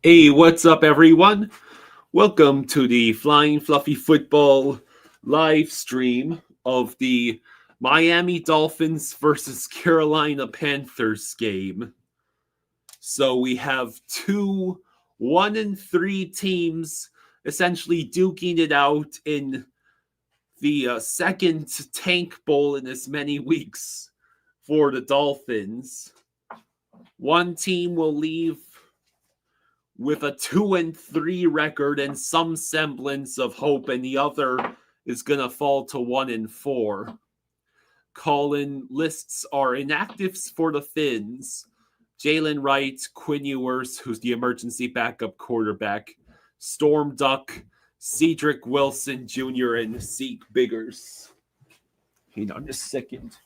Hey, what's up, everyone? Welcome to the Flying Fluffy Football live stream of the Miami Dolphins versus Carolina Panthers game. So we have two 1-3 teams essentially duking it out in the second tank bowl in as many weeks for the Dolphins. One team will leave with a 2-3 record and some semblance of hope, and the other is gonna fall to 1-4. Call-in lists are inactives for the Fins. Jalen Wright, Quinn Ewers, who's the emergency backup quarterback, Storm Duck, Cedric Wilson Jr., and Zeke Biggers. Hang on just a second.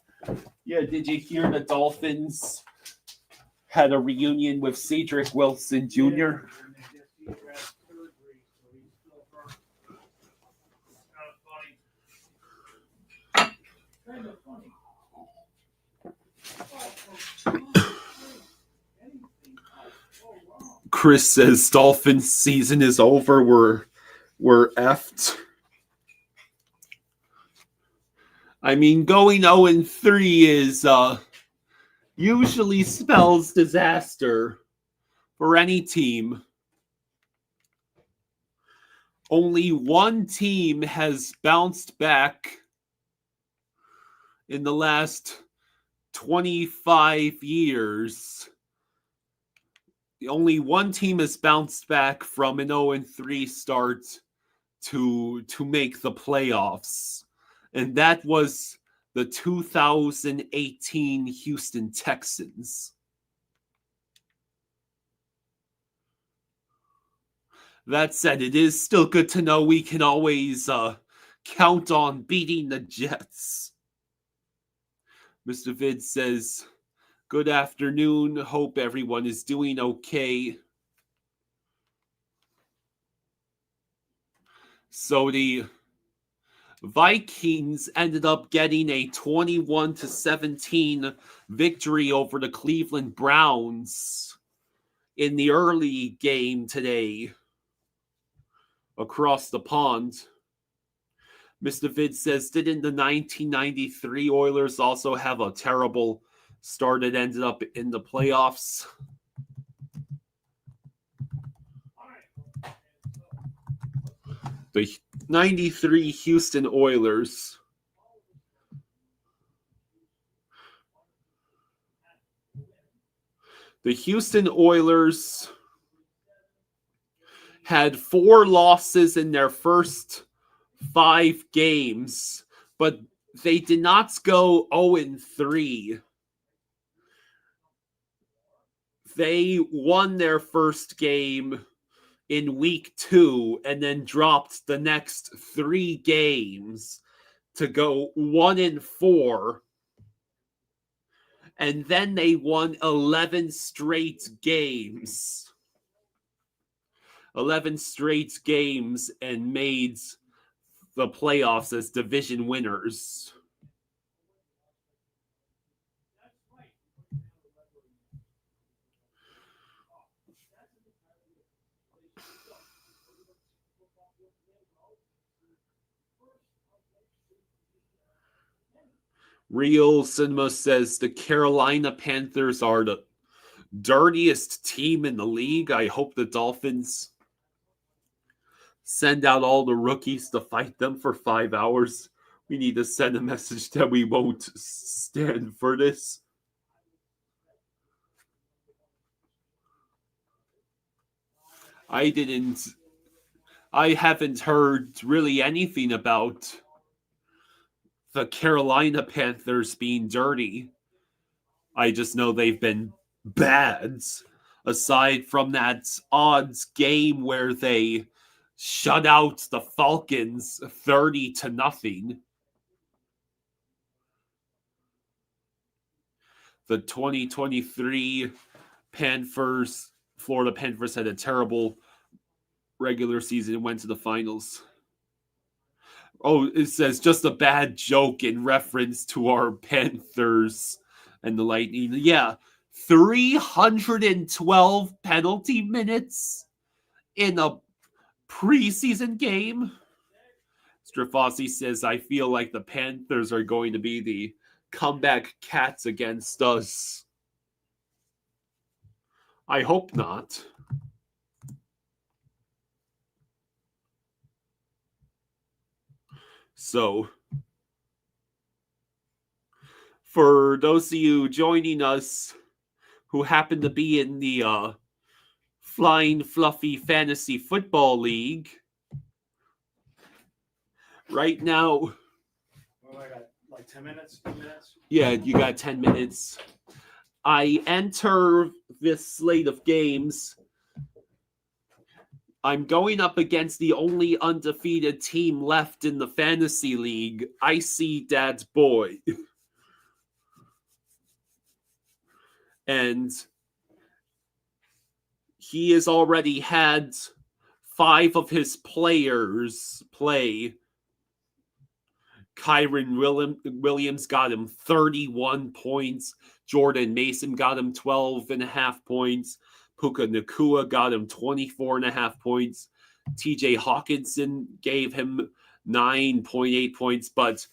Yeah, did you hear the Dolphins had a reunion with Cedric Wilson Jr.? Chris says Dolphins season is over. We're effed. I mean, going 0-3 is usually spells disaster for any team. Only one team has bounced back in the last 25 years. Only one team has bounced back from an 0-3 start to make the playoffs, and that was the 2018 Houston Texans. That said, it is still good to know we can always count on beating the Jets. Mr. Vid says, good afternoon. Hope everyone is doing okay. So the Vikings ended up getting a 21-17 victory over the Cleveland Browns in the early game today across the pond. Mr. Vid says, didn't the 1993 Oilers also have a terrible start that ended up in the playoffs? The 93 Houston Oilers. The Houston Oilers had 4 losses in their first 5 games, but they did not go 0-3. They won their first game in week 2 and then dropped the next 3 games to go 1-4. And then they won 11 straight games. 11 straight games and made the playoffs as division winners. Real Cinema says the Carolina Panthers are the dirtiest team in the league. I hope the Dolphins send out all the rookies to fight them for 5 hours. We need to send a message that we won't stand for this. I haven't heard really anything about the Carolina Panthers being dirty. I just know they've been bad. Aside from that odds game where they shut out the Falcons 30-0. The 2023 Florida Panthers had a terrible regular season and went to the finals. Oh, it says just a bad joke in reference to our Panthers and the Lightning. Yeah, 312 penalty minutes in a preseason game. Strafossi says, I feel like the Panthers are going to be the comeback cats against us. I hope not. So, for those of you joining us who happen to be in the Flying Fluffy Fantasy Football League, right now... Well, I got like 10 minutes, 2 minutes? Yeah, you got 10 minutes. I enter this slate of games. I'm going up against the only undefeated team left in the fantasy league, Icy Dad's Boy. And he has already had 5 of his players play. Kyron Williams got him 31 points. Jordan Mason got him 12.5 points. Puka Nacua got him 24.5 points. TJ Hawkinson gave him 9.8 points, but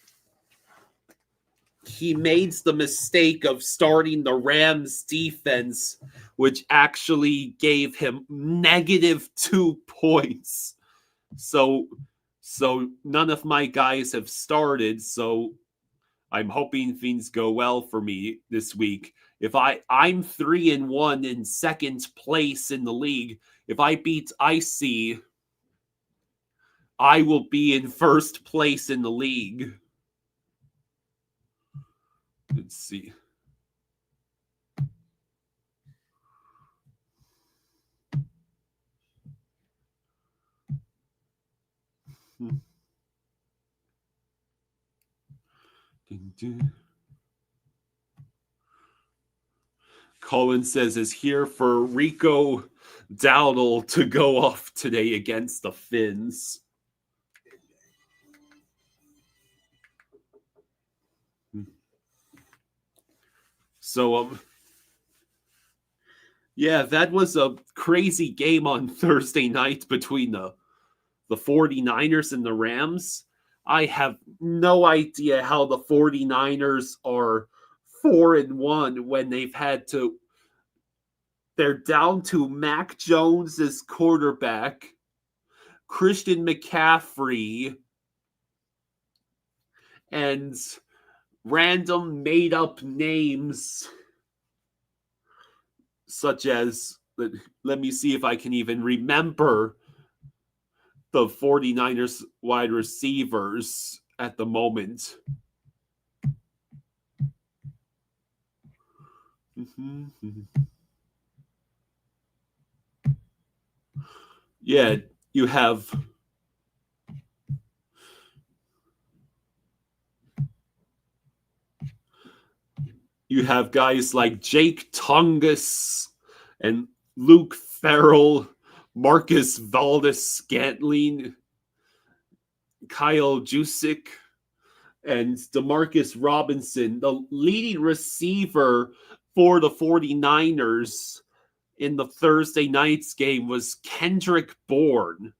he made the mistake of starting the Rams defense, which actually gave him -2 points. So none of my guys have started, so I'm hoping things go well for me this week. If I'm 3-1 in second place in the league, if I beat Icy, I will be in first place in the league. Let's see. Colin says is here for Rico Dowdle to go off today against the Finns. So, yeah, that was a crazy game on Thursday night between the 49ers and the Rams. I have no idea how the 49ers are 4-1 when they've had to. They're down to Mac Jones as quarterback, Christian McCaffrey, and random made-up names such as, let me see if I can even remember the 49ers wide receivers at the moment. Yeah, you have guys like Jake Tungus and Luke Farrell, Marcus Valdes-Scantling, Kyle Juszczyk, and DeMarcus Robinson. The leading receiver for the 49ers in the Thursday night's game was Kendrick Bourne.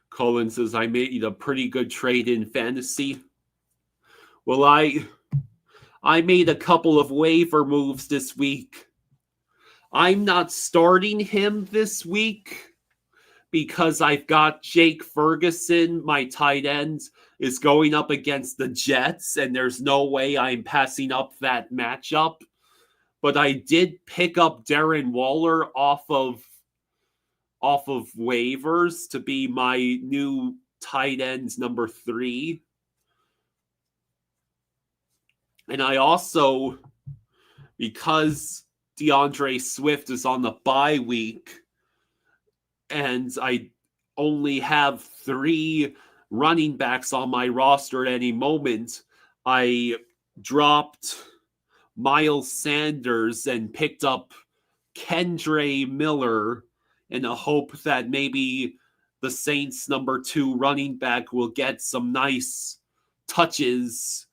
Colin says, I made a pretty good trade in fantasy. Well, I made a couple of waiver moves this week. I'm not starting him this week because I've got Jake Ferguson, my tight end, is going up against the Jets, and there's no way I'm passing up that matchup. But I did pick up Darren Waller off of waivers to be my new tight end number 3. And I also, because DeAndre Swift is on the bye week, and I only have 3 running backs on my roster at any moment, I dropped Miles Sanders and picked up Kendre Miller in a hope that maybe the Saints' number 2 running back will get some nice touches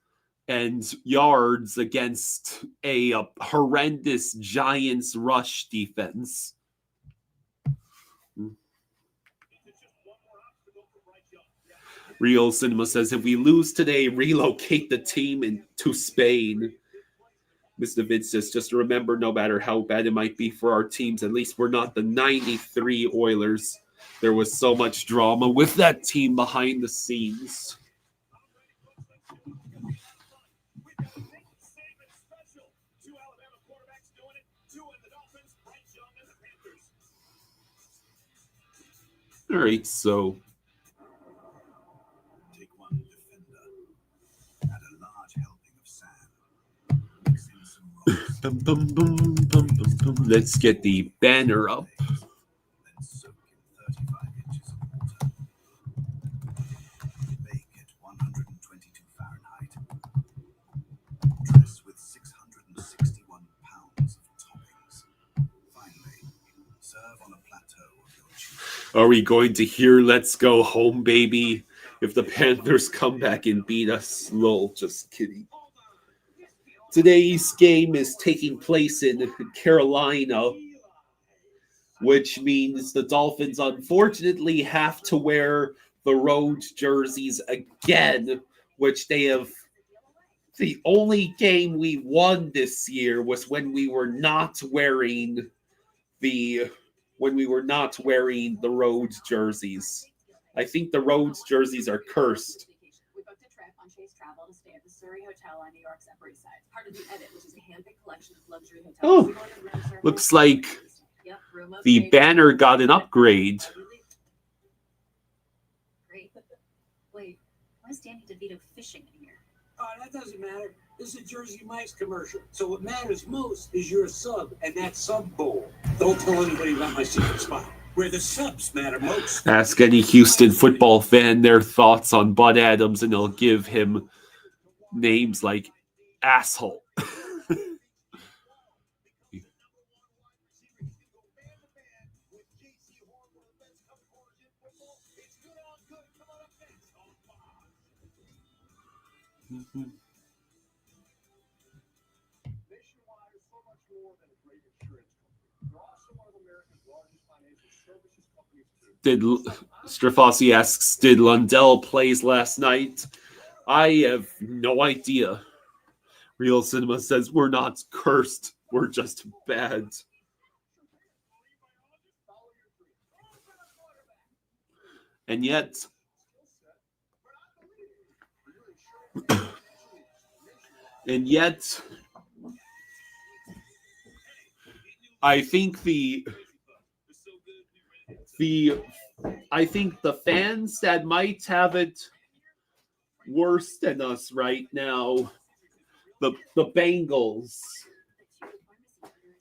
and yards against a horrendous Giants rush defense. Real Cinema says, if we lose today, relocate the team to Spain. Mr. Vince says, just remember, no matter how bad it might be for our teams, at least we're not the 93 Oilers. There was so much drama with that team behind the scenes. All right, so take one defender, add a large helping of sand, mix in some rocks, let's get the banner up. then soak in 35 inches of water. Bake at 122 Fahrenheit. Dress with 661 pounds of toppings. Finally, serve on a plateau of your choosing. Are we going to hear Let's Go Home, Baby? If the Panthers come back and beat us? Lol, just kidding. Today's game is taking place in Carolina, which means the Dolphins unfortunately have to wear the road jerseys again, which they have. The only game we won this year was when we were not wearing the road jerseys. I think the road jerseys are cursed. We booked a trip on Chase Travel to stay at the Surrey Hotel on New York's Upper East Side. Part of the Edit, which is a hand-picked collection of luxury hotels. Oh, looks like the banner got an upgrade. Great. Wait, why is Danny DeVito fishing in here? Oh, that doesn't matter. This is a Jersey Mike's commercial. So what matters most is your sub and that sub bowl. Don't tell anybody about my secret spot, where the subs matter most. Ask any Houston football fan their thoughts on Bud Adams, and they'll give him names like asshole. Strafossi asks, did Lundell plays last night? I have no idea. Real Cinema says, we're not cursed. We're just bad. And yet, I think the fans that might have it worse than us right now, the Bengals,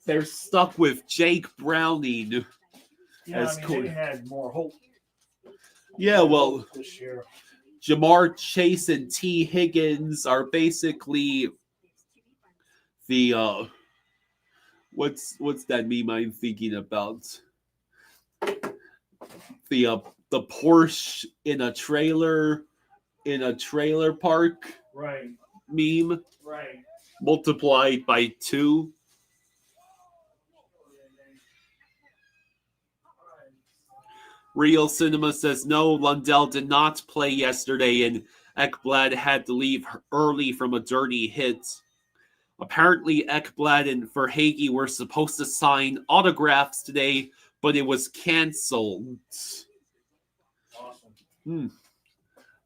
they're stuck with Jake Browning as coach. They had more hope. Yeah, well, This year. Jamar Chase and T. Higgins are basically the what's that meme I'm thinking about? The Porsche in a trailer park Right. meme Right. multiplied by 2. Real Cinema says, no, Lundell did not play yesterday, and Ekblad had to leave early from a dirty hit. Apparently, Ekblad and Verhaeghe were supposed to sign autographs today, but it was canceled. Awesome.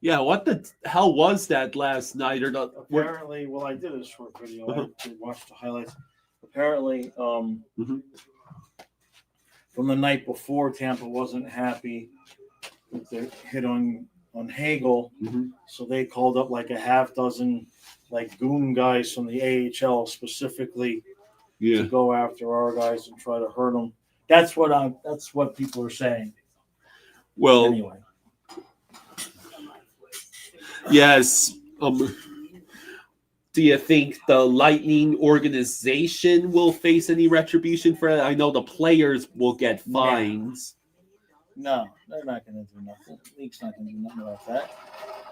Yeah, what the hell was that last night? Or not? Apparently, well, I did a short video. I did watch the highlights. Apparently, from the night before, Tampa wasn't happy with their hit on Hagel, so they called up like a half dozen like goon guys from the AHL specifically to go after our guys and try to hurt them. That's what people are saying. Well, Do you think the Lightning organization will face any retribution for it? I know the players will get fines. No, they're not going to do nothing. The league's not going to do nothing about that.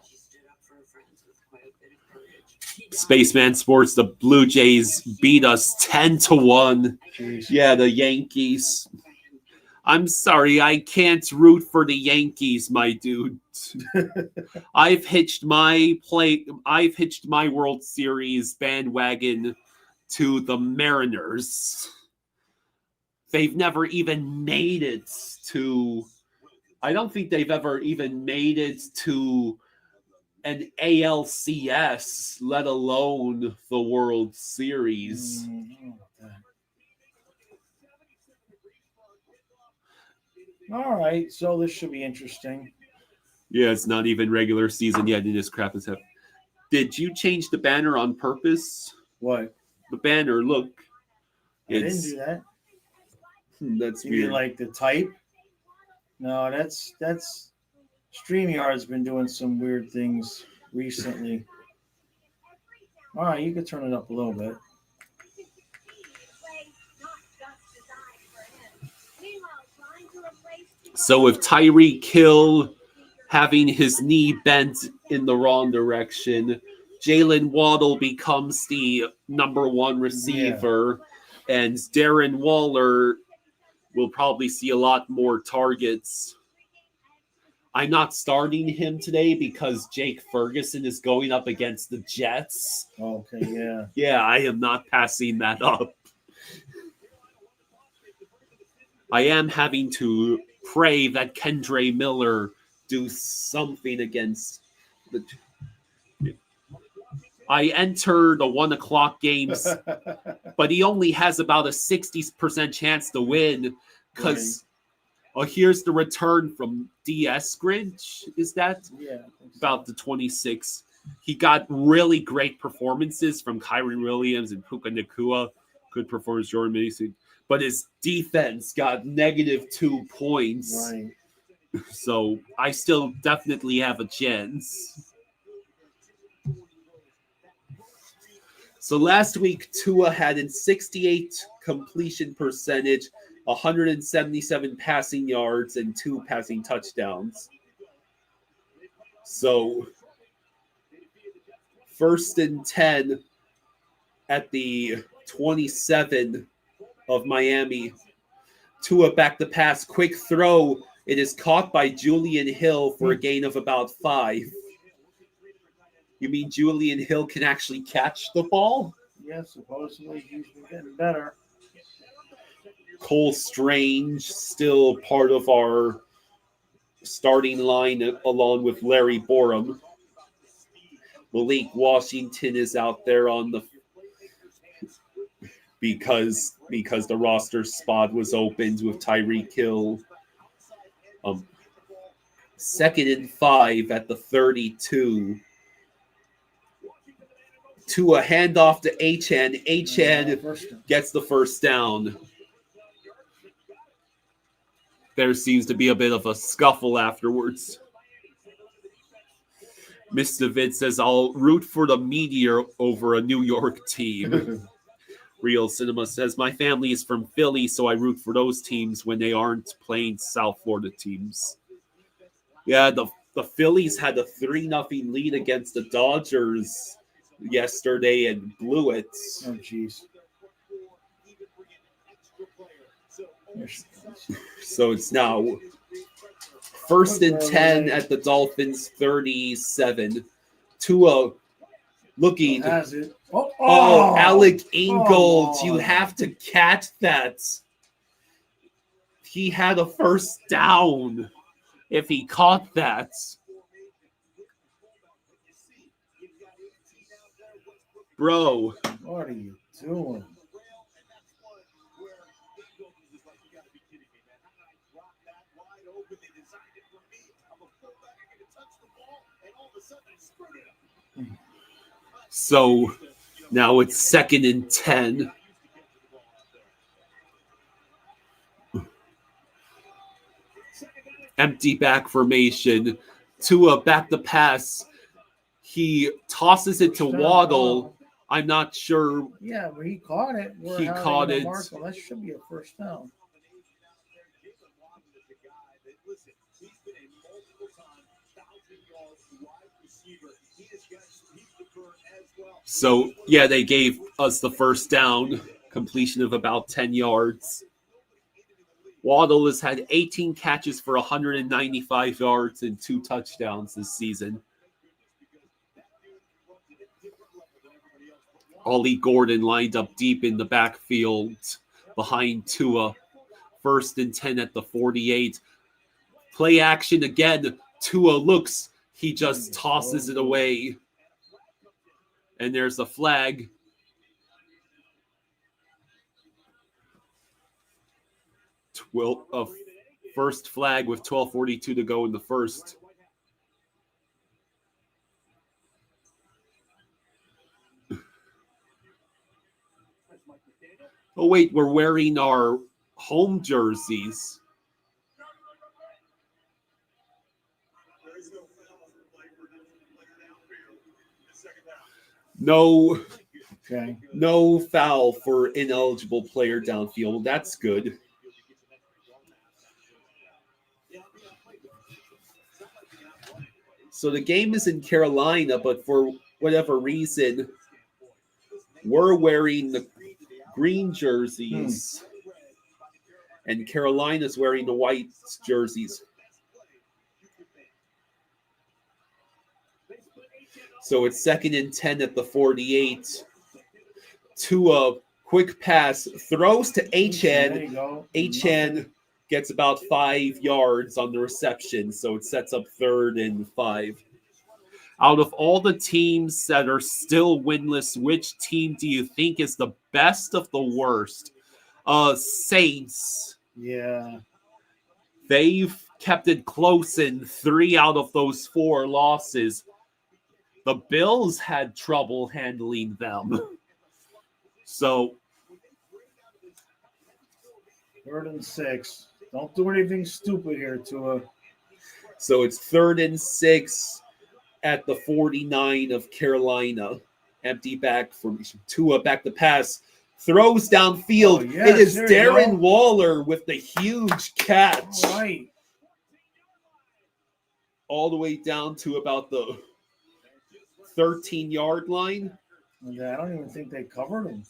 She stood up for her friends with quite a bit of courage. Spaceman Sports, the Blue Jays beat us 10-1. Jeez. Yeah, the Yankees. I'm sorry, I can't root for the Yankees, my dude. I've hitched my World Series bandwagon to the Mariners. They've never even made it to. I don't think they've ever even made it to an ALCS, let alone the World Series. All right, so this should be interesting. Yeah, it's not even regular season yet, and this crap is happening. Did you change the banner on purpose? What? The banner, look. I didn't do that. That's You mean weird. like the type? No, that's StreamYard's been doing some weird things recently. All right, you can turn it up a little bit. So with Tyreek Hill having his knee bent in the wrong direction, Jalen Waddle becomes the number one receiver, and Darren Waller will probably see a lot more targets. I'm not starting him today because Jake Ferguson is going up against the Jets. Okay, yeah. Yeah, I am not passing that up. I am having to pray that Kendre Miller do something against the. I enter the 1 o'clock games, but he only has about a 60% chance to win because here's the return from DS Grinch. Is that? Yeah. About the 26. He got really great performances from Kyron Williams and Puka Nacua. Good performance, Jordan Mason. But his defense got -2 points. Right. So I still definitely have a chance. So last week, Tua had a 68 completion percentage, 177 passing yards, and 2 passing touchdowns. So 1st and 10 at the 27 of Miami. Tua back to pass, quick throw. It is caught by Julian Hill for a gain of about 5. You mean Julian Hill can actually catch the ball? Yeah, supposedly he's been getting better. Cole Strange still part of our starting line along with Larry Borum. Malik Washington is out there on the because the roster spot was opened with Tyreek Hill. 2nd and 5 at the 32. To a handoff to Achan. Achan gets the first down. There seems to be a bit of a scuffle afterwards. Mr. Vid says, I'll root for the Meteor over a New York team. Real Cinema says, my family is from Philly, so I root for those teams when they aren't playing South Florida teams. Yeah, the Phillies had a 3-0 lead against the Dodgers yesterday and blew it. Oh, jeez. So it's now 1st and 10 at the Dolphins 37. Tua looking. Has it? Oh, Alec Ingold, you have to catch that. He had a first down if he caught that. Bro. What are you doing? So now it's 2nd and 10. Empty back formation. Tua back to pass. He tosses it to Waddle. I'm not sure. Yeah, but he caught it. He caught it. Mark him. That should be a first down. So, yeah, they gave us the first down, completion of about 10 yards. Waddle has had 18 catches for 195 yards and 2 touchdowns this season. Ollie Gordon lined up deep in the backfield behind Tua. 1st and 10 at the 48. Play action again. Tua looks. He just tosses it away. And there's a flag. First flag with 12:42 to go in the first. Oh, wait, we're wearing our home jerseys. No, Okay. no foul for ineligible player downfield. That's good. So the game is in Carolina, but for whatever reason, we're wearing the green jerseys, and Carolina's wearing the white jerseys. So it's 2nd and 10 at the 48. Tua, quick pass, throws to There Achane. you go. Achane gets about 5 yards on the reception, so it sets up 3rd and 5. Out of all the teams that are still winless, which team do you think is the best of the worst? Saints. Yeah. They've kept it close in 3 out of those 4 losses. The Bills had trouble handling them. So 3rd and 6. Don't do anything stupid here, Tua. So it's 3rd and 6 at the 49 of Carolina. Empty back formation. Tua back to pass. Throws downfield. Oh, yes, it is there you Darren go. Waller with the huge catch. All right. All the way down to about the 13-yard line. Yeah, I don't even think they covered him.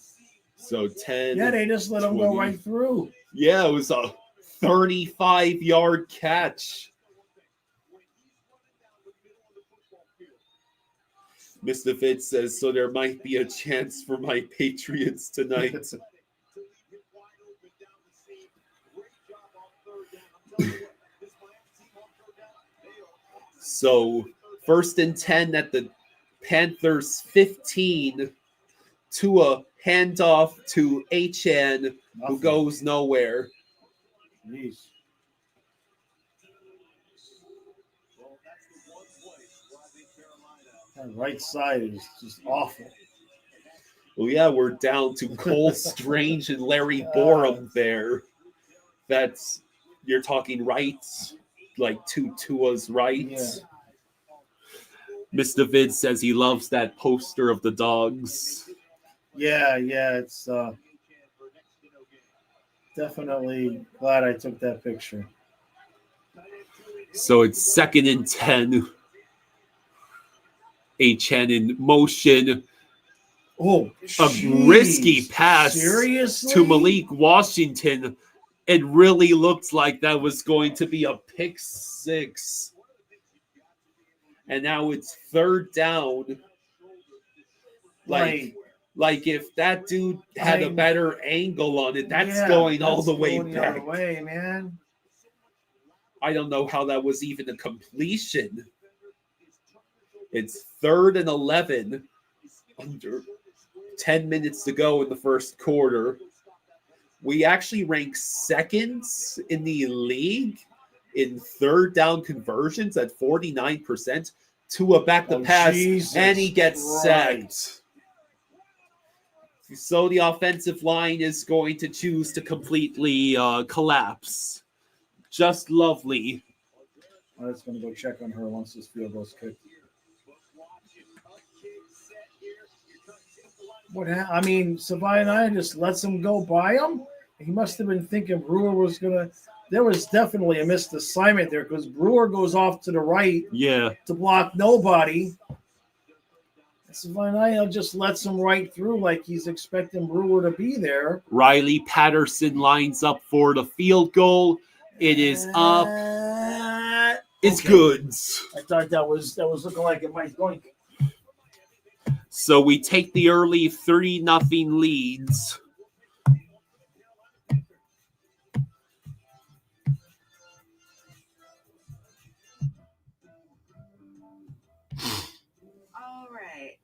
So 10. Yeah, they just let him go 20. right through. Yeah, it was a 35-yard catch. Mr. Fitz says, so there might be a chance for my Patriots tonight. So 1st and 10 at the Panthers 15. Tua handoff to Achane, who Nothing. goes nowhere. Jeez. That right side is just awful. Well, yeah, we're down to Cole Strange and Larry Borum there. That's, you're talking rights, like Tua's rights. Yeah. Mr. Vid says he loves that poster of the dogs. Yeah, it's definitely glad I took that picture. So it's 2nd and 10. Achane in motion. Oh, A risky pass seriously? to Malik Washington. It really looked like that was going to be a pick 6. And now it's 3rd down. Like if that dude had a better angle on it, that's going all the way going back. The other way, man. I don't know how that was even a completion. It's 3rd and 11. Under 10 minutes to go in the first quarter. We actually rank 2nd in the league in 3rd down conversions at 49%. Tua back to pass, Jesus and he gets Christ. sacked. So the offensive line is going to choose to completely collapse. Just lovely. I was going to go check on her once this field goal's kicked. I mean, Savaianaya just lets him go by him. He must have been thinking Brewer was gonna. There was definitely a missed assignment there because Brewer goes off to the right Yeah. to block nobody. Savaianaya just lets him right through like he's expecting Brewer to be there. Riley Patterson lines up for the field goal. It is up. It's Okay. good. I thought that was looking like it might go. So we take the early 30-0 leads. All right.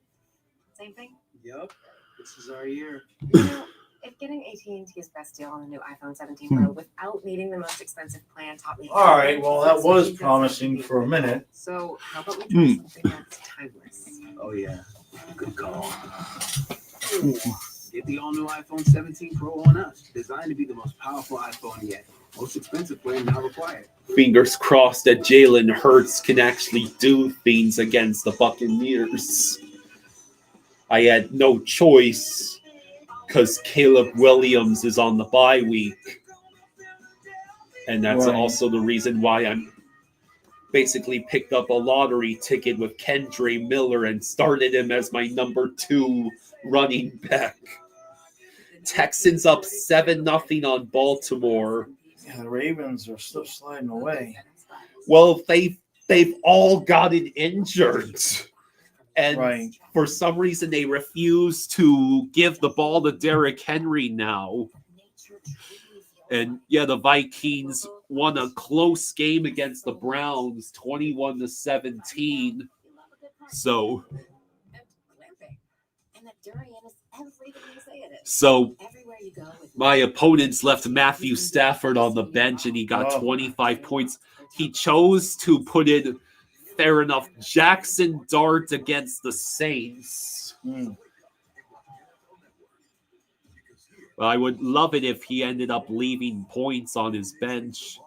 Same thing? Yep. This is our year. You know, if getting AT&T's best deal on the new iPhone 17 Pro without needing the most expensive plan taught me... All right, well, that was promising for a minute. So how about we try something that's timeless? Oh, yeah. Good call. Get the all-new iPhone 17 Pro on us. Designed to be the most powerful iPhone yet. Most expensive plan now required. Fingers crossed that Jalen Hurts can actually do things against the Buccaneers. I had no choice because Caleb Williams is on the bye week. And that's Right. also the reason why I'm basically picked up a lottery ticket with Kendre Miller and started him as my number 2 running back. Texans up 7-0 on Baltimore. Yeah, the Ravens are still sliding away. Well, they've all gotten injured. And Right. for some reason, they refuse to give the ball to Derrick Henry now. And yeah, the Vikings won a close game against the Browns, 21-17. So my opponents left Matthew Stafford on the bench, and he got 25 points. He chose to put in, fair enough, Jackson Dart against the Saints. Well, I would love it if he ended up leaving points on his bench.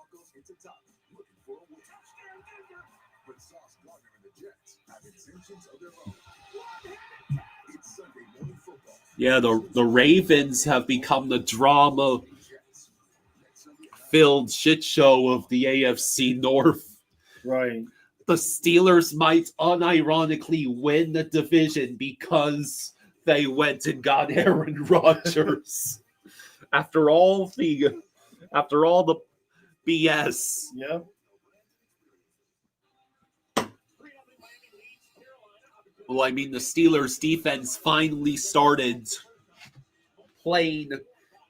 Yeah, the Ravens have become the drama-filled shit show of the AFC North. Right. The Steelers might unironically win the division because they went and got Aaron Rodgers. After all the BS. Yeah. Well, I mean, the Steelers' defense finally started playing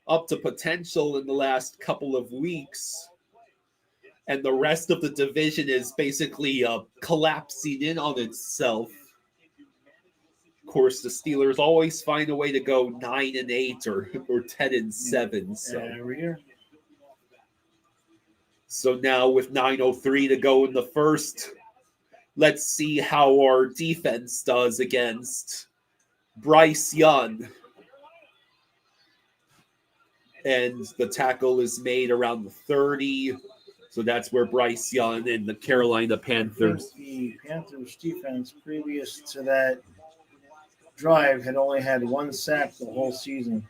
up to potential in the last couple of weeks. And the rest of the division is basically collapsing in on itself. Of course, the Steelers always find a way to go 9-8 or 10-7. Every year. So now with 9:03 to go in the first, let's see how our defense does against Bryce Young. And the tackle is made around the 30. So that's where Bryce Young and the Carolina Panthers. The Panthers defense previous to that drive had only had 1 sack the whole season.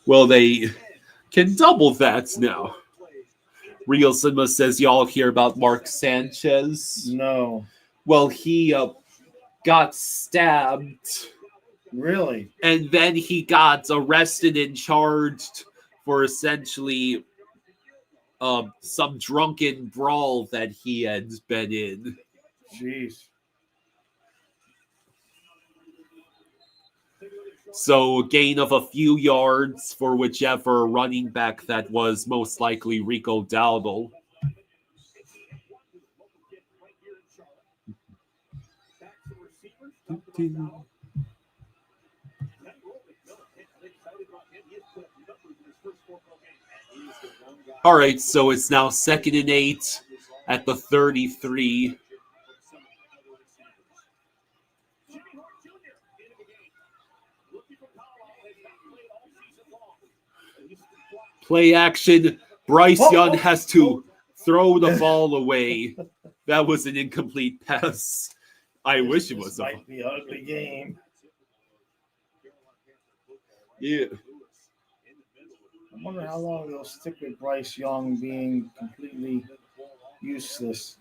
Well, they can double that now. Real Cinema says y'all hear about Mark Sanchez. No. Well, he got stabbed. Really? And then he got arrested and charged for essentially some drunken brawl that he had been in. Jeez. So a gain of a few yards for whichever running back that was, most likely Rico Dowdle. All right, so it's now 2nd and 8 at the 33. Play action. Bryce Young has to throw the ball away. That was an incomplete pass. I wish it This was. might be an ugly game. Yeah. I wonder how long they'll stick with Bryce Young being completely useless.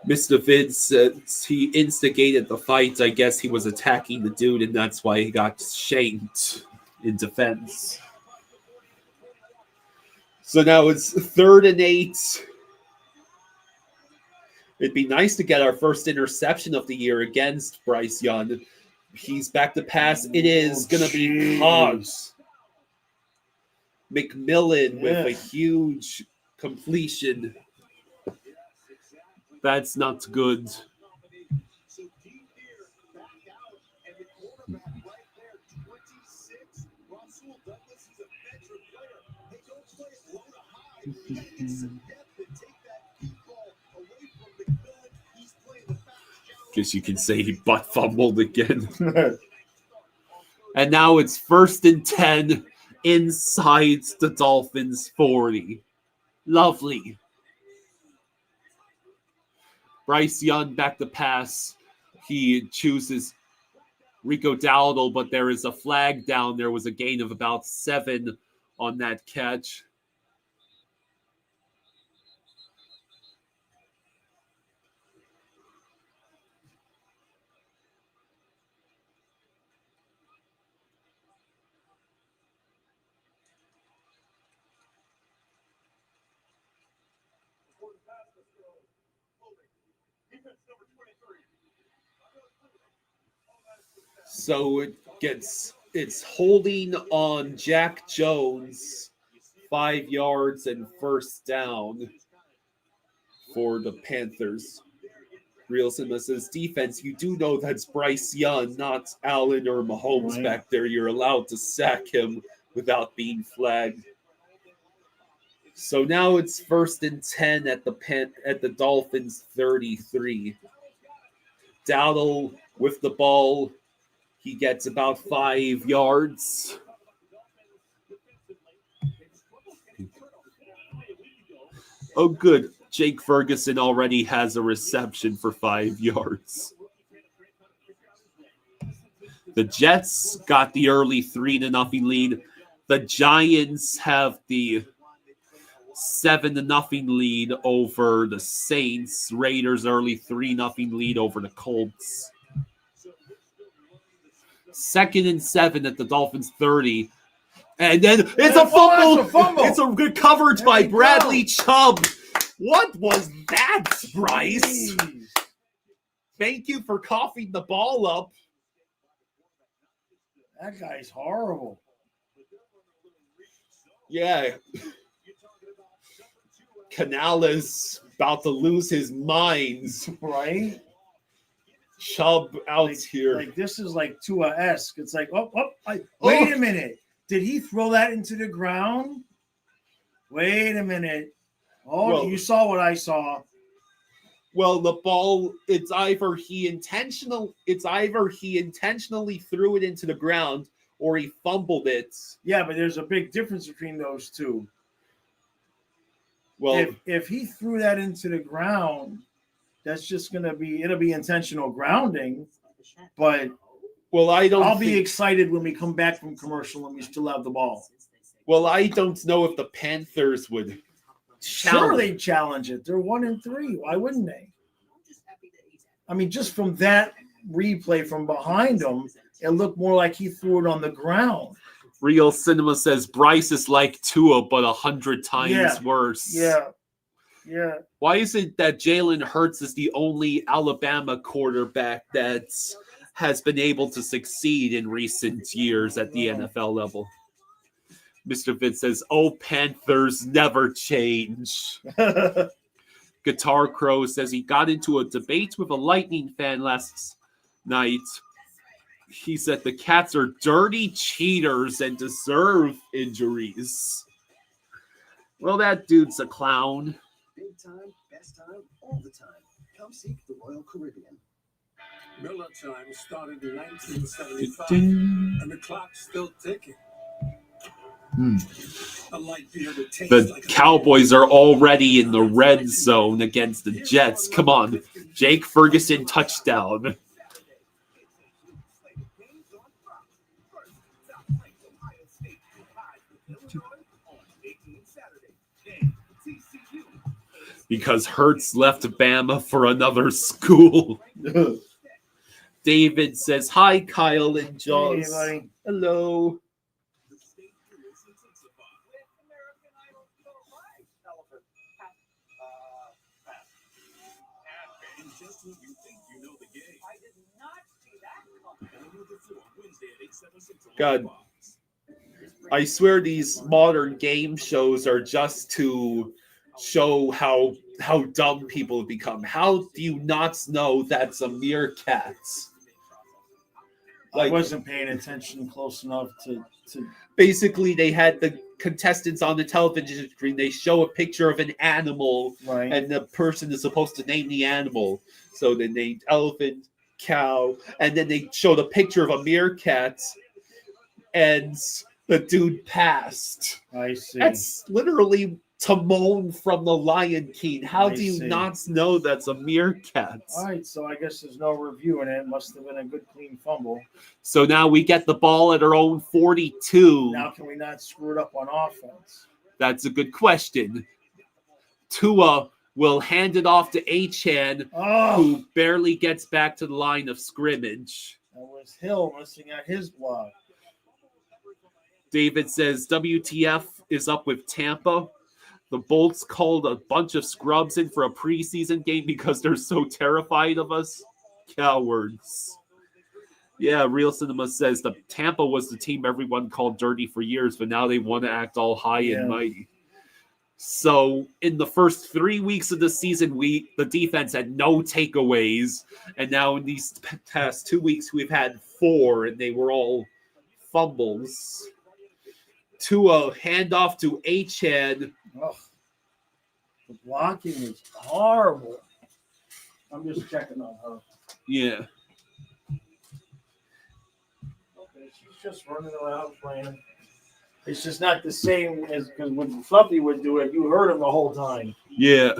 Mr. Vince says he instigated the fight. I guess he was attacking the dude, and that's why he got shanked in defense. So now it's 3rd and 8. It'd be nice to get our first interception of the year against Bryce Young. He's back to pass. It is going to be caught. McMillan with a huge completion. That's not good. Guess you can say he butt fumbled again. And now it's 1st and 10 inside the Dolphins 40. Lovely. Bryce Young back to pass. He chooses Rico Dowdle, but there is a flag down. There was a gain of about 7 on that catch. So it's holding on Jack Jones, 5 yards and 1st down for the Panthers. Real Cinema says, defense, you do know that's Bryce Young, not Allen or Mahomes back there. You're allowed to sack him without being flagged. So now it's 1st and 10 at the Dolphins 33. Dowdle with the ball. He gets about 5 yards. Oh, good. Jake Ferguson already has a reception for 5 yards. The Jets got the early 3-0 lead. The Giants have the 7-0 lead over the Saints. Raiders early 3-0 lead over the Colts. 2nd and 7 at the Dolphins 30. And then it's a fumble. It's a good coverage by Bradley Chubb. What was that, Bryce? Jeez. Thank you for coughing the ball up. That guy's horrible. Yeah. Canales about to lose his mind. Right? Chubb out here. Like this is like Tua-esque. It's like, wait a minute. Did he throw that into the ground? Wait a minute. Oh, well, you saw what I saw. Well, the ball, it's either he intentionally threw it into the ground or he fumbled it. Yeah, but there's a big difference between those two. Well, if he threw that into the ground, that's just it'll be intentional grounding. But I'll be excited when we come back from commercial and we still have the ball. Well, I don't know if the Panthers would. Sure, they challenge it. They're 1-3. Why wouldn't they? I mean, just from that replay from behind them, it looked more like he threw it on the ground. Real Cinema says Bryce is like Tua, but 100 times worse. Yeah. Why is it that Jalen Hurts is the only Alabama quarterback that has been able to succeed in recent years at the NFL level? Mr. Vince says, "Oh, Panthers never change." Guitar Crow says he got into a debate with a Lightning fan last night. He said the Cats are dirty cheaters and deserve injuries. Well, that dude's a clown. Big time, best time, all the time. Come seek the Royal Caribbean. Miller time started in 1975, and the clock's still ticking. A light beer that tastes The like a Cowboys are already in the red zone against the Jets. Come on, Jake Ferguson touchdown. Because Hurts left Bama for another school. David says, hi, Kyle and Jaws. Hey, buddy. Hello. And just when you think you know the game. I did not see that coming. All over the floor, Wednesday at 8, 7 Central. God. I swear these modern game shows are just to show how dumb people have become. How do you not know that's a meerkat? I wasn't paying attention close enough to Basically, they had the contestants on the television screen. They show a picture of an animal, right. and the person is supposed to name the animal. So they named elephant, cow, and then they showed a picture of a meerkat, and the dude passed. I see. That's literally Timon from The Lion King. How I do you see. not know that's a meerkat? All right, so I guess there's no review in it. It must have been a good, clean fumble. So now we get the ball at our own 42. Now, can we not screw it up on offense? That's a good question. Tua will hand it off to Achan, Oh, who barely gets back to the line of scrimmage. that was Hill missing out his block. David says WTF is up with Tampa. The Bolts called a bunch of scrubs in for a preseason game because they're so terrified of us. Cowards. Yeah, Real Cinema says the Tampa was the team everyone called dirty for years, but now they want to act all high and mighty. So in the first 3 weeks of the season, the defense had no takeaways, and now in these past 2 weeks we've had 4, and they were all fumbles. To a handoff to Achan. Oh, the blocking is horrible. I'm just checking on her. Yeah. Okay, she's just running around playing. It's just not the same as because when Fluffy would do it, you heard him the whole time. Yeah.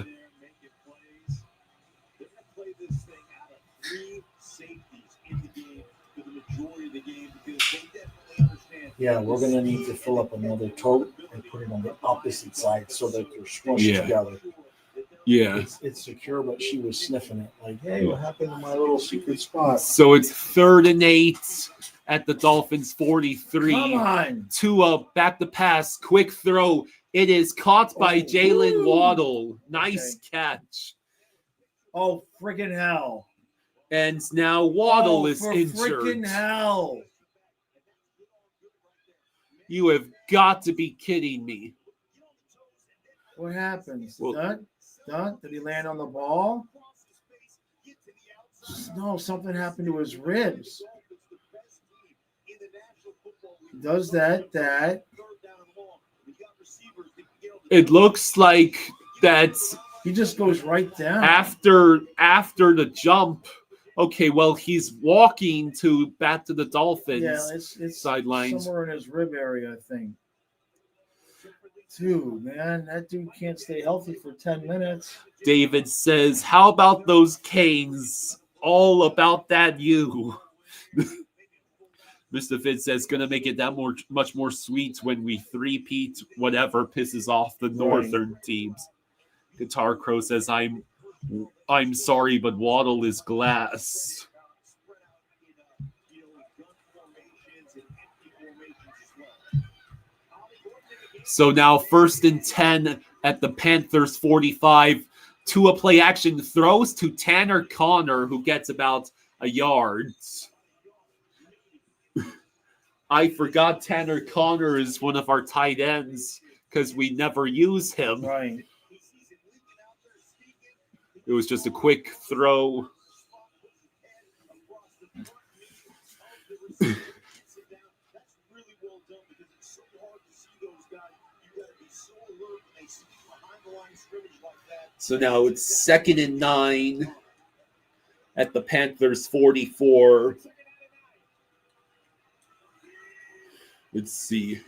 Yeah, we're gonna need to fill up another tote and put it on the opposite side so that they're smushed together. Yeah. It's secure, but she was sniffing it like, hey, what happened to my little secret spot? So it's 3rd and 8 at the Dolphins 43. Come on. Tua back to pass, quick throw. It is caught by Jalen Waddle. Nice catch. Oh, friggin' hell. And now Waddle is for injured. Friggin' hell. You have got to be kidding me. What happens? Well- Did he land on the ball? No, something happened to his ribs. He does that. It looks like that's He just goes right down. after the jump. Okay, well, he's walking back to the Dolphins. Yeah, it's sidelines. somewhere in his rib area, I think. Dude, man, that dude can't stay healthy for 10 minutes. David says, how about those canes? All about that you. Mr. Fitz says, gonna make it that much more sweet when we three-peat whatever pisses off the northern teams. Guitar Crow says, I'm sorry, but Waddle is glass. So now 1st and 10 at the Panthers 45. Tua play action throws to Tanner Connor, who gets about a yard. I forgot Tanner Connor is one of our tight ends because we never use him. Right. It was just a quick throw. So now it's 2nd and 9 at the Panthers 44. Let's see.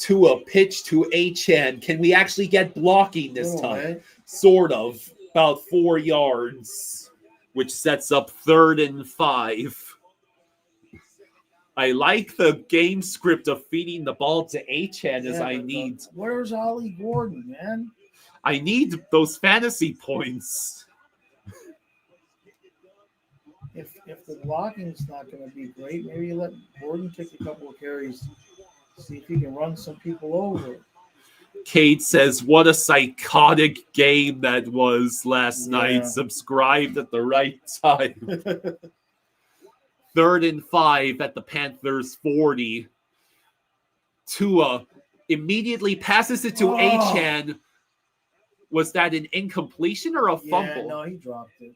Tua pitch to Achan. Can we actually get blocking this Little time? bit. Sort of. About 4 yards, which sets up 3rd and 5. I like the game script of feeding the ball to Achan as Yeah, I but need. Where's Ollie Gordon, man? I need those fantasy points. If the blocking's not going to be great, maybe you let Gordon take a couple of carries, see if he can run some people over. Kate says, what a psychotic game that was last night. Yeah. Subscribed at the right time. 3rd and 5 at the Panthers 40. Tua immediately passes it to Achan. Was that an incompletion or a fumble? Yeah, no, he dropped it.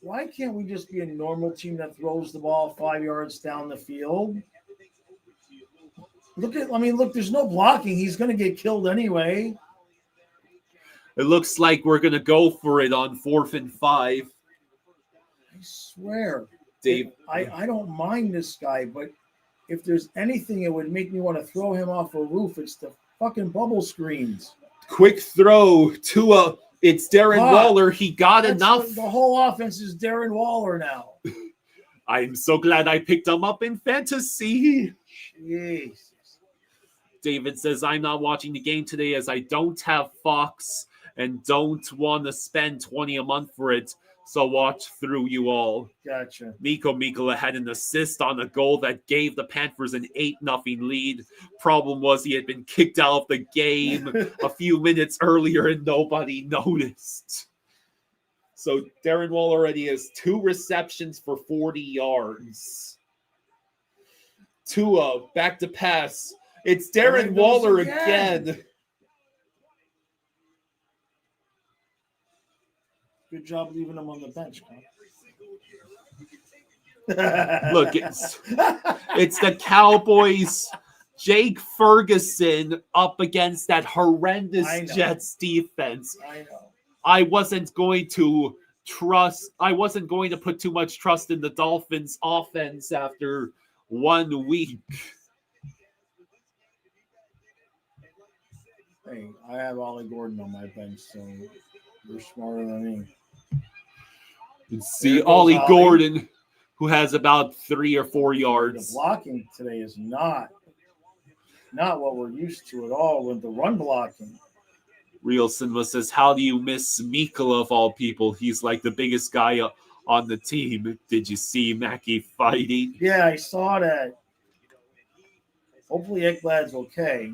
Why can't we just be a normal team that throws the ball 5 yards down the field? Look, there's no blocking. He's going to get killed anyway. It looks like we're going to go for it on 4th and 5. I swear. Dave. I don't mind this guy, but if there's anything that would make me want to throw him off a roof, it's the fucking bubble screens. Quick throw to it's Darren Waller. He got enough. The whole offense is Darren Waller now. I'm so glad I picked him up in fantasy. Jeez. David says, I'm not watching the game today as I don't have Fox and don't want to spend $20 a month for it. So watch through you all. Gotcha. Miko Mikula had an assist on a goal that gave the Panthers an 8-0 lead. Problem was he had been kicked out of the game a few minutes earlier and nobody noticed. So Darren Waller already has 2 receptions for 40 yards. Tua, back to pass. It's Darren Waller again. Good job leaving him on the bench, Look, it's the Cowboys. Jake Ferguson up against that horrendous Jets defense. I know. I wasn't going to put too much trust in the Dolphins offense after 1 week. Hey, I have Ollie Gordon on my bench, so you're smarter than me. See Ollie Gordon, who has about 3 or 4 yards. The blocking today is not what we're used to at all with the run blocking. Real Cinema says, how do you miss Mikula of all people? He's like the biggest guy on the team. Did you see Mackey fighting? Yeah, I saw that. Hopefully Ekblad's okay.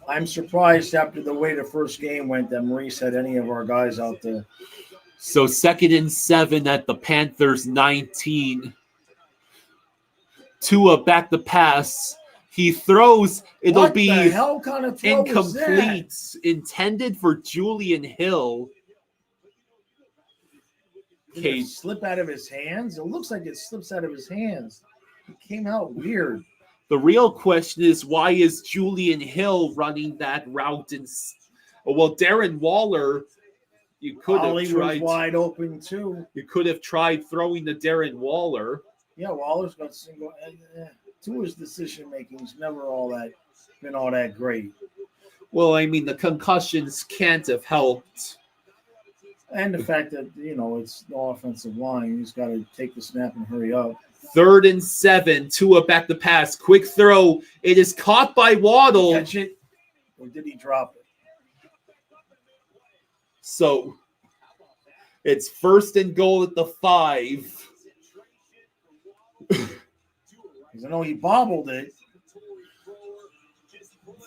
I'm surprised after the way the first game went that Maurice had any of our guys out there. So 2nd and 7 at the Panthers 19. Tua back the pass. He throws. It'll What be the hell kind of throw incomplete. was that? Intended for Julian Hill. Did it slip out of his hands? It looks like it slips out of his hands. It came out weird. The real question is, why is Julian Hill running that route? Well, Darren Waller, you could have tried. Was wide open too. You could have tried throwing to Darren Waller. Yeah, Waller's got single. Tua's decision making's never been all that great. Well, I mean, the concussions can't have helped. And the fact that, it's the offensive line. He's got to take the snap and hurry up. 3rd and 7. Tua back the pass. Quick throw. It is caught by Waddle. Did he catch it? Or did he drop it? So it's 1st and goal at the 5. Because I know he bobbled it.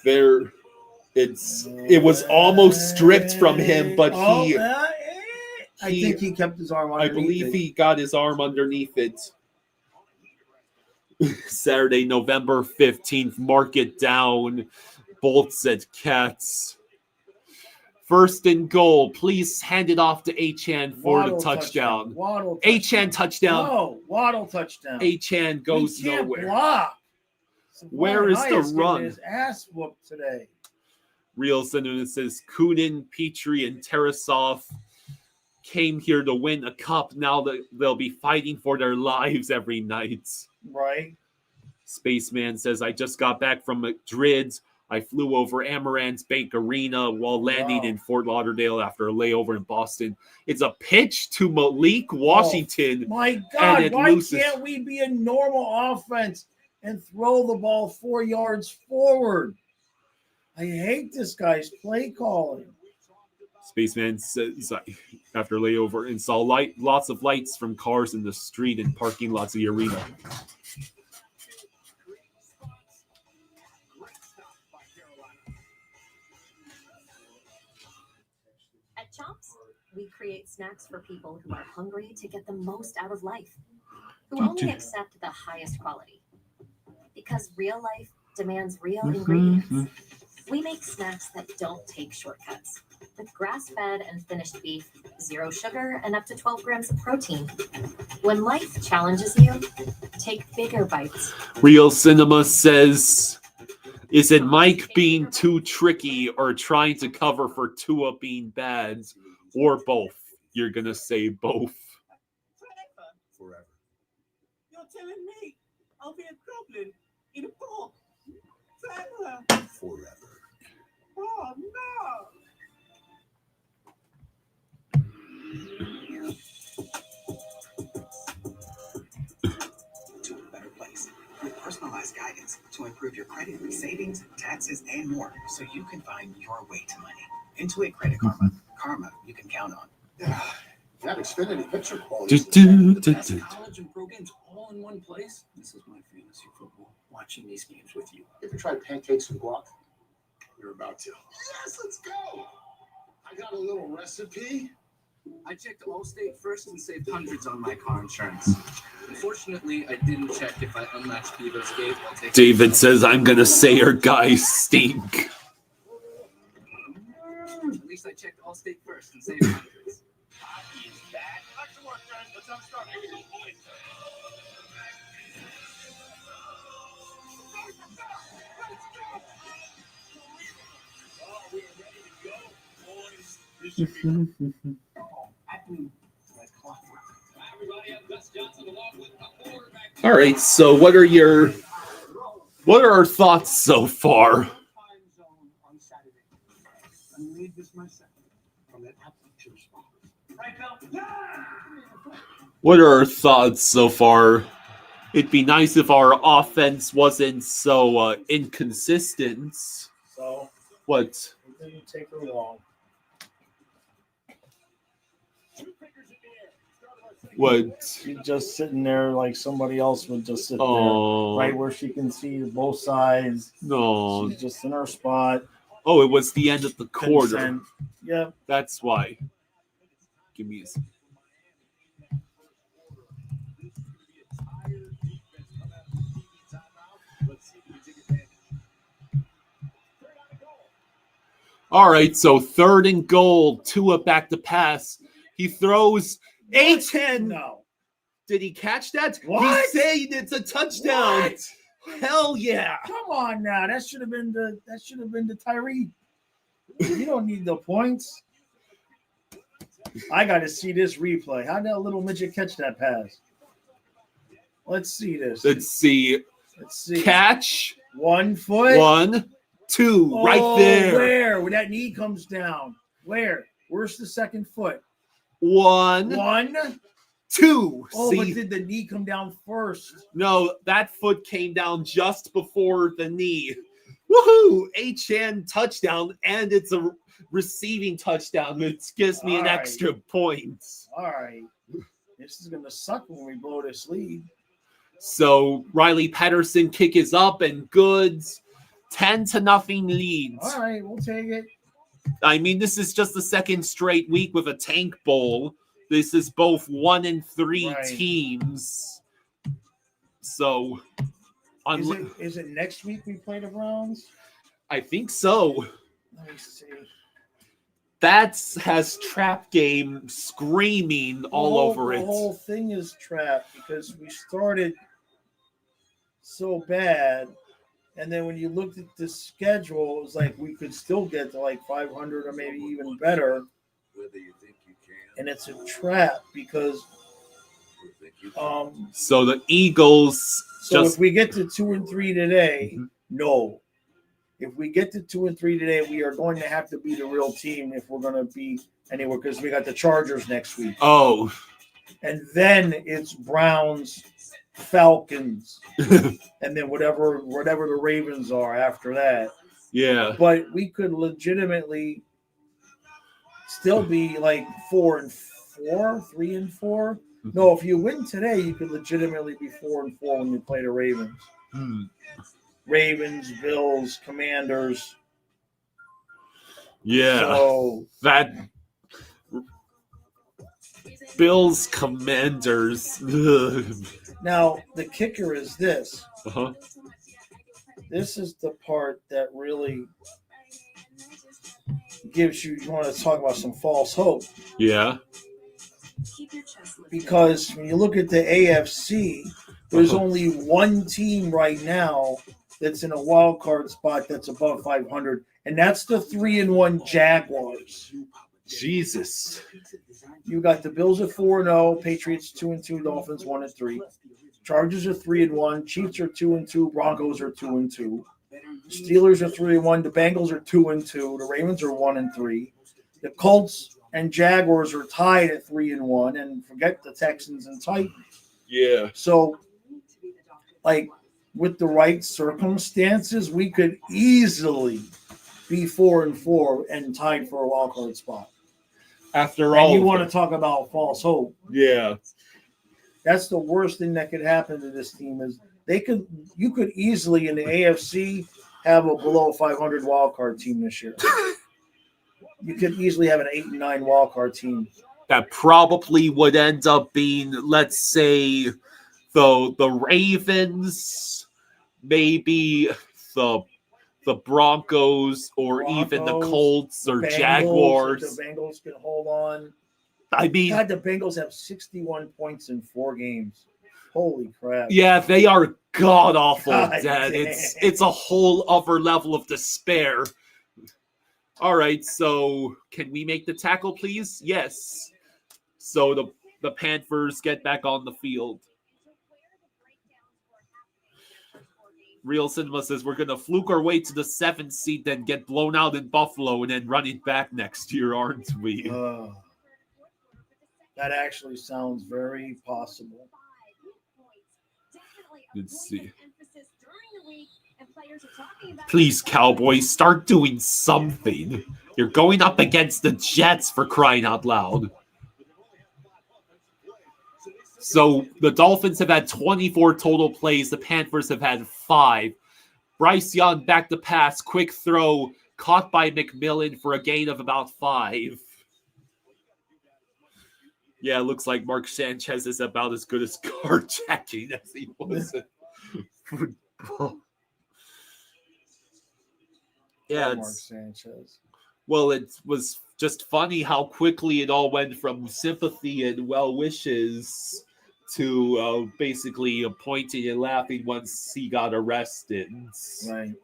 It was almost stripped from him, but I think he kept his arm underneath I believe it. he got his arm underneath it. Saturday, November 15th. Mark it down. Bolts at Cats. 1st and goal. Please hand it off to Achan for Waddle the touchdown. Waddle Achan touchdown. No, Waddle touchdown. Achan goes He can't nowhere. block. Where is the run? His ass whooped today. Real Cinema says Kunin, Petrie, and Tarasov came here to win a cup. Now that they'll be fighting for their lives every night. Right. Spaceman says, I just got back from Madrid. I flew over Amarant's Bank Arena while landing in Fort Lauderdale after a layover in Boston. It's a pitch to Malik Washington. My God, it why loses. can't we be a normal offense and throw the ball 4 yards forward? I hate this guy's play calling. Spaceman says, after layover, and saw lots of lights from cars in the street and parking lots of the arena. At Chomps, we create snacks for people who are hungry to get the most out of life, who only accept the highest quality. Because real life demands real ingredients. We make snacks that don't take shortcuts, with grass-fed and finished beef, 0 sugar, and up to 12 grams of protein. When life challenges you, take bigger bites. Real Cinema says, is it Mike being too tricky or trying to cover for Tua being bad? Or both? You're going to say both. Forever. You're telling me I'll be a goblin in a book forever? Forever. Oh no! To a better place with personalized guidance to improve your credit, savings, taxes, and more, so you can find your way to money. Intuit Credit Karma. Karma you can count on. That Xfinity picture quality. The best college and pro games all in one place. This is my fantasy football. Watching these games with you. You ever tried pancakes and guac? You're about to. Yes, let's go. I got a little recipe. I checked Allstate first and saved hundreds on my car insurance. Unfortunately, I didn't check if I unlatched Bevo's gate while taking. David says, I'm going to say your guys stink. At least I checked Allstate first and saved hundreds. All right, so what are our thoughts so far? What are our thoughts so far? It'd be nice if our offense wasn't so inconsistent. So What? it didn't take her long. What? She's just sitting there like somebody else would just sit Oh, there, right where she can see both sides. no. She's just in her spot. Oh, it was the end of the quarter. Consent. Yep. That's why. Give me a second. All right, so 3rd and goal. Tua back to pass. He throws A-10. No. Did he catch that? What? He's saying it's a touchdown. What? Hell yeah. Come on now. That should have been the Tyree. You don't need the points. I got to see this replay. How did that little midget catch that pass? Let's see this. Let's see. Catch. 1 foot. 1, 2. Oh, right there. Where? When that knee comes down. Where? Where's the 2nd foot? 1, 1. 2. Oh, See? but did the knee come down first? No, that foot came down just before the knee. Woohoo! H-Chan touchdown, and it's a receiving touchdown. It gives me an All right. extra point. All right. This is going to suck when we blow this lead. So Riley Patterson kick is up and good. 10-0 lead. All right, we'll take it. I mean, this is just the 2nd straight week with a tank bowl. This is both 1 and 3 Right. teams. So, Is it next week we play the Browns? I think so. Let me see. That has trap game screaming all over The it. whole thing is trapped because we started so bad And then when you looked at the schedule, it was like we could still get to like 500 or maybe even better. And it's a trap because So the Eagles if we get to 2-3 today, no. If we get to 2-3 today, we are going to have to be the real team if we're going to be anywhere because we got the Chargers next week. Oh. And then it's Browns, Falcons, and then whatever the Ravens are after that. Yeah. But we could legitimately still be like 4-4, 3-4. No, if you win today, you could legitimately be 4-4 when you play the Ravens. Ravens, Bills, Commanders. Yeah. So that Bills, Commanders. Now the kicker is this. Uh-huh. This is the part that really gives you want to talk about some false hope. Yeah. Because when you look at the AFC, there's only one team right now that's in a wild card spot that's above 500, and that's the 3-1 Jaguars. Jesus. You got the Bills at 4-0, Patriots 2-2, Dolphins 1-3, Chargers are 3-1, Chiefs are 2-2, Broncos are 2-2, Steelers are 3-1, the Bengals are 2-2, the Ravens are 1-3, the Colts and Jaguars are tied at 3-1, and forget the Texans and Titans. Yeah. So, like, with the right circumstances, we could easily be 4-4 and tied for a wild card spot. After And all, you want to talk about false hope? Yeah. That's the worst thing that could happen to this team is you could easily in the AFC have a below 500 wild card team this year. You could easily have an 8-9 wild card team. That probably would end up being, let's say, the Ravens, maybe the Broncos, or even the Colts or Bengals, Jaguars. The Bengals can hold on. I mean, God, the Bengals have 61 points in 4 games. Holy crap! Yeah, they are god awful, Dad. Damn. It's a whole other level of despair. All right, so can we make the tackle, please? Yes. So the Panthers get back on the field. Real Cinema says we're going to fluke our way to the 7th seed, then get blown out in Buffalo, and then run it back next year, aren't we? That actually sounds very possible. Let's see. Please, Cowboys, start doing something. You're going up against the Jets, for crying out loud. So the Dolphins have had 24 total plays. The Panthers have had 5. Bryce Young back to pass, quick throw, caught by McMillan for a gain of about 5. Yeah, it looks like Mark Sanchez is about as good as carjacking as he was in football. Yeah, Mark Sanchez. Well, it was just funny how quickly it all went from sympathy and well wishes to basically pointing and laughing once he got arrested. Right.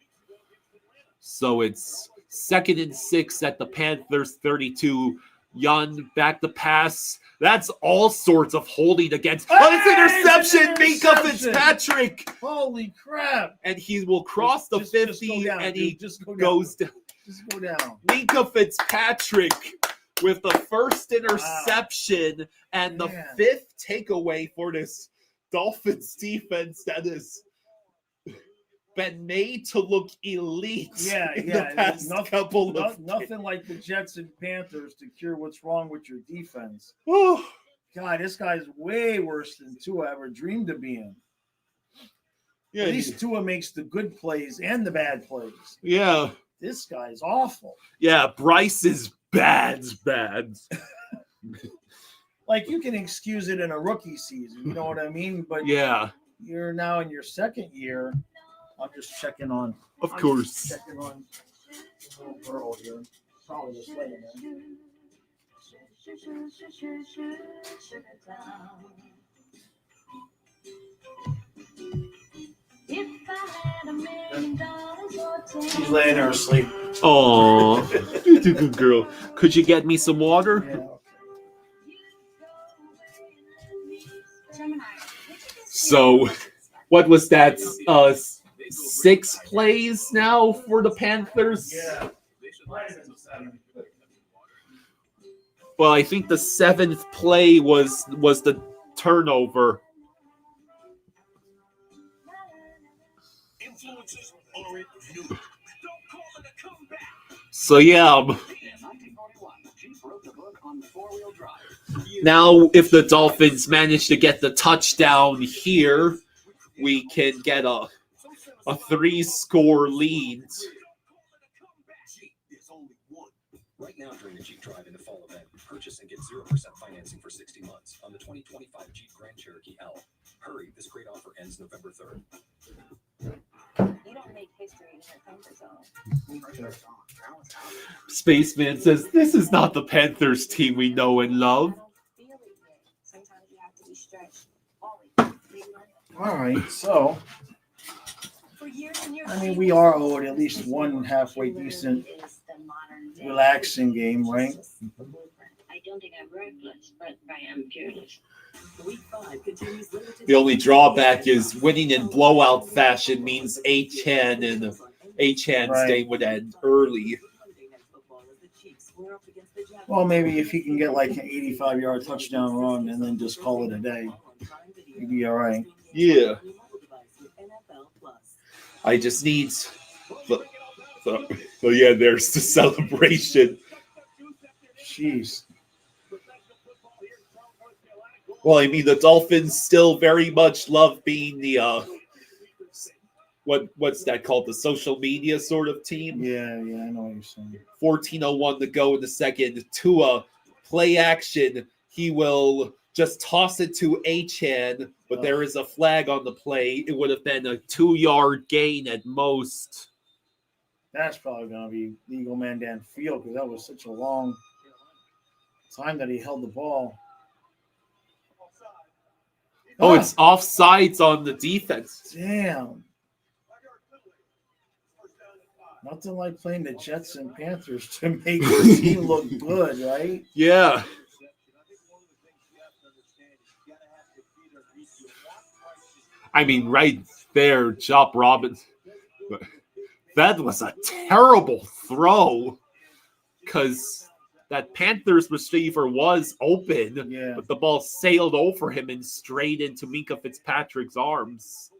So it's 2nd and 6 at the Panthers 32. Young back to pass. That's all sorts of holding against. It's interception! Minka Fitzpatrick! Holy crap! And he will cross the 50 and he goes down. Just go down. Minka Fitzpatrick with the first interception and the 5th takeaway for this Dolphins defense that has been made to look elite in the past couple of nothing like the Jets and Panthers to cure what's wrong with your defense. Oh, God, this guy's way worse than Tua ever dreamed of being. Yeah, At least Tua makes the good plays and the bad plays. Yeah. This guy's awful. Yeah, Bryce is bad. Like, you can excuse it in a rookie season, you know what I mean? But yeah, you're now in your 2nd year. I'm just checking on. Of course. Checking on little girl here. Probably just letting her. If I had $1 million, She's laying there asleep. Oh, good girl. Could you get me some water? Yeah. So, what was that? 6 plays now for the Panthers? Yeah. Well, I think the 7th play was the turnover. So yeah. Now, if the Dolphins manage to get the touchdown here, we can get a 3-score lead. Right now, during the Jeep Drive in the fall event, purchase and get 0% financing for 60 months on the 2025 Jeep Grand Cherokee L. Hurry, this great offer ends November 3rd. You don't make history in your comfort zone. Spaceman says, this is not the Panthers team we know and love. Sometimes you have to be stretched. All right, so I mean, we are owed at least one halfway decent, relaxing game, right? I don't think I'm reckless, but I am fearless. The only drawback is winning in blowout fashion means Achan and Achan's day would end early. Well, maybe if he can get like an 85-yard touchdown run and then just call it a day, he'd be all right. Yeah. I just need. So yeah, there's the celebration. Jeez. Well, I mean, the Dolphins still very much love being the what's that called? The social media sort of team. Yeah, I know what you're saying. 14:01 to go in the second. Tua play action. He will just toss it to Achan, but there is a flag on the play. It would have been a 2-yard gain at most. That's probably going to be legal man downfield because that was such a long time that he held the ball. Oh, it's offsides on the defense. Damn. Nothing like playing the Jets and Panthers to make the team look good, right? Yeah. I mean, right there, Chop Robbins. That was a terrible throw because that Panthers receiver was open, but the ball sailed over him and straight into Minka Fitzpatrick's arms.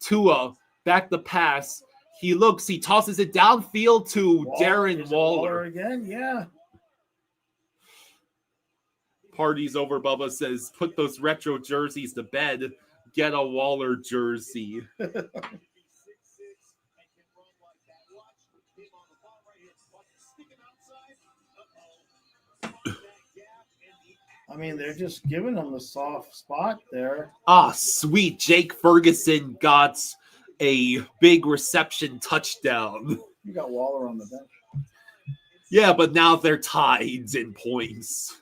Tua, back the pass. He tosses it downfield to Darren Waller. Again, yeah. Party's over, Bubba says, put those retro jerseys to bed. Get a Waller jersey. I mean, they're just giving him the soft spot there. Sweet. Jake Ferguson got a big reception touchdown. You got Waller on the bench. Yeah, but now they're tied in points.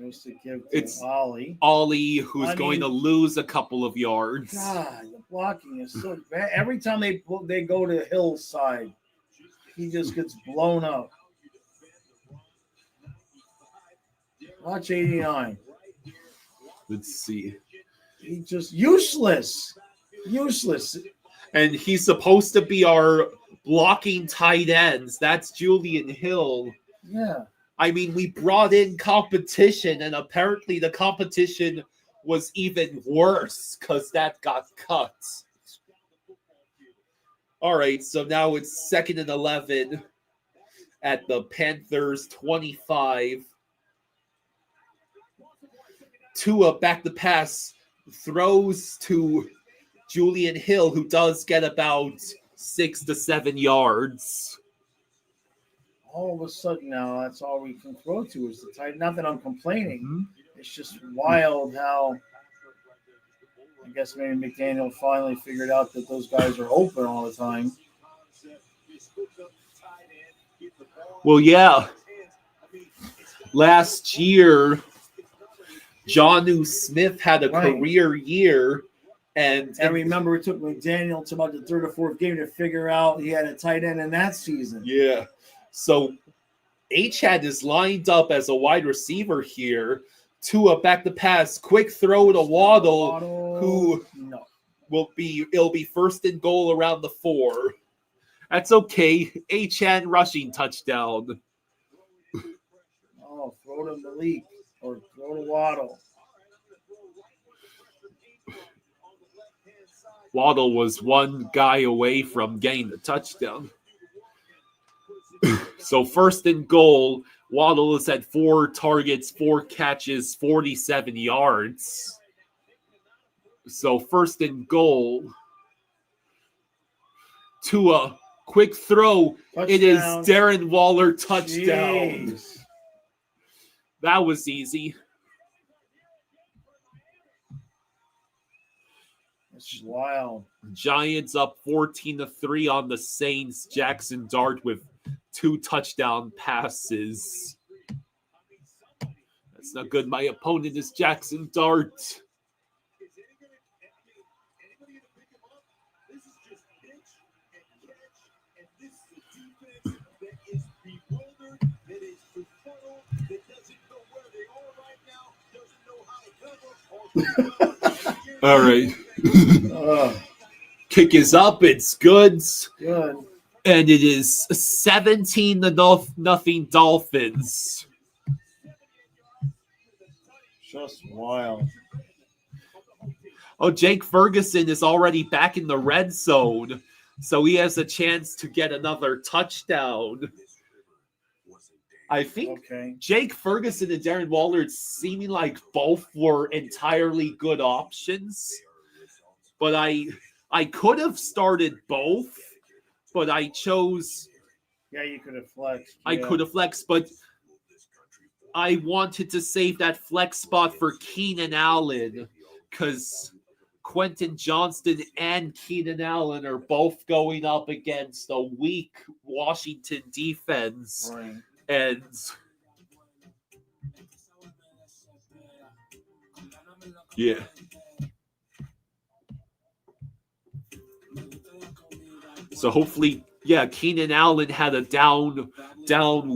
It's Ollie. Ollie, who's going to lose a couple of yards. God, the blocking is so bad. Every time they go to Hill's side, he just gets blown up. Watch 89. Let's see. He's just useless. And he's supposed to be our blocking tight ends. That's Julian Hill. Yeah. I mean, we brought in competition, and apparently the competition was even worse because that got cut. All right, so now it's 2nd and 11 at the Panthers 25. Tua back the pass, throws to Julian Hill, who does get about 6 to 7 yards. All of a sudden now, that's all we can throw to is the tight. Not that I'm complaining. Mm-hmm. It's just wild how I guess maybe McDaniel finally figured out that those guys are open all the time. Well, yeah. Last year, Jonnu Smith had a career year, And remember, it took McDaniel to about the third or fourth game to figure out he had a tight end in that season. Yeah. So H-Hat is lined up as a wide receiver here. Tua back to pass. Quick throw to Waddle, who it'll be first and goal around the 4. That's okay. H-Hat rushing touchdown. Oh, throw to Malik or throw to Waddle. Waddle was one guy away from getting the touchdown. So first and goal, Waddle is at 4 targets, 4 catches, 47 yards. So first and goal. Tua, quick throw. Touchdown. It is Darren Waller touchdown. Jeez. That was easy. That's wild. Giants up 14-3 on the Saints. Jackson Dart with 2 touchdown passes. That's not good. My opponent is Jackson Dart. All right. Kick is up. It's good. Good. And it is 17-0 Dolphins. Just wild. Oh, Jake Ferguson is already back in the red zone, so he has a chance to get another touchdown. I think Jake Ferguson and Darren Waller, it's seeming like both were entirely good options. But I could have started both, but I chose. Yeah, you could have flexed. I could have flexed, but I wanted to save that flex spot for Keenan Allen because Quentin Johnston and Keenan Allen are both going up against a weak Washington defense. Right. And yeah. So hopefully, Keenan Allen had a down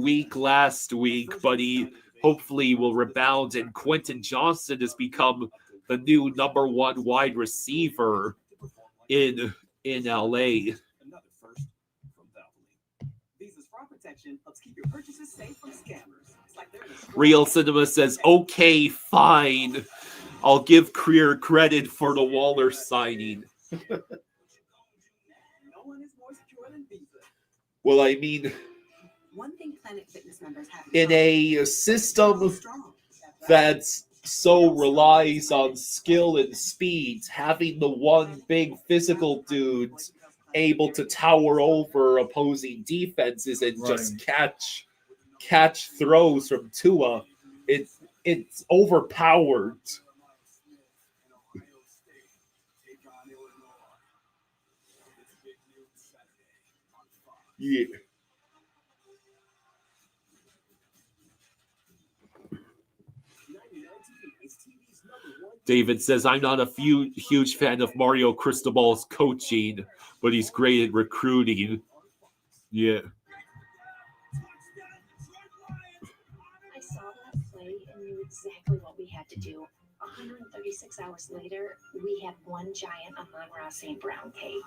week last week, but he hopefully will rebound, and Quentin Johnston has become the new number 1 wide receiver in LA. Helps keep your purchases safe from scammers. It's like Real Cinema says, okay, fine. I'll give career credit for the Waller signing. No one is more secure than Visa. Well, I mean, one thing Planet Fitness members have in a system that so relies on skill and speed, having the one big physical dude able to tower over opposing defenses and just catch throws from Tua, it's overpowered. Yeah. David says, I'm not a huge fan of Mario Cristobal's coaching, but he's great at recruiting. Yeah. I saw that play and knew exactly what we had to do. 136 hours later, we had one giant Amon-Ra St. Brown cake.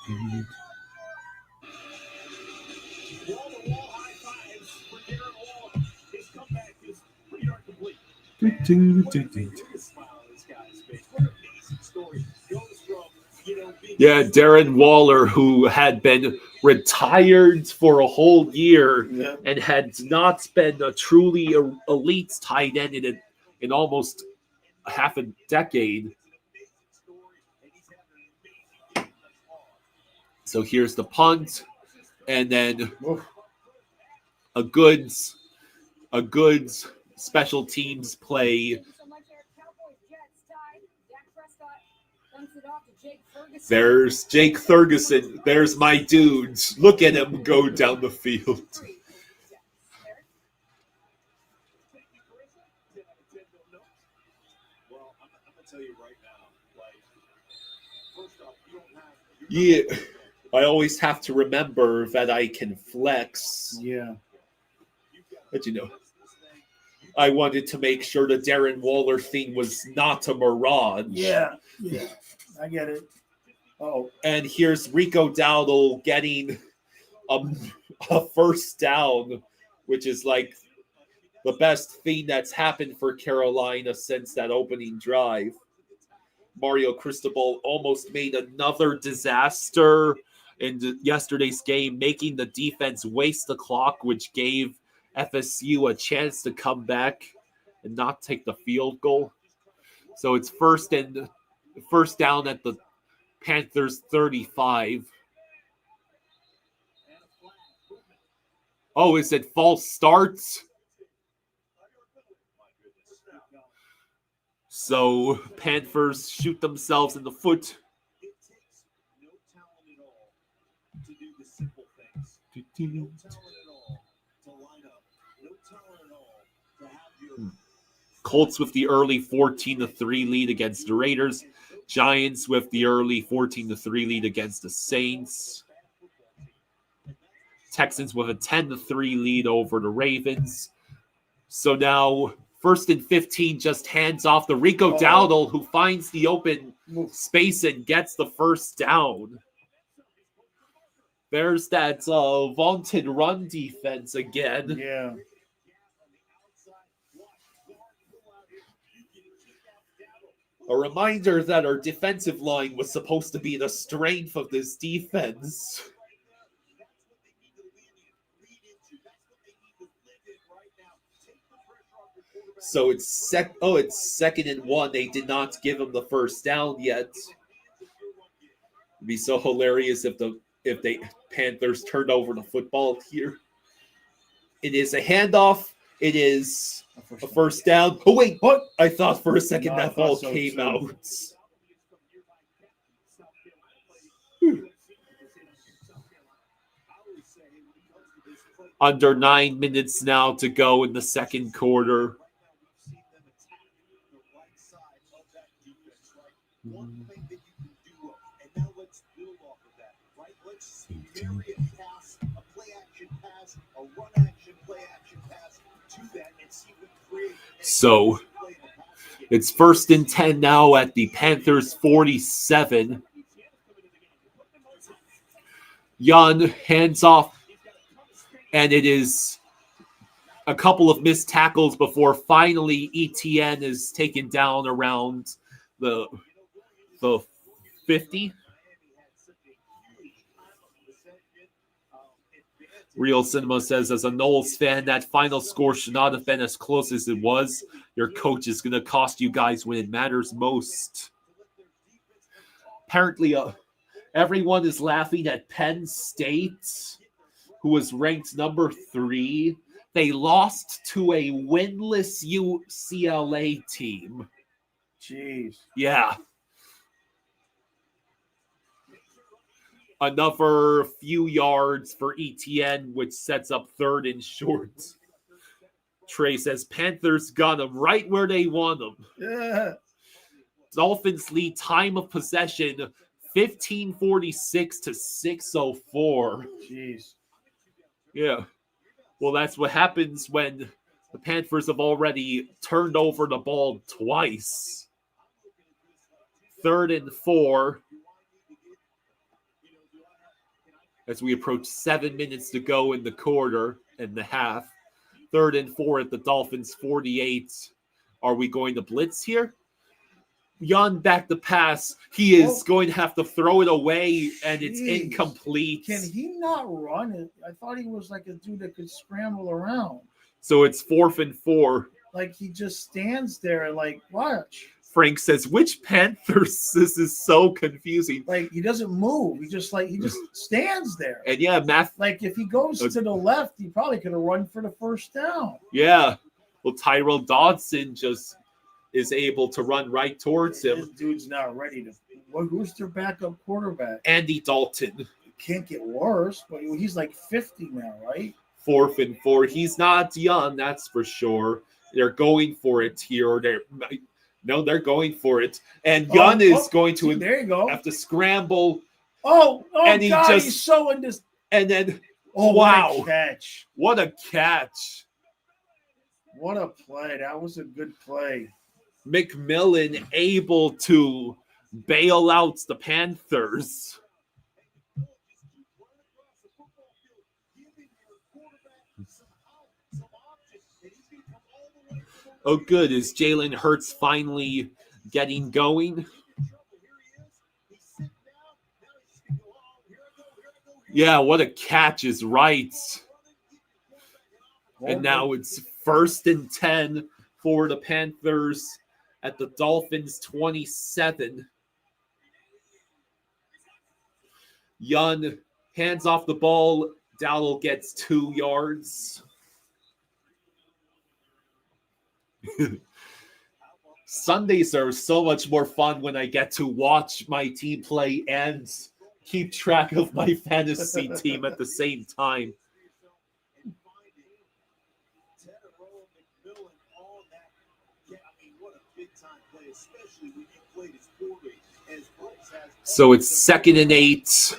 Mm-hmm. Yeah, Darren Waller, who had been retired for a whole year and had not been a truly elite tight end in almost half a decade. So here's the punt, and then a good special teams play. There's Jake Ferguson. There's my dudes. Look at him go down the field. Well, I'm going to tell you right now, Yeah, I always have to remember that I can flex. Yeah. But I wanted to make sure the Darren Waller thing was not a mirage. Yeah. I get it. Oh, And here's Rico Dowdle getting a first down, which is like the best thing that's happened for Carolina since that opening drive. Mario Cristobal almost made another disaster in yesterday's game, making the defense waste the clock, which gave FSU a chance to come back and not take the field goal. So it's first down at the Panthers 35. Oh, is it false starts? So Panthers shoot themselves in the foot. It takes no talent at all to do the simple things. No talent at all to line up. No talent at all to have your Colts with the early 14-3 lead against the Raiders. Giants with the early 14-3 lead against the Saints. Texans with a 10-3 lead over the Ravens. So now, 1st and 15, just hands off to Rico Dowdle, who finds the open space and gets the first down. There's that vaunted run defense again. yeah. A reminder that our defensive line was supposed to be the strength of this defense. So it's 2nd and 1. They did not give him the first down yet. It'd be so hilarious if the Panthers turned over the football here. It is a handoff. It is a first down. Oh wait, what? I thought for a second that ball came out. Under 9 minutes now to go in the second quarter. One thing that you can do, and now let's build off of that, right? Let's vary a pass, a play action pass, a run action, play action pass to that, and see if we create. So it's 1st and 10 now at the Panthers 47. Young hands off, and it is a couple of missed tackles before finally ETN is taken down around the 50. Real Cinema says, as a Knowles fan, that final score should not have been as close as it was. Your coach is going to cost you guys when it matters most. Apparently, everyone is laughing at Penn State, who was ranked number 3. They lost to a winless UCLA team. Jeez. Yeah. Another few yards for ETN, which sets up 3rd and short. Trey says, Panthers got them right where they want them. Yeah. Dolphins lead time of possession 15:46 to 6:04. Jeez. Yeah. Well, that's what happens when the Panthers have already turned over the ball twice. 3rd and 4. As we approach 7 minutes to go in the quarter and the half. 3rd and 4 at the Dolphins 48. Are we going to blitz here? Jan back the pass. He is going to have to throw it away, and it's incomplete. Can he not run it? I thought he was like a dude that could scramble around. So it's 4th and 4. Like he just stands there and like, watch. Frank says, which Panthers? This is so confusing. Like he doesn't move. He just stands there. And yeah, like if he goes to the left, he probably could have run for the first down. Yeah. Well, Tyrell Dodson just is able to run right towards him. This dude's not ready to. Who's their backup quarterback? Andy Dalton. It can't get worse, but he's like 50 now, right? 4th and 4. He's not young, that's for sure. They're going for it here. They're going for it. And Gunn is going to there you go. have to scramble. And he God, just- he's so in this. And then, Oh, wow. What a catch. What a catch. What a play. That was a good play. McMillan able to bail out the Panthers. Oh, good. Is Jalen Hurts finally getting going? Yeah, what a catch is right. And now it's 1st and 10 for the Panthers at the Dolphins 27. Young hands off the ball. Dowdle gets 2 yards. Sundays are so much more fun when I get to watch my team play and keep track of my fantasy team at the same time. So it's 2nd and 8.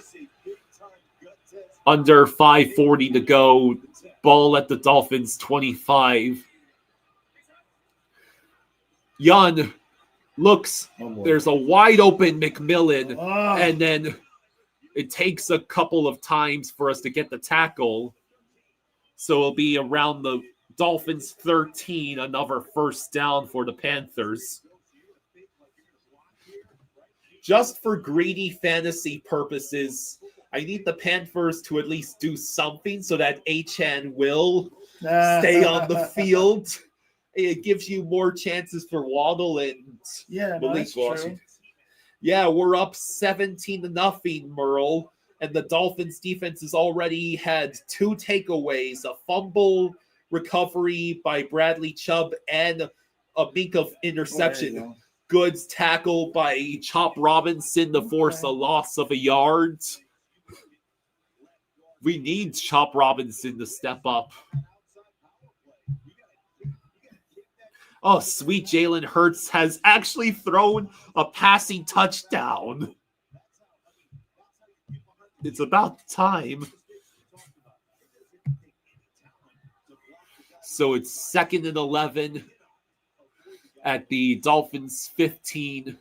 Under 5:40 to go. Ball at the Dolphins 25. Young looks, there's a wide open McMillan, and then it takes a couple of times for us to get the tackle. So it'll be around the Dolphins 13, another 1st down for the Panthers. Just for greedy fantasy purposes, I need the Panthers to at least do something so that Achane will stay on the field. It gives you more chances for Waddle and Malik Washington. Yeah, we're up 17-0, Merle. And the Dolphins defense has already had 2 takeaways, a fumble recovery by Bradley Chubb and a Minka interception. Goods tackle by Chop Robinson to force a loss of a yard. We need Chop Robinson to step up. Oh, sweet Jalen Hurts has actually thrown a passing touchdown. It's about time. So it's 2nd and 11 at the Dolphins 15.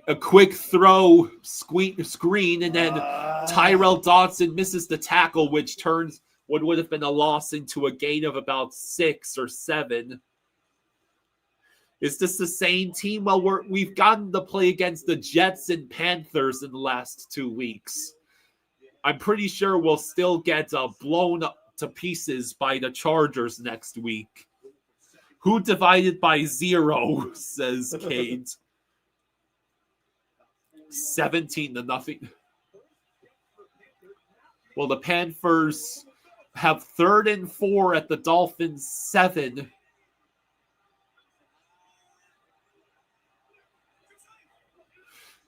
A quick throw, screen, and then Tyrell Dodson misses the tackle, which turns what would have been a loss into a gain of about 6 or 7. Is this the same team? Well, we've gotten to play against the Jets and Panthers in the last 2 weeks. I'm pretty sure we'll still get blown up to pieces by the Chargers next week. Who divided by 0, says Cade. 17-0. Well, the Panthers have 3rd and 4 at the Dolphins 7.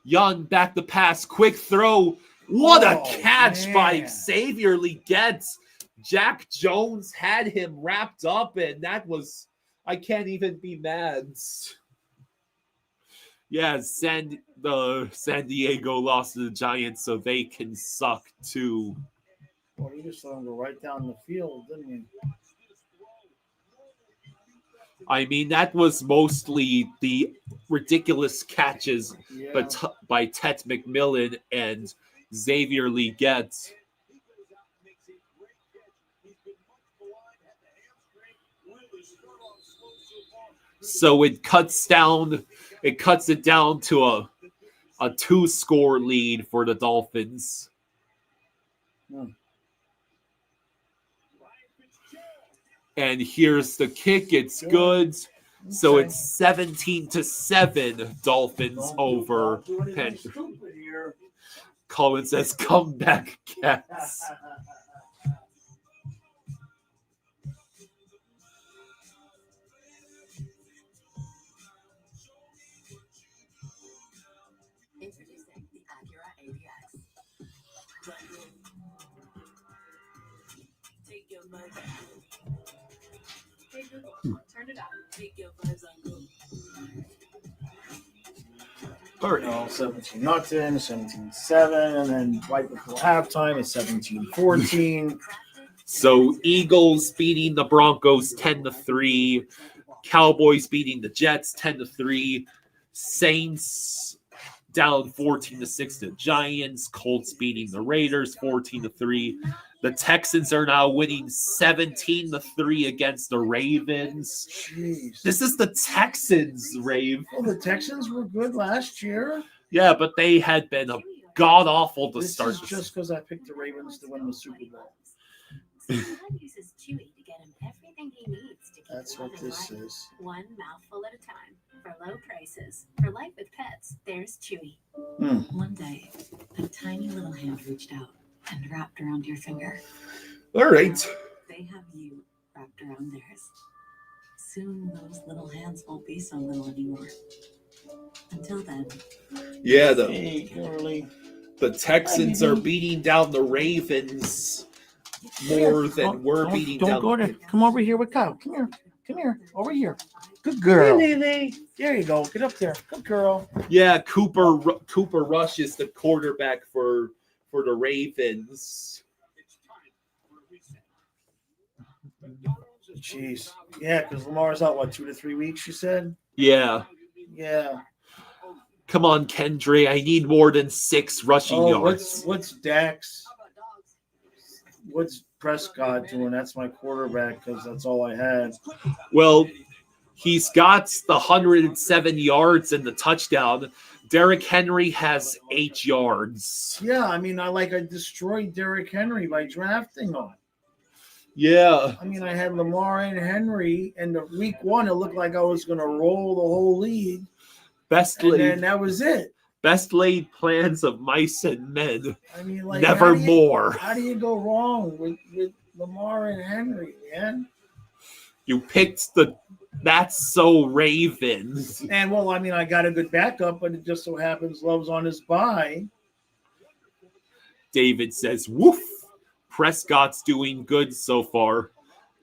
Young back the pass, quick throw. What a catch by Xavier Legette. Jack Jones had him wrapped up, and that was, I can't even be mad. Yeah, San Diego lost to the Giants, so they can suck too. Well, he just let him go right down the field, didn't he? I mean, that was mostly the ridiculous catches by Tet McMillan and Xavier Legette. So it cuts it down to a 2-score lead for the Dolphins. And here's the kick. It's good. So it's 17-7 Dolphins over Panthers. Colin says, "Come back, Cats." Introducing the Acura ADX. Take your mind. Hey Google, turn it on. Take your vibes on Google. All right. 17-0, 17-7, and then right before halftime it's 17-14. So Eagles beating the Broncos 10-3, Cowboys beating the Jets 10-3, Saints down 14-6 to Giants, Colts beating the Raiders 14-3. The Texans are now winning 17-3 against the Ravens. Jeez. This is the Texans, Rave. Well, the Texans were good last year. Yeah, but they had been a god awful to This start. is just because I picked the Ravens to win the Super Bowl. So Dad uses Chewy to get him everything he needs to keep That's what living this life. is. One mouthful at a time. For low prices. For life with pets, there's Chewy. One day, a tiny little hand reached out and wrapped around your finger. All right. They have you wrapped around theirs. Soon, those little hands won't be so little anymore. Until then, Yeah, Hey, Curly. the Texans are beating down the Ravens more than we're beating down. Don't go there. Come over here with Kyle. Come here. Come here. Over here. Good girl. There you go. Get up there. Good girl. Yeah, Cooper Rush is the quarterback for the Ravens. Jeez. Yeah, because Lamar's out, 2 to 3 weeks, you said? Yeah. Yeah. Come on, Kendra. I need more than 6 rushing yards. What's Dax? What's Prescott doing? That's my quarterback because that's all I had. Well, he's got the 107 yards and the touchdown. Derrick Henry has 8 yards. Yeah, I mean, I destroyed Derrick Henry by drafting him. Yeah. I mean, I had Lamar and Henry, and the week 1, it looked like I was going to roll the whole league. And then that was it. Best laid plans of mice and men. I mean, like Nevermore. How do you go wrong with Lamar and Henry, man? You picked the That's So Ravens. And, well, I mean, I got a good backup, but it just so happens Love's on his bye. David says, woof. Prescott's doing good so far.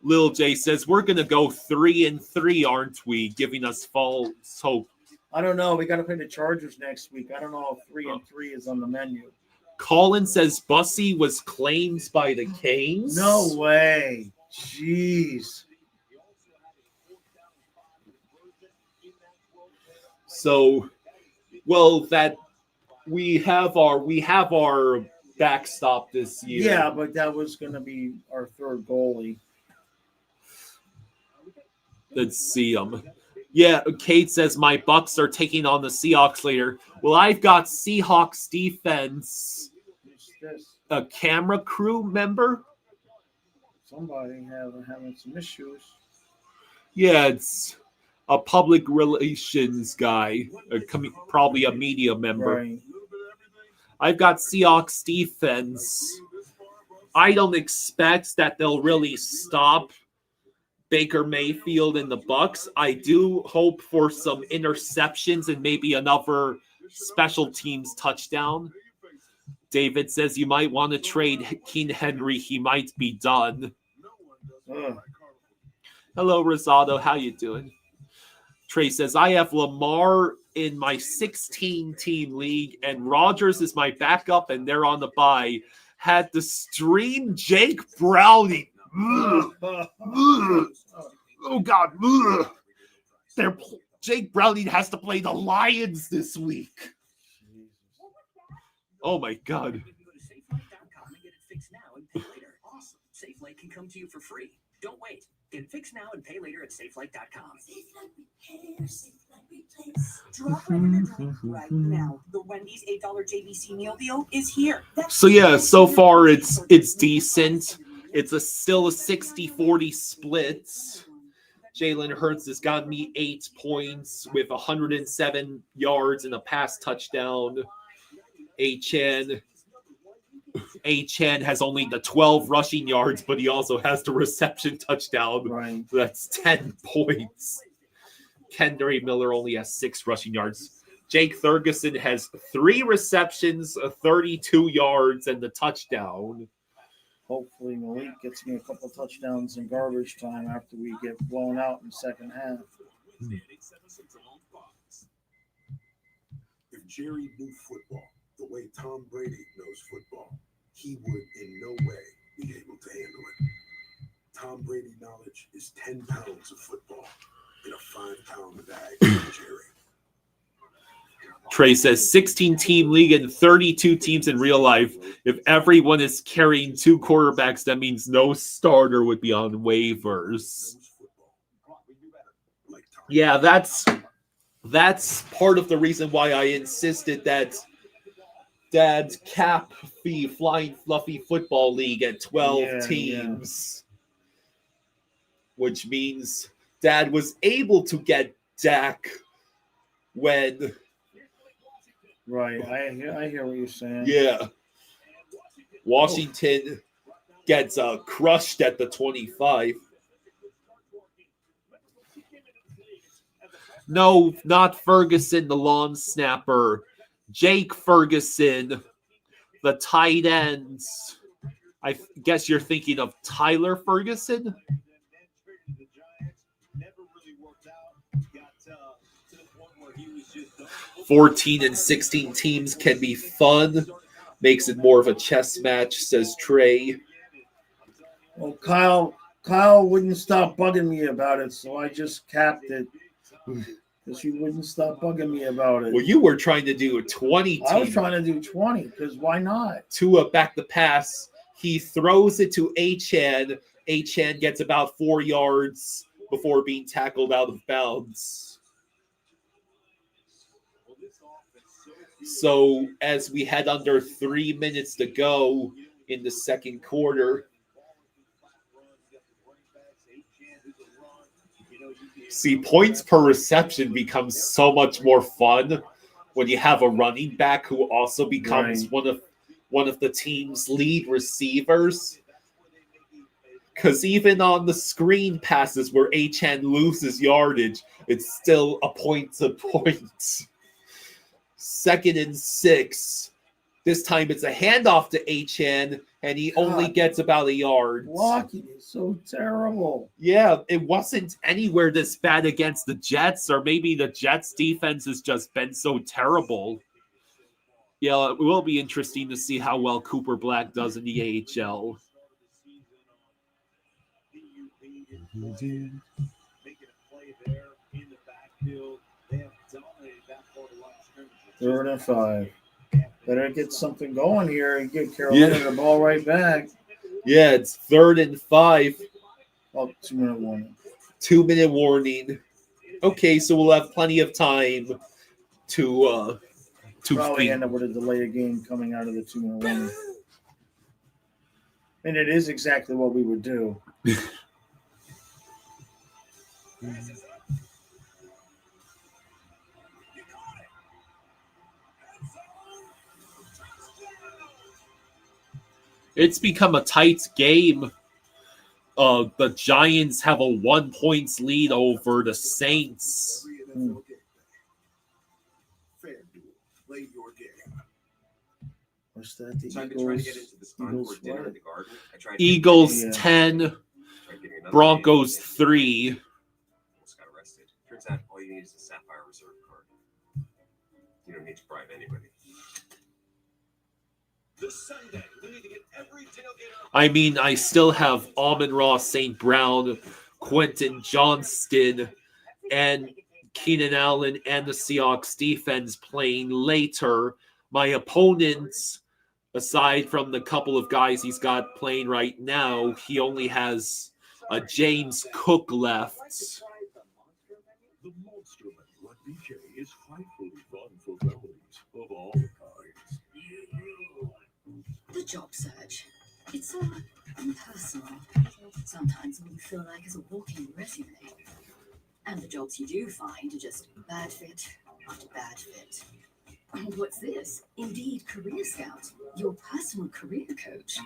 Lil J says, we're going to go 3-3, aren't we? Giving us false hope. I don't know. We got to play the Chargers next week. I don't know if 3-3 is on the menu. Colin says Bussy was claimed by the Canes. No way. Jeez. So, well, that we have our backstop this year. Yeah, but that was going to be our third goalie. Let's see him. Yeah, Kate says my Bucks are taking on the Seahawks later. Well, I've got Seahawks defense. Who's this? A camera crew member. Somebody having some issues. Yeah, it's a public relations guy, probably a media member. Right. I've got Seahawks defense. I don't expect that they'll really stop Baker Mayfield and the Bucks. I do hope for some interceptions and maybe another special teams touchdown. David says you might want to trade King Henry. He might be done. Hello, Rosado. How you doing? Trey says, I have Lamar in my 16-team league, and Rodgers is my backup, and they're on the bye. Had to stream Jake Browning. Oh, God. Jake Browning has to play the Lions this week. Oh, my God. SafeLight.com and get it fixed now and pay later. Awesome. SafeLight can come to you for free. Don't wait. Get it fixed now and pay later at SafeLight.com. SafeLight Repair, SafeLight Replace. Drop in a drink right now. The Wendy's $8 JVC meal deal is here. So, yeah, so far it's decent. It's still a 60-40 split. Jalen Hurts has gotten me 8 points with 107 yards and a pass touchdown. Achane has only the 12 rushing yards, but he also has the reception touchdown. Right. So that's 10 points. Kendry Miller only has 6 rushing yards. Jake Ferguson has 3 receptions, 32 yards, and the touchdown. Hopefully Malik gets me a couple touchdowns in garbage time after we get blown out in the second half. Jerry knew football the way Tom Brady knows football. He would in no way be able to handle it. Tom Brady knowledge is 10 pounds of football in a 5-pound bag for Jerry. Trey says 16-team league and 32 teams in real life. If everyone is carrying 2 quarterbacks, that means no starter would be on waivers. Yeah, that's part of the reason why I insisted that Dad's cap the Flying Fluffy Football League at 12 teams. Which means Dad was able to get Dak when... Right, I hear what you're saying. Yeah. Washington gets crushed at the 25. No, not Ferguson, the long snapper. Jake Ferguson, the tight ends. I guess you're thinking of Tyler Ferguson? 14 and 16 teams can be fun. Makes it more of a chess match, says Trey. Well, Kyle wouldn't stop bugging me about it, so I just capped it. Because you wouldn't stop bugging me about it. Well, you were trying to do a 20 team. I was trying to do 20, because why not? Tua back the pass. He throws it to Achane. Achane gets about 4 yards before being tackled out of bounds. So as we had under 3 minutes to go in the second quarter, see, points per reception becomes so much more fun when you have a running back who also becomes one of the team's lead receivers. Because even on the screen passes where Achane loses yardage, it's still a point-to-point. 2nd and 6. This time it's a handoff to Achane, and he only gets about a yard. Blocking is so terrible. Yeah, it wasn't anywhere this bad against the Jets, or maybe the Jets' defense has just been so terrible. Yeah, it will be interesting to see how well Cooper Black does in the AHL. Third and 5. Better get something going here and give Carolina the ball right back. Yeah, it's 3rd and 5. Oh, 2-minute warning. 2-minute warning. Okay, so we'll have plenty of time to probably end up with a delay of game coming out of the 2-minute warning. And it is exactly what we would do. It's become a tight game. The Giants have a 1 point lead over the Saints. What's that? The Eagles 10, Broncos 3. Got arrested. Turns out all you need is a Sapphire Reserve card. You don't need to bribe anybody. I mean, I still have Amon-Ra St. Brown, Quentin Johnston, and Keenan Allen and the Seahawks defense playing later. My opponents, aside from the couple of guys he's got playing right now, he only has a James Cook left. The monster at BK is frightfully fun for families of all kinds. The job search. It's so impersonal. Sometimes all you feel like is a walking resume. And the jobs you do find are just bad fit after bad fit. What's this? Indeed Career Scout, your personal career coach.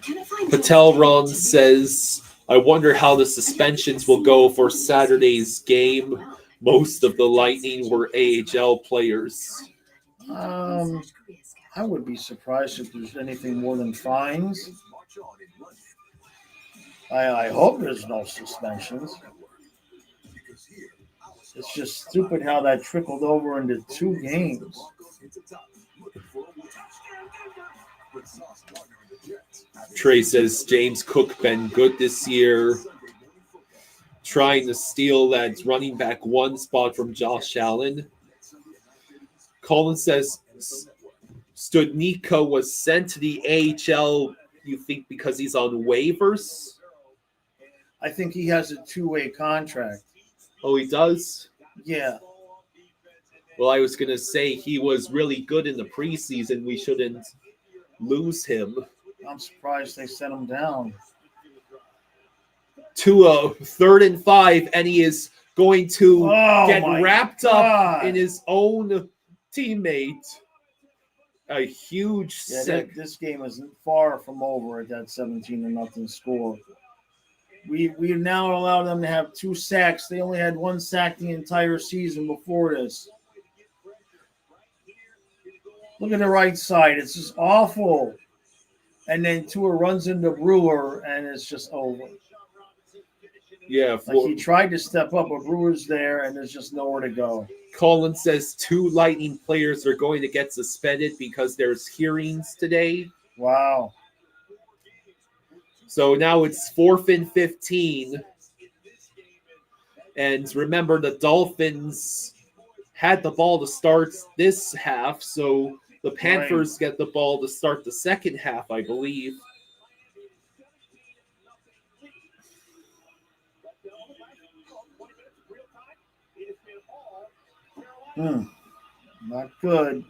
Can I find Patel Ron says, I wonder how the suspensions will go for Saturday's game. Most of the Lightning were AHL players. I would be surprised if there's anything more than fines. I hope there's no suspensions. It's just stupid how that trickled over into 2 games. Trey says James Cook been good this year, trying to steal that running back one spot from Josh Allen. Colin says Studnicka was sent to the AHL, you think, because he's on waivers? I think he has a two-way contract. Oh, he does? Yeah. Well, I was going to say he was really good in the preseason. We shouldn't lose him. I'm surprised they sent him down. To a 3rd and 5, and he is going to get my wrapped God. up in his own teammate. A huge this game is far from over at that 17-0 score. We now allow them to have 2 sacks. They only had 1 sack the entire season before this. Look at the right side. It's just awful. And then Tua runs into Brewer, and it's just over. Yeah. Like he tried to step up, but Brewer's there, and there's just nowhere to go. Colin says 2 Lightning players are going to get suspended because there's hearings today. Wow. So now it's 4th and 15. And remember, the Dolphins had the ball to start this half, so the Panthers get the ball to start the second half, I believe. Not good.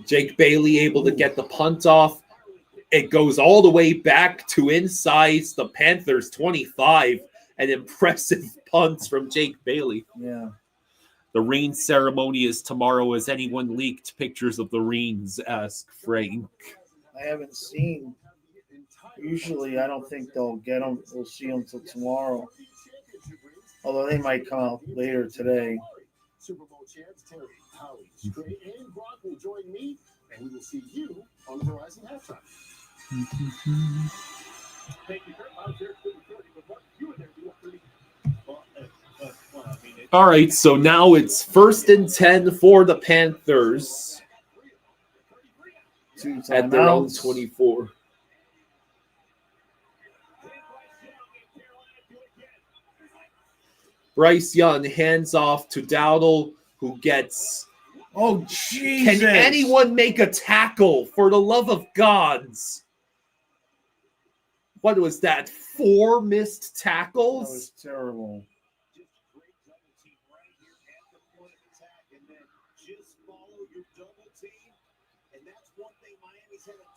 Jake Bailey able to get the punt off. It goes all the way back to inside the Panthers 25. An impressive punt from Jake Bailey. Yeah. The ring ceremony is tomorrow. Has anyone leaked pictures of the rings? Asked Frank. I haven't seen. Usually, I don't think they'll get them. We'll see them till tomorrow. Although they might come out later today. Super Bowl champs Terry, Howie, Stray, and Gronk will join me, and we will see you on the Horizon halftime. Thank you, Kurt. I was there at 30, but what you were there doing 30. All right, so now it's 1st and 10 for the Panthers at their own 24. Bryce Young hands off to Dowdle, who gets... Oh, Jesus! Can anyone make a tackle, for the love of gods? What was that? 4 missed tackles? That was terrible.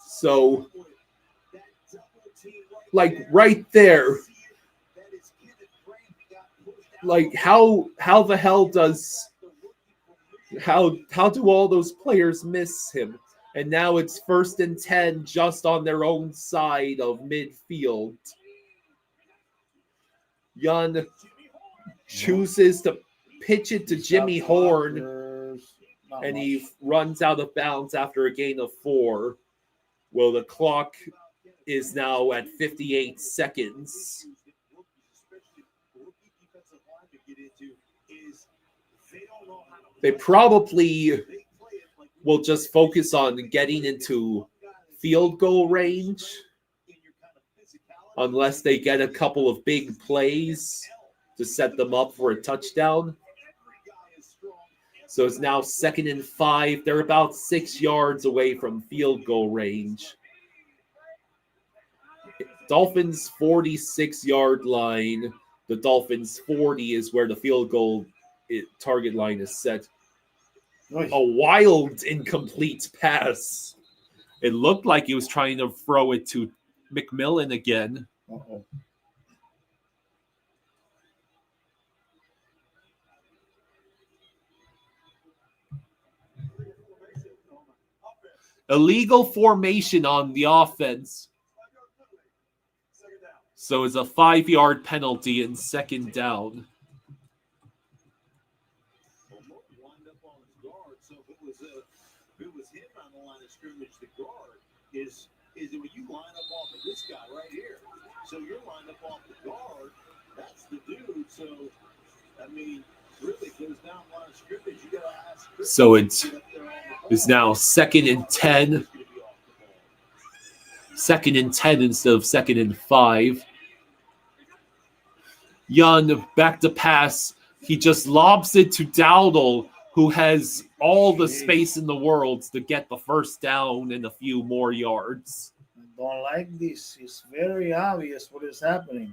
So, like, right there... Like, how the hell does... How do all those players miss him? And now it's 1st and 10 just on their own side of midfield. Young chooses to pitch it to Jimmy Horn, and he runs out of bounds after a gain of 4. Well, the clock is now at 58 seconds. They probably will just focus on getting into field goal range unless they get a couple of big plays to set them up for a touchdown. So it's now 2nd and 5. They're about 6 yards away from field goal range. Dolphins 46-yard line. The Dolphins 40 is where the field goal target line is set. A wild incomplete pass. It looked like he was trying to throw it to McMillan again. Uh-oh. Illegal formation on the offense. So it's a 5-yard penalty in 2nd down. If it was him on the line of scrimmage, the guard is is that when you line up off of this guy right here, so you're lined up off the guard, that's the dude. So, I mean, really goes down line of scrimmage. You got to ask. So it's now 2nd and 10. 2nd and 10 instead of 2nd and 5. Young back to pass. He just lobs it to Dowdle, who has all the space in the world to get the first down and a few more yards. I don't like this. It's very obvious what is happening.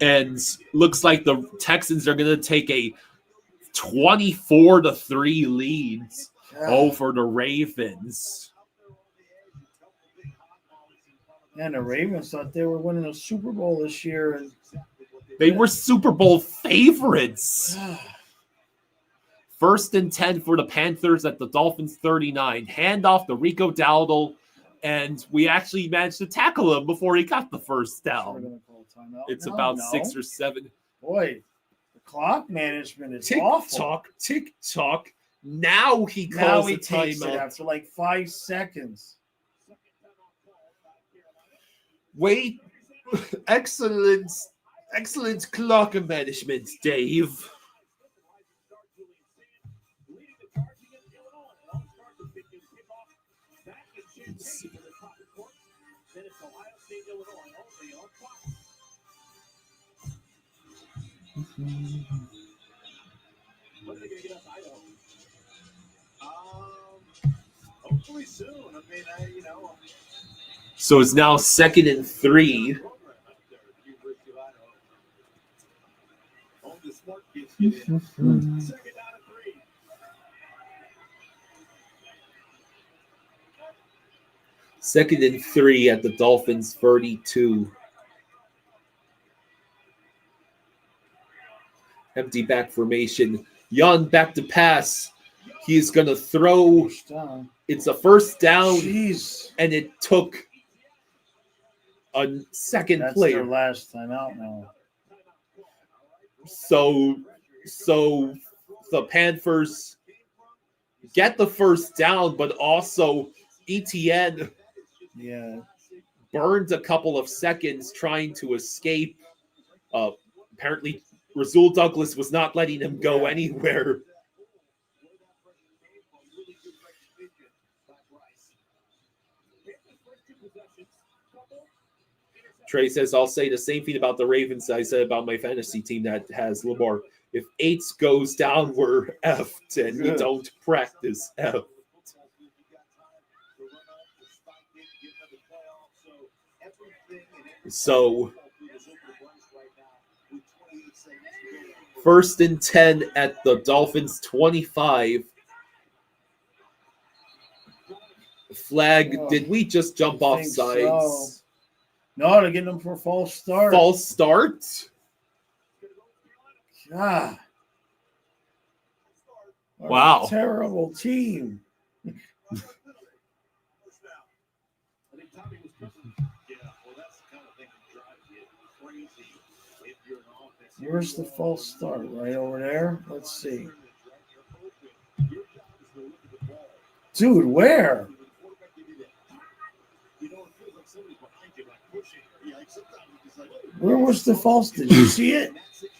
And looks like the Texans are going to take a 24-3 lead over the Ravens. And the Ravens thought they were winning a Super Bowl this year, and they were Super Bowl favorites. 1st and 10 for the Panthers at the Dolphins 39. Handoff to Rico Dowdle, and we actually managed to tackle him before he got the first down. It's about 6 or 7. Boy, the clock management is tick awful. Tock, tick tock. Now he calls a timeout after like 5 seconds. Wait, excellent clock management, Dave. Let's see. Hopefully soon. I mean, So it's now 2nd and 3. Second and 3 at the Dolphins 32. Empty back formation. Young back to pass. He's going to throw. It's a first down. Jeez. And it took a second play. That's their last time out now. So the Panthers get the first down, but also ETN burned a couple of seconds trying to escape. Apparently, Rasul Douglas was not letting him go anywhere. Trey says, I'll say the same thing about the Ravens I said about my fantasy team that has Lamar. If 8 goes down, we're effed, and we don't practice effed. So, 1st and 10 at the Dolphins 25. Flag, did we just jump off sides? So. No, they're getting them for a false start. False start? God. Wow. Terrible team. Where's the false start? Right over there? Let's see. Dude, where? Where was the false? Did you see it?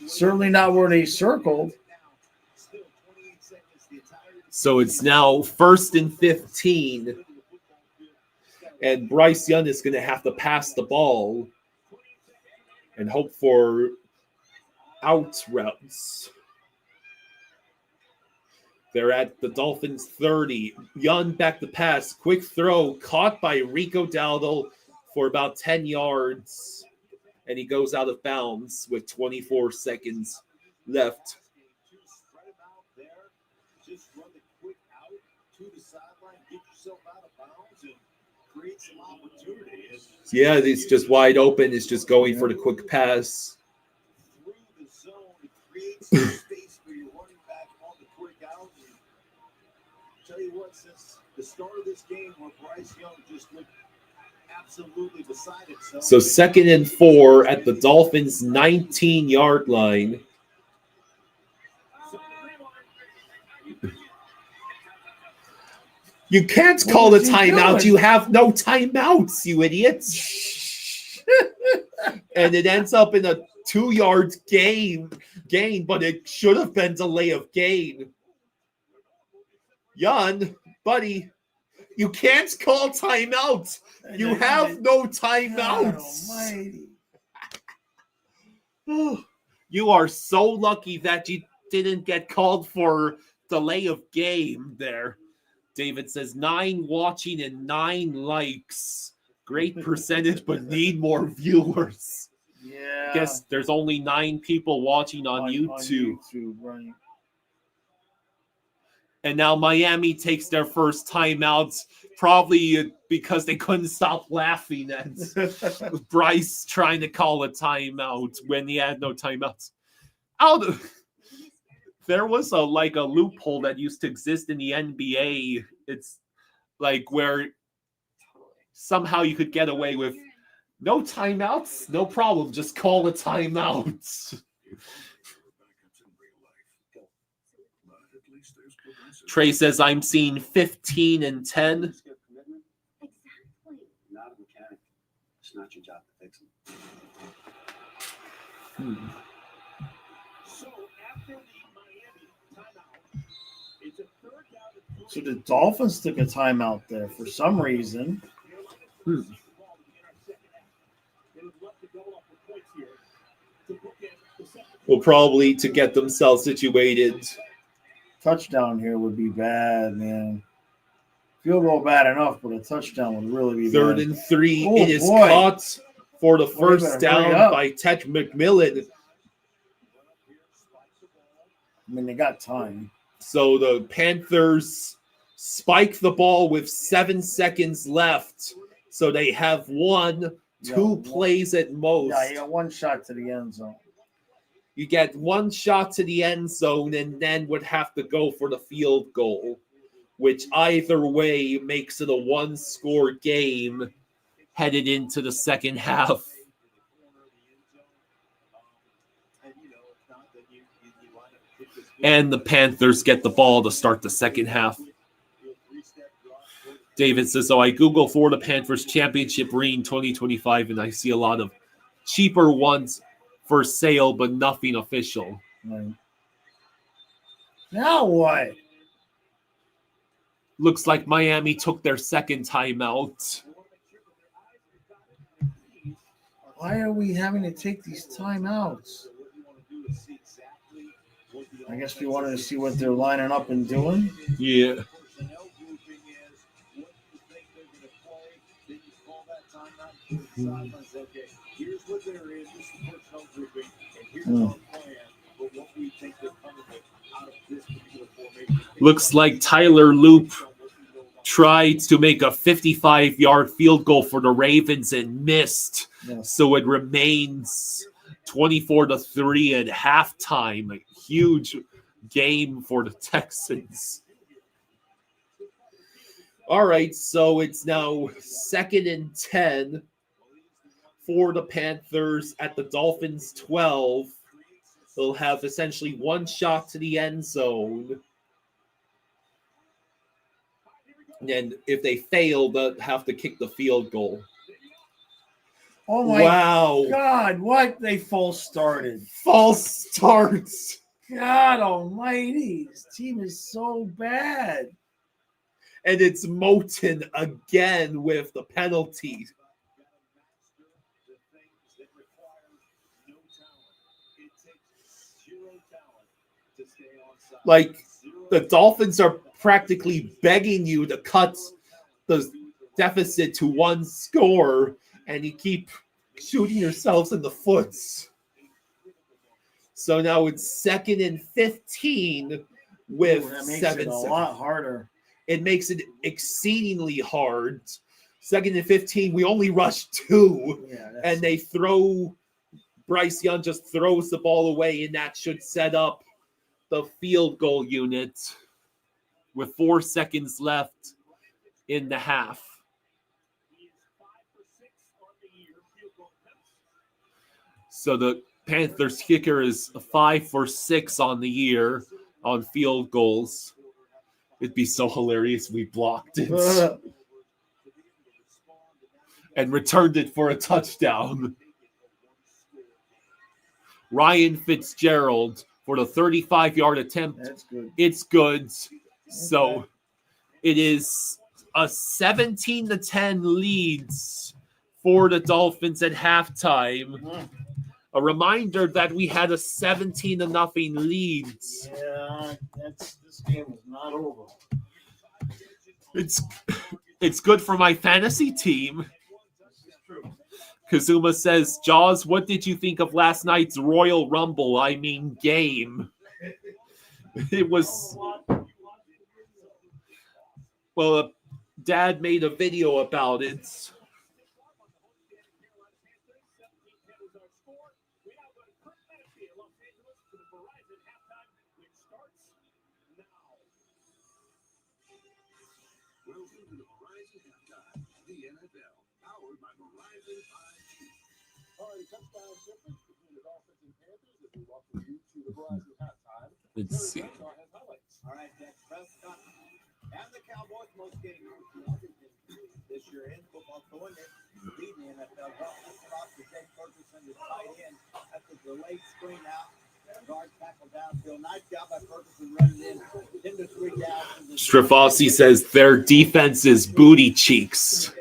Certainly not where they circled. So it's now 1st and 15. And Bryce Young is going to have to pass the ball and hope for out routes. They're at the Dolphins 30. Young back to pass. Quick throw caught by Rico Dowdle for about 10 yards. And he goes out of bounds with 24 seconds left. Yeah, it's just wide open. It's just going for the quick pass. Tell you what, since the start of this game where Bryce Young just looked absolutely beside himself. So 2nd and 4 at the Dolphins 19-yard line. You can't What call a was he timeout. doing? You have no timeouts, you idiots. And it ends up in a 2-yard gain, but it should have been delay of game. Jan, buddy, you can't call timeout. You have no timeouts. God almighty. You are so lucky that you didn't get called for delay of game there. David says 9 watching and 9 likes. Great percentage, but need more viewers. Yeah. Guess there's only 9 people watching on YouTube. Right. And now Miami takes their first timeout, probably because they couldn't stop laughing at Bryce trying to call a timeout when he had no timeouts. There was a loophole that used to exist in the NBA. It's like where somehow you could get away with no timeouts, no problem, just call a timeout. Trey says I'm seeing 15 and 10. Exactly. Not a mechanic. It's not your job to fix them. So after the Miami timeout, it's a third down and 3. So the Dolphins took a timeout there for some reason. Well, probably to get themselves situated. Touchdown here would be bad, man. Field goal bad enough, but a touchdown would really be Third bad. and 3. Oh, It is boy. caught for the Boy, first better hurry down up. by Ted McMillan. I mean, they got time. So the Panthers spike the ball with 7 seconds left. So they have 2 plays at most. Yeah, you got one shot to the end zone. You get 1 shot to the end zone and then would have to go for the field goal, which either way makes it a 1-score game headed into the second half. And the Panthers get the ball to start the second half. David says, so I Google for the Panthers championship ring 2025, and I see a lot of cheaper ones for sale, but nothing official. Right. Now what? Looks like Miami took their second timeout. Why are we having to take these timeouts? I guess we wanted to see what they're lining up and doing. Yeah. Here's what there is. This is personnel grouping, and here's our plan for what we think they're coming with out of this particular formation. Looks like Tyler Loop tried to make a 55-yard field goal for the Ravens and missed. Yes. So it remains 24-3 at halftime. A huge game for the Texans. All right, so it's now 2nd and 10 for the Panthers at the Dolphins 12. They'll have essentially 1 shot to the end zone. And if they fail, they'll have to kick the field goal. Oh my Wow. God, what? They false started. False starts. God almighty. This team is so bad. And it's Moten again with the penalty. Like, the Dolphins are practically begging you to cut the deficit to 1 score, and you keep shooting yourselves in the foot. So now it's 2nd and 15 with That makes 7 it a seconds. lot harder. It makes it exceedingly hard. 2nd and 15, we only rush 2. Yeah, And they throw, Bryce Young just throws the ball away, and that should set up the field goal unit with 4 seconds left in the half. So the Panthers kicker is 5 for 6 on the year on field goals. It'd be so hilarious. We blocked it and returned it for a touchdown. Ryan Fitzgerald for the 35-yard attempt. That's good. It's good. So it is a 17-10 leads for the Dolphins at halftime. A reminder that we had a 17-0 lead. Yeah, this game is not over. It's good for my fantasy team. Kazuma says, Jaws, what did you think of last night's Royal Rumble? I mean, game. It was... Well, Dad made a video about it. Let's see. All right, Dak Prescott and the Cowboys most games this year in football, going in leading the NFL. Off to Jake Ferguson, the tight end. That's a delayed screen out. Guard tackle downfield. Nice job by Ferguson running in 10 to 3 down. Strafossi says their defense is booty cheeks.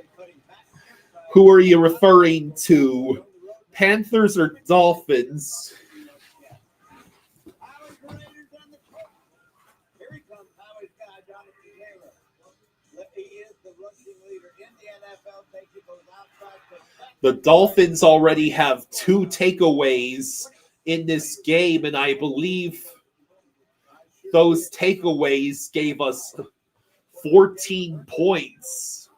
Who are you referring to? Panthers or Dolphins? The Dolphins already have 2 takeaways in this game, and I believe those takeaways gave us 14 points.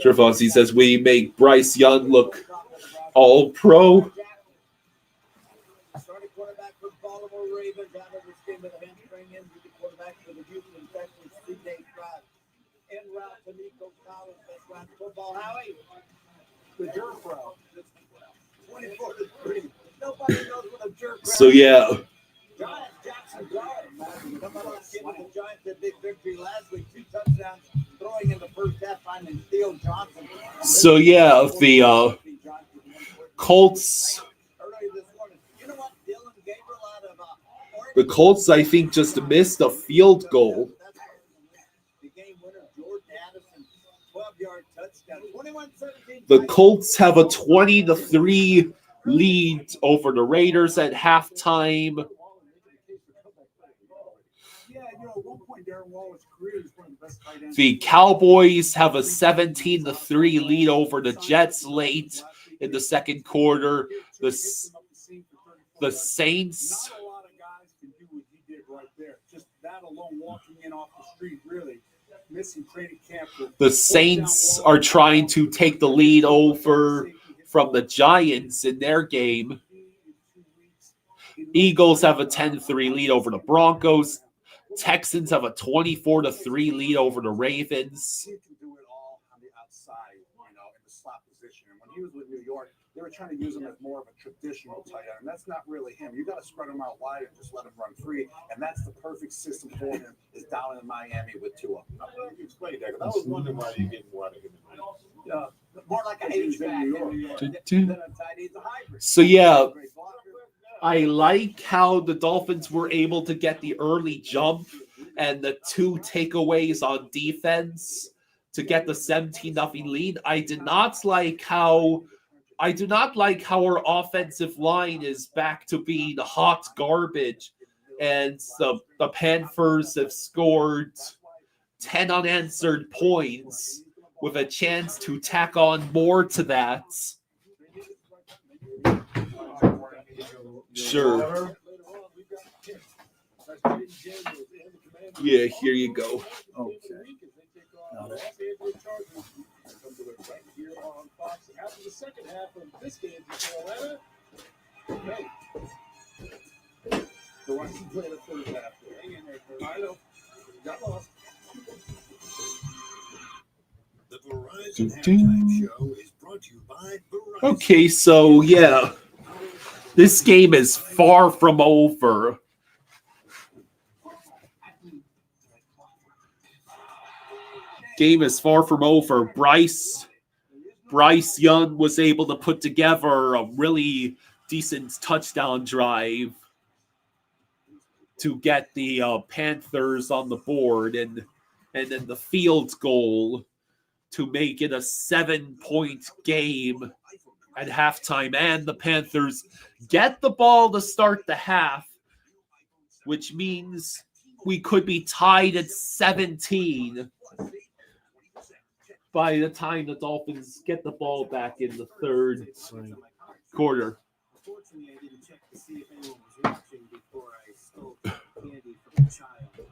Trevossi says we make Bryce Young look all pro. Starting quarterback for Baltimore Ravens out of this game with a hamstring injury. The quarterback for the Houston Texans, 3 days drive. En route to Nico Collins. That's right. Football, Howie. The jerk route. 24 to 3. Nobody knows what a jerk route is. So yeah. Giants, Jackson Garland. Come on, give the Giants a big victory last week. 2 touchdowns, throwing in the first half, finding Steele Johnson. So yeah, the Colts. The Colts, I think, just missed a field goal. The Colts have a 20-3 lead over the Raiders at halftime. The Cowboys have a 17-3 lead over the Jets late in the second quarter. The Saints. The Saints are trying to take the lead over from the Giants in their game. Eagles have a 10-3 lead over the Broncos. Texans have a 24-3 lead over the Ravens. He can do it all on the outside, in the slot position. And when he was with New York, they were trying to use him as more of a traditional tight end, and that's not really him. You got to spread him out wide and just let him run free, and that's the perfect system for him. Is down in Miami with Tua. I'm glad you explained that, because I was wondering why you didn't want him. More like a H-back in New York than a tight end. He's a hybrid. So yeah, I like how the Dolphins were able to get the early jump and the 2 takeaways on defense to get the 17-0 lead. I do not like how our offensive line is back to being hot garbage, and the Panthers have scored 10 unanswered points with a chance to tack on more to that. Sure. Yeah, here you go. Okay. After the second half of this game for Carolina, hey, the ones who play the first half. Hang in there, I know. Got lost. The Verizon Halftime Show is to you by Verizon. Okay, so yeah, this game is far from over. Game is far from over. Bryce Young was able to put together a really decent touchdown drive to get the Panthers on the board, and then the field goal to make it a 7-point game at halftime. And the Panthers get the ball to start the half, which means we could be tied at 17 by the time the Dolphins get the ball back in the third quarter. Unfortunately, I didn't check to see if anyone was watching before I stole candy from the child.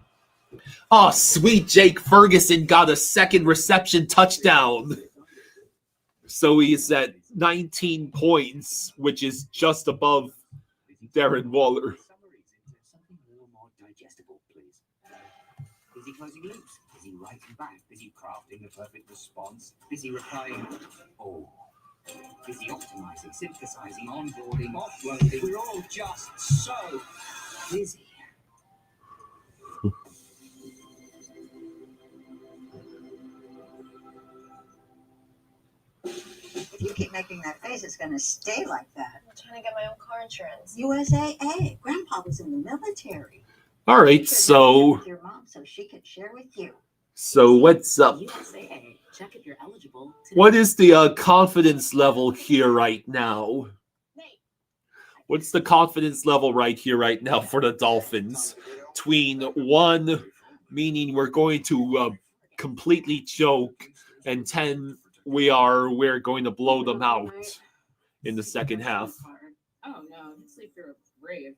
Oh, sweet Jake Ferguson got a second reception touchdown. So he's at 19 points, which is just above Darren Waller. Something a little more digestible, please. Busy closing loops, busy writing back, busy crafting the perfect response, busy replying, oh, busy optimizing, synthesizing, onboarding, offloading. We're all just so busy. If you keep making that face, it's going to stay like that. I'm trying to get my own car insurance. USAA. Grandpa was in the military. All right, so With your mom so she could share with you. what's up? USAA. Check if you're eligible. What is the confidence level here right now? What's the confidence level right here right now for the Dolphins? Between 1, meaning we're going to completely choke, and 10, we're going to blow them out in the second half. Oh no, it's like you're brave.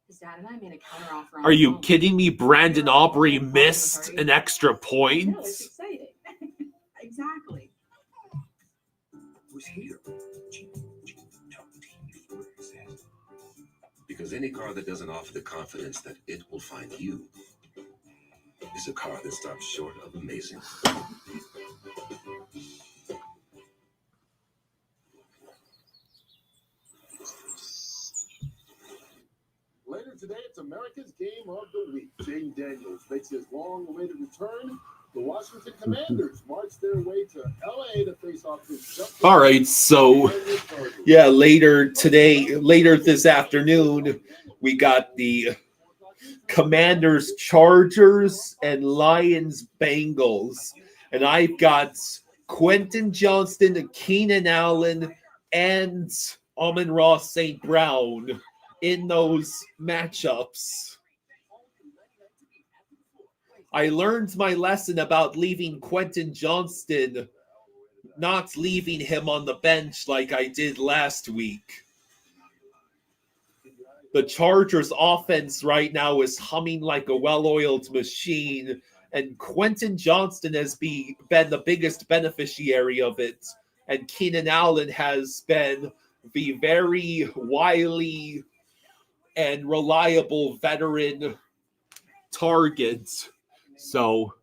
His dad and I made a counteroffer. Are you kidding me? Brandon Aubrey missed an extra point? No, it's exciting. Exactly. Who's here? Because any car that doesn't offer the confidence that it will find you is a car that stops short of amazing. Later today, it's America's Game of the Week. Jaden Daniels makes his long-awaited return. The Washington Commanders march their way to L.A. to face off his. All right, so yeah, later this afternoon, we got the Commanders, Chargers, and Lions, Bengals. And I've got Quentin Johnston, Keenan Allen, and Amon-Ra St. Brown in those matchups. I learned my lesson about leaving Quentin Johnston, not leaving him on the bench like I did last week. The Chargers offense right now is humming like a well-oiled machine, and Quentin Johnston has been the biggest beneficiary of it. And Keenan Allen has been the very wily and reliable veteran target. So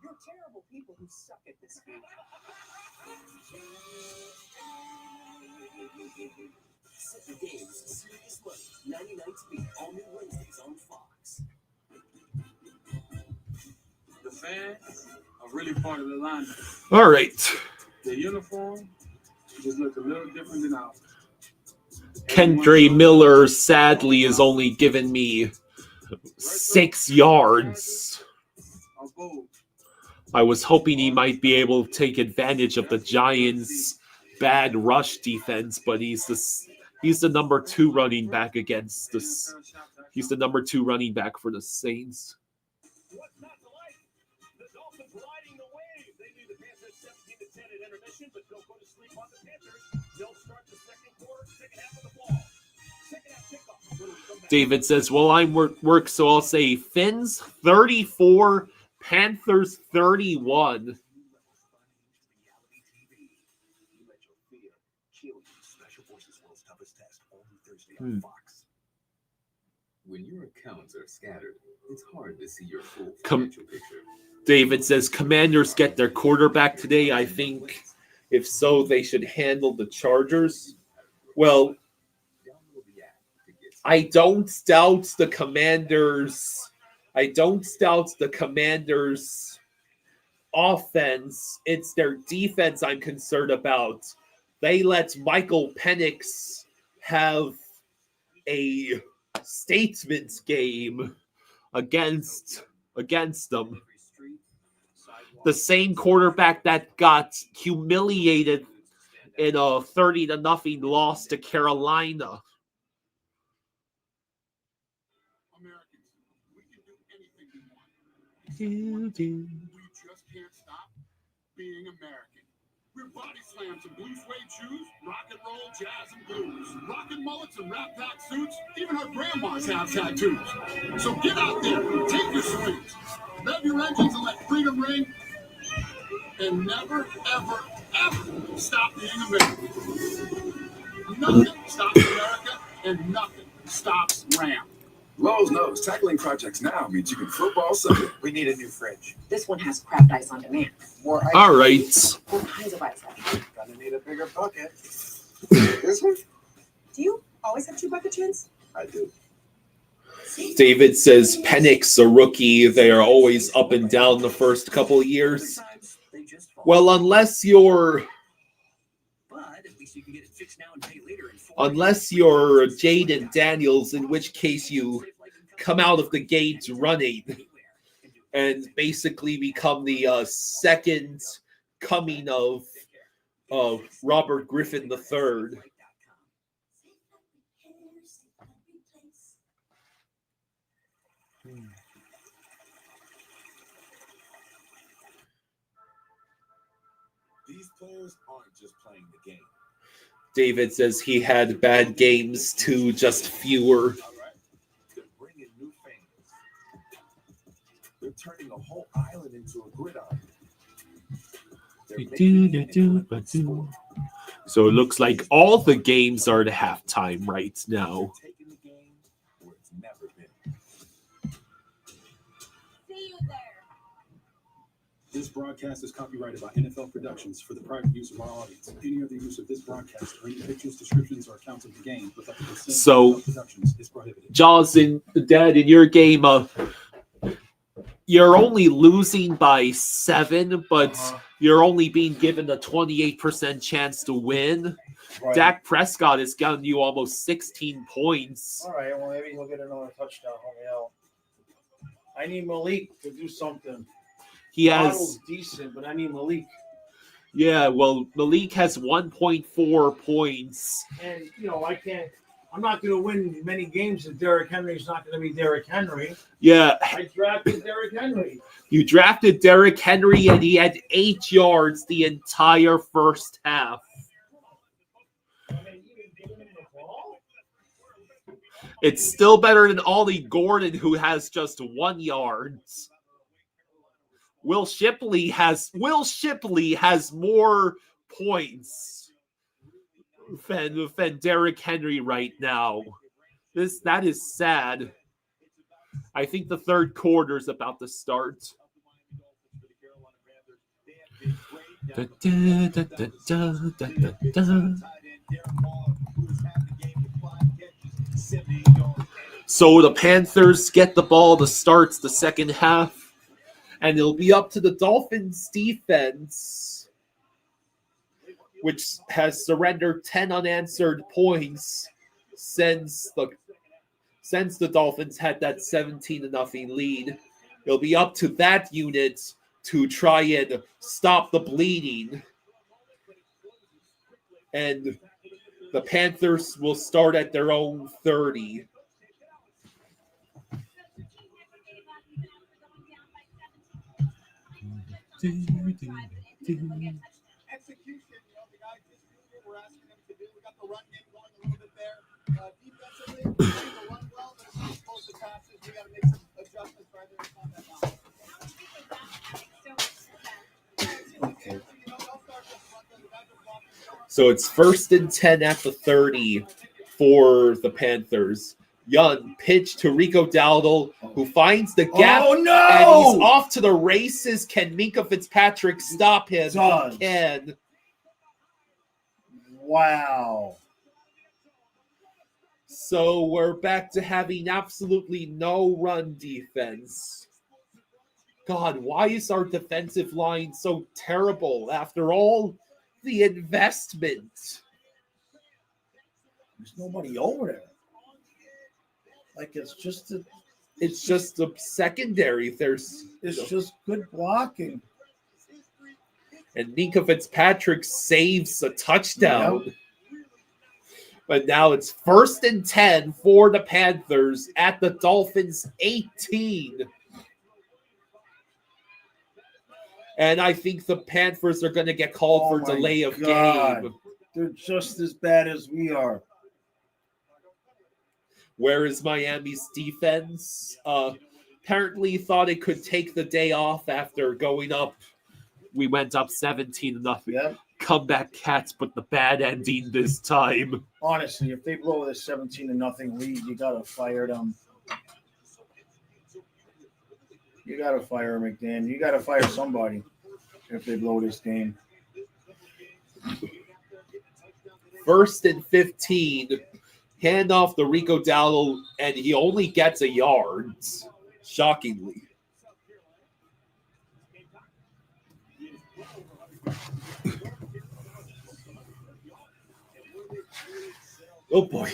You're terrible people who suck at this game. Set the games, serious money, 99 speed, all new Wednesdays on Fox. The fans are really part of the lineup. all right. The uniform just look a little different than ours. Kendre Miller sadly is only given me 6 yards. I was hoping he might be able to take advantage of the Giants' bad rush defense, but he's the number 2 running back against this. He's the number 2 running back for the Saints. What's not to like? The Dolphins riding the wave. They lead the Panthers 17-10 at intermission, but don't go to sleep on the Panthers. They'll start the second quarter, second half of the ball. Second half kickoff. David says, well, I'm work, so I'll say Fins 34, Panthers 31. When your accounts are scattered, it's hard to see your full Com- financial picture. David says Commanders get their quarterback today. I think if so, they should handle the Chargers. Well, I don't doubt the Commanders. I don't doubt the Commanders' offense. It's their defense I'm concerned about. They let Michael Penix have a statement game against them. The same quarterback that got humiliated in a 30-0 loss to Carolina. Americans, we can do anything we want. We just can't stop being American. We're body slams and blue suede shoes, rock and roll, jazz and blues, rockin' mullets and rat pack suits. Even our grandmas have tattoos. So get out there, take your swings, rev your engines and let freedom ring, and never, ever, ever stop being American. Nothing stops America, and nothing stops Ram. Lowe's knows tackling projects now means you can football Sunday. We need a new fridge. This one has craft ice on demand. More ice. All right. All kinds of ice. Gonna need a bigger bucket. This one? Do you always have 2 bucket chins? I do. David says Penix, a rookie, they are always up and down the first couple of years. Well, unless you're Jaden Daniels, in which case you come out of the gates running and basically become the second coming of Robert Griffin III. These players aren't just playing the game. David says he had bad games too, just fewer. They're bringing new fans. They're turning a whole island into a gridiron. So it looks like all the games are at halftime right now. Taking the game where it's never been. See you there. This broadcast is copyrighted by NFL Productions for the private use of our audience. Any other use of this broadcast or any pictures, descriptions, or accounts of the game without the consent So, of NFL Productions is prohibited. Jaws and Dad, in your game, you're only losing by 7, but you're only being given a 28% chance to win. Right. Dak Prescott has gotten you almost 16 points. All right, well, maybe he'll get another touchdown. Help me out. I need Malik to do something. He has, Waddle's decent, but I need Malik. yeah, well, Malik has 1.4 points. And, I'm not going to win many games if Derrick Henry's not going to be Derrick Henry. Yeah, I drafted Derrick Henry. you drafted Derrick Henry, and he had 8 yards the entire first half. It's still better than Ollie Gordon, who has just 1 yard. Will Shipley has more points than Derrick Henry right now. That is sad. I think the third quarter is about to start. So the Panthers get the ball to start the second half. And it'll be up to the Dolphins defense, which has surrendered 10 unanswered points since the Dolphins had that 17-0 lead. It'll be up to that unit to try and stop the bleeding. And the Panthers will start at their own 30. Execution, the guys just do what we're asking them to do. We got the run game going a little bit there. Defensively, we need to run well, but it's supposed to passes. We got to make some adjustments right there on that balance. So it's 1st and 10 at the 30 for the Panthers. Young pitch to Rico Dowdle, who finds the gap. Oh, no! And he's off to the races. Can Minka Fitzpatrick stop him? He can. Wow. So we're back to having absolutely no run defense. God, why is our defensive line so terrible after all the investment? There's nobody over there. Like it's just a secondary. It's just good blocking. And Minka Fitzpatrick saves a touchdown. Yep. But now it's 1st and 10 for the Panthers at the Dolphins 18. And I think the Panthers are going to get called for delay of game. They're just as bad as we are. Where is Miami's defense? Apparently thought it could take the day off after going up. We went up 17-0. Yep. Comeback Cats, but the bad ending this time. Honestly, if they blow this 17-0 lead, you got to fire them. You got to fire McDaniel. You got to fire somebody if they blow this game. 1st and 15. Hand off to Rico Dowdle, and he only gets a yard. Shockingly. Oh, boy.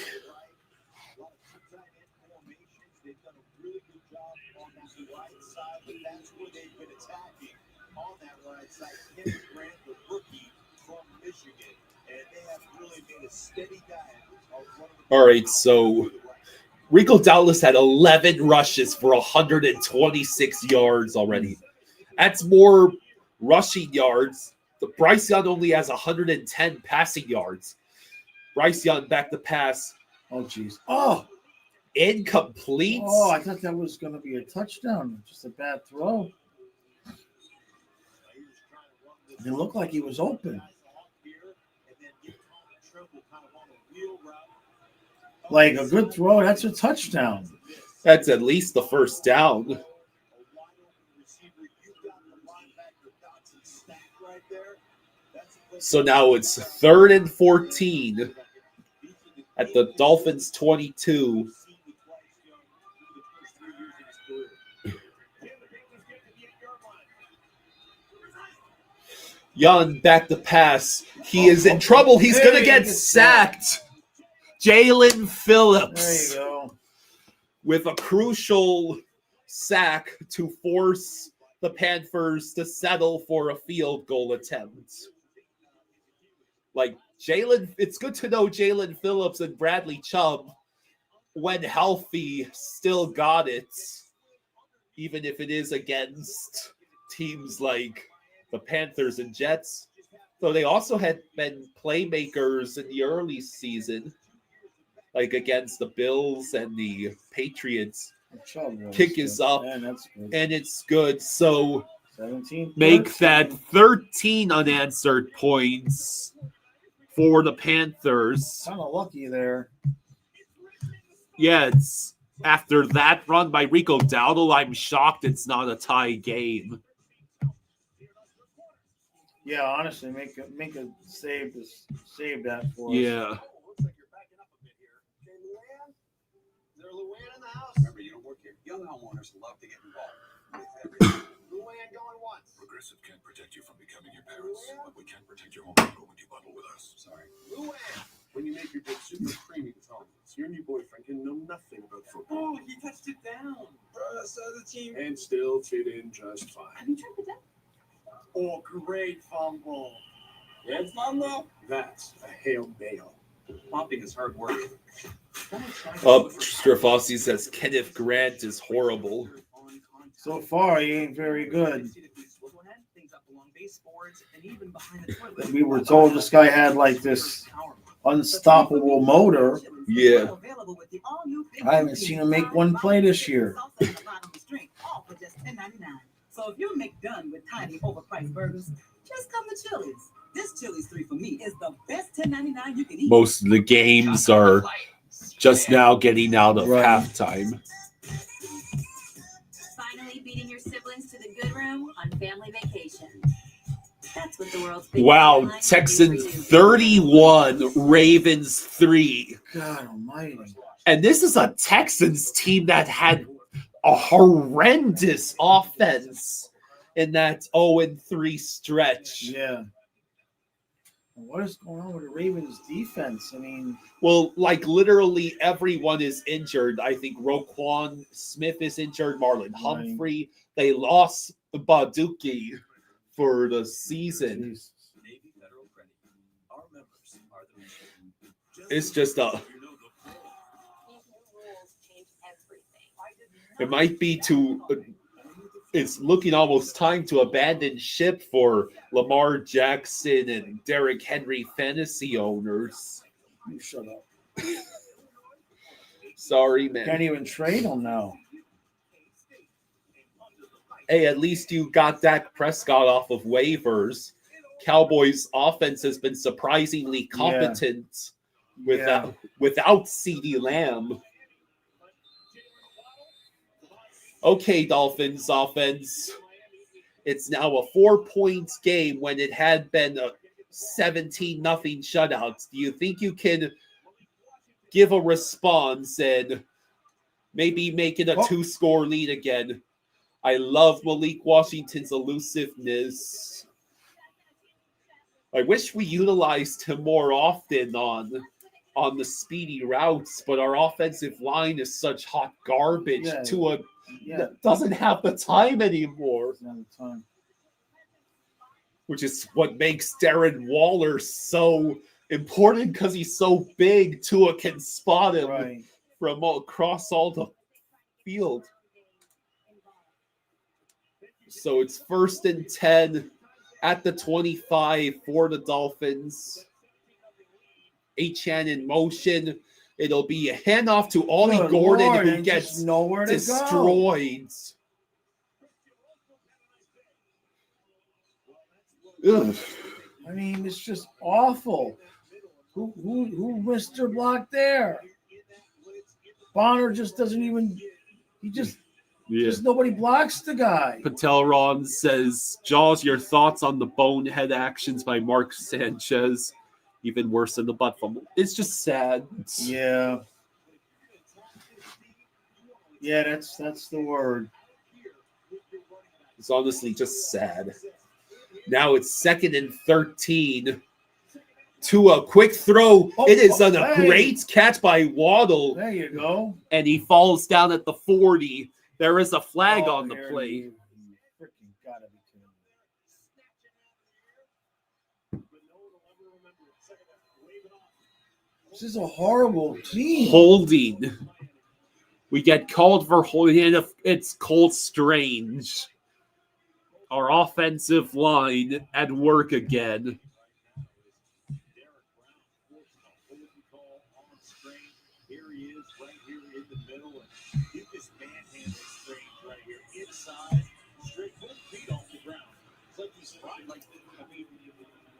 All right, so Rico Dowdle had 11 rushes for 126 yards already. That's more rushing yards. Bryce Young only has 110 passing yards. Bryce Young back to pass. Oh, jeez. Oh! Incomplete. Oh, I thought that was going to be a touchdown. Just a bad throw. It looked like he was open. Like a good throw, that's a touchdown. That's at least the first down. So now it's 3rd and 14 at the Dolphins 22. Young back to pass. He is in trouble. He's going to get sacked. Jalen Phillips. There you go. With a crucial sack to force the Panthers to settle for a field goal attempt. Like it's good to know Jalen Phillips and Bradley Chubb, when healthy, still got it, even if it is against teams like the Panthers and Jets. So they also had been playmakers in the early season, like against the Bills and the Patriots. Kick is up, and it's good. So 17, make that 13 unanswered points for the Panthers. Kind of lucky there. Yeah, it's after that run by Rico Dowdle, I'm shocked it's not a tie game. Yeah, honestly, make a save that for us. Yeah. Remember, you don't work here. Young homeowners love to get involved with everything. Luann going once. Progressive can't protect you from becoming your parents, but we can protect your home depot when you bundle with us. Sorry. Luann. When you make your big super creamy tones, your new boyfriend can know nothing about football. Oh, he touched it down. First of the team. And still fit in just fine. Have you tried the deck? Oh, great fumble. Red fumble? That's a Hail Bail. Popping is hard work. Strafossi says Kenneth Grant is horrible. So far, he ain't very good. We were told this guy had like this unstoppable motor. Yeah. I haven't seen him make one play this year. So if you're McDone with tiny overpriced burgers, just come to Chili's. This Chili's 3 for Me is the best $10.99 you can eat. Most of the games are just now getting out of halftime. Finally beating your siblings to the good room on family vacation. That's what the world's Wow, Texans 31, Ravens 3. God almighty. And this is a Texans team that had a horrendous offense in that 0-3 stretch. Yeah. What is going on with the Ravens defense? I mean, well, like literally everyone is injured. I think Roquan Smith is injured, Marlon Humphrey. They lost Baduki for the season. It's just it might be it's looking almost time to abandon ship for Lamar Jackson and Derrick Henry fantasy owners. You shut up. Sorry, man. Can't even trade them now. Hey, at least you got Dak Prescott off of waivers. Cowboys' offense has been surprisingly competent without CeeDee Lamb. Okay, Dolphins offense. It's now a 4-point game when it had been a 17-0 shutout. Do you think you can give a response and maybe make it a 2-score lead again? I love Malik Washington's elusiveness. I wish we utilized him more often on the speedy routes, but our offensive line is such hot garbage. Tua doesn't have the time anymore. Which is what makes Darren Waller so important, because he's so big. Tua can spot him from across all the field. So it's 1st and 10 at the 25 for the Dolphins. Achane in motion. It'll be a handoff to Ollie Gordon, who gets nowhere to destroyed. Ugh. I mean, it's just awful. Who missed their block there? Bonner just doesn't even. Just nobody blocks the guy. Patelron says, Jaws, your thoughts on the bonehead actions by Mark Sanchez? Even worse than the butt fumble. It's just sad. Yeah. Yeah, that's the word. It's honestly just sad. Now it's 2nd and 13. To a quick throw. It is a great catch by Waddle. There you go. And he falls down at the 40. There is a flag on the play. Freaking gotta be kidding. This is a horrible team. Holding. We get called for holding. It's Cole Strange. Our offensive line at work again.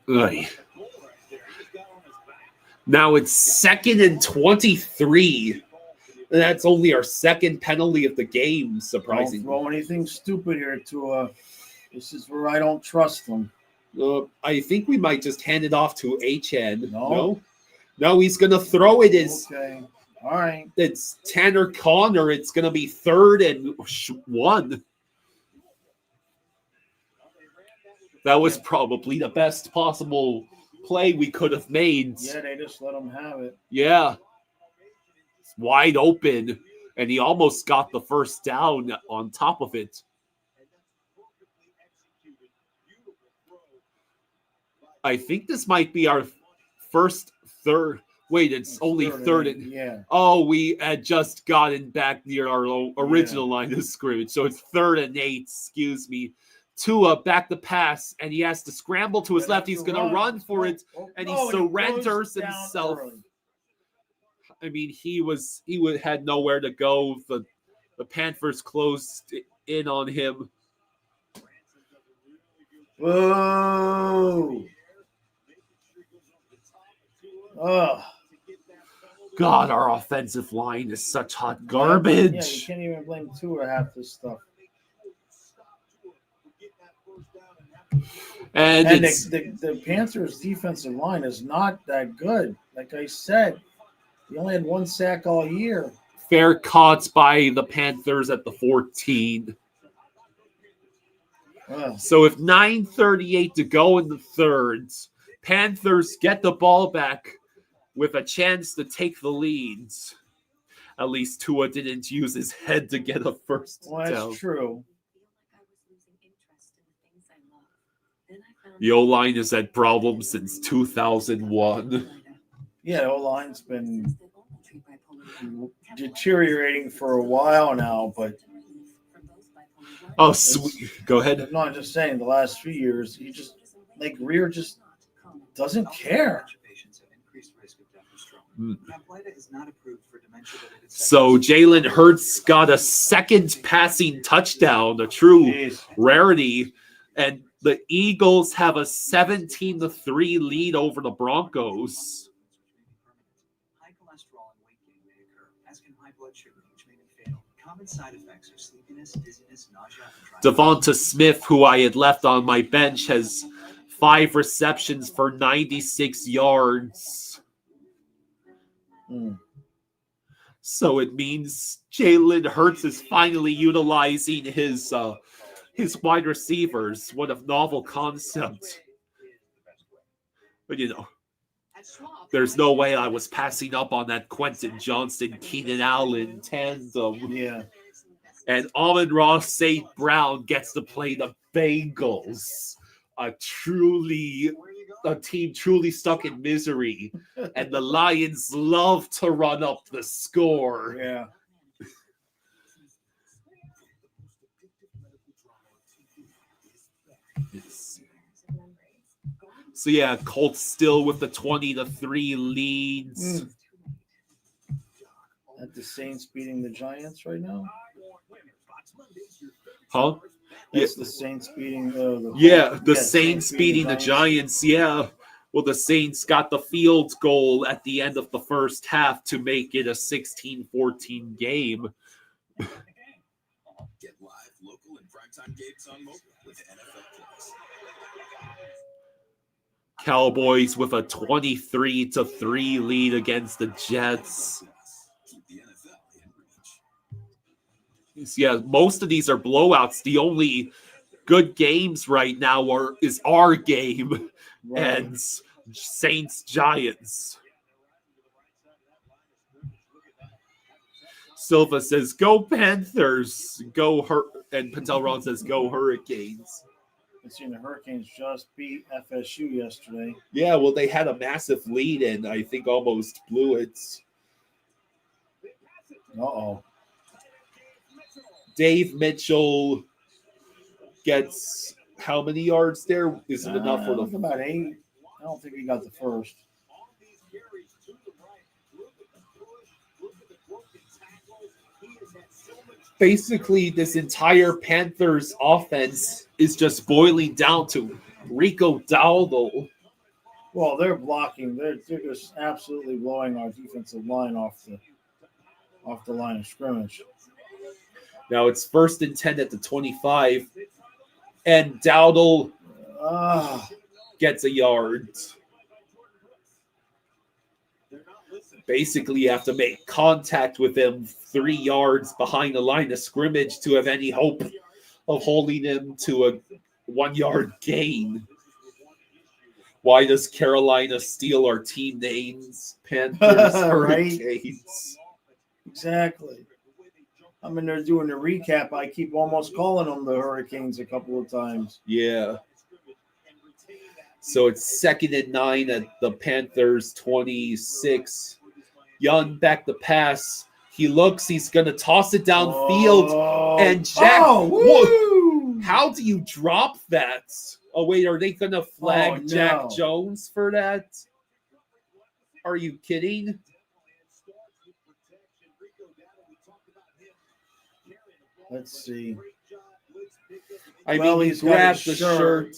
Ugh. Now it's 2nd and 23. That's only our second penalty of the game, surprisingly. Don't throw anything stupid here, Tua. This is where I don't trust them. I think we might just hand it off to Achane. No, he's going to throw it. Okay. All right. It's Tanner Connor. It's going to be 3rd and 1. That was probably the best possible play we could have made. Yeah, they just let him have it. Yeah. It's wide open, and he almost got the first down on top of it. I think this might be our first third. Wait, it's only 3rd and... Yeah. Oh, we had just gotten back near our original line of scrimmage. So it's 3rd and 8, excuse me. Tua back the pass, and he has to scramble to his left. He's going to run for it, and he surrenders himself. I mean, he had nowhere to go. The Panthers closed in on him. Whoa! God, our offensive line is such hot Yeah, you garbage. can't even blame Tua half this stuff. And And it's the Panthers' defensive line is not that good. Like I said, he only had 1 sack all year. fair caught by the Panthers at the 14. So with 9:38 to go in the third, Panthers get the ball back with a chance to take the leads. At least Tua didn't use his head to get a first Well, that's down. true. The O-line has had problems since 2001. Yeah, the O-line's been deteriorating for a while now, but Oh, sweet. Go ahead. no, I'm just saying the last few years, he just like Greer just doesn't care. So Jalen Hurts got a second passing touchdown, a true rarity, and the Eagles have a 17-3 lead over the Broncos. High cholesterol and weight gain may occur, as can high blood sugar, which may be fatal. Common side effects are sleepiness, dizziness, nausea, and dry Devonta Smith, who I had left on my bench, has 5 receptions for 96 yards. So it means Jalen Hurts is finally utilizing his wide receivers. What a novel concept. But there's no way I was passing up on that Quentin Johnston, Keenan Allen tandem. Yeah. And Amon-Ra St. Brown gets to play the Bengals. A team truly stuck in misery. And the Lions love to run up the score. Yeah. So yeah, Colts still with the 20-3 leads. At the Saints beating the Giants right now? Huh? It's the Saints beating the Saints beating the Giants. Yeah. Well, the Saints got the field goal at the end of the first half to make it a 16-14 game. Get live, local, and primetime games on mobile with NFL Plus. Cowboys with a 23-3 lead against the Jets. Keep the NFL in reach. Yeah, most of these are blowouts. The only good games right now is our game and Saints Giants. Silva says, "Go Panthers, go and Patel Ron says, "Go Hurricanes." I've seen the Hurricanes just beat FSU yesterday. Yeah, well, they had a massive lead and I think almost blew it. Uh-oh. Dave Mitchell gets how many yards there? Isn't enough for the about 8. I don't think he got the first. Basically, this entire Panthers offense is just boiling down to Rico Dowdle. Well, they're blocking. They're just absolutely blowing our defensive line off the line of scrimmage. Now it's 1st and 10 at the 25, and Dowdle gets a yard. Basically, you have to make contact with him 3 yards behind the line of scrimmage to have any hope of holding him to a 1-yard gain. Why does Carolina steal our team names? Panthers, Hurricanes. Exactly. I'm in there doing the recap. I keep almost calling them the Hurricanes a couple of times. Yeah. So it's 2nd and 9 at the Panthers 26. Young back the pass. He looks. He's going to toss it downfield. And Jack. How do you drop that? Oh, wait. Are they going to flag Jack Jones for that? Are you kidding? Let's see. I mean, he grabbed the shirt.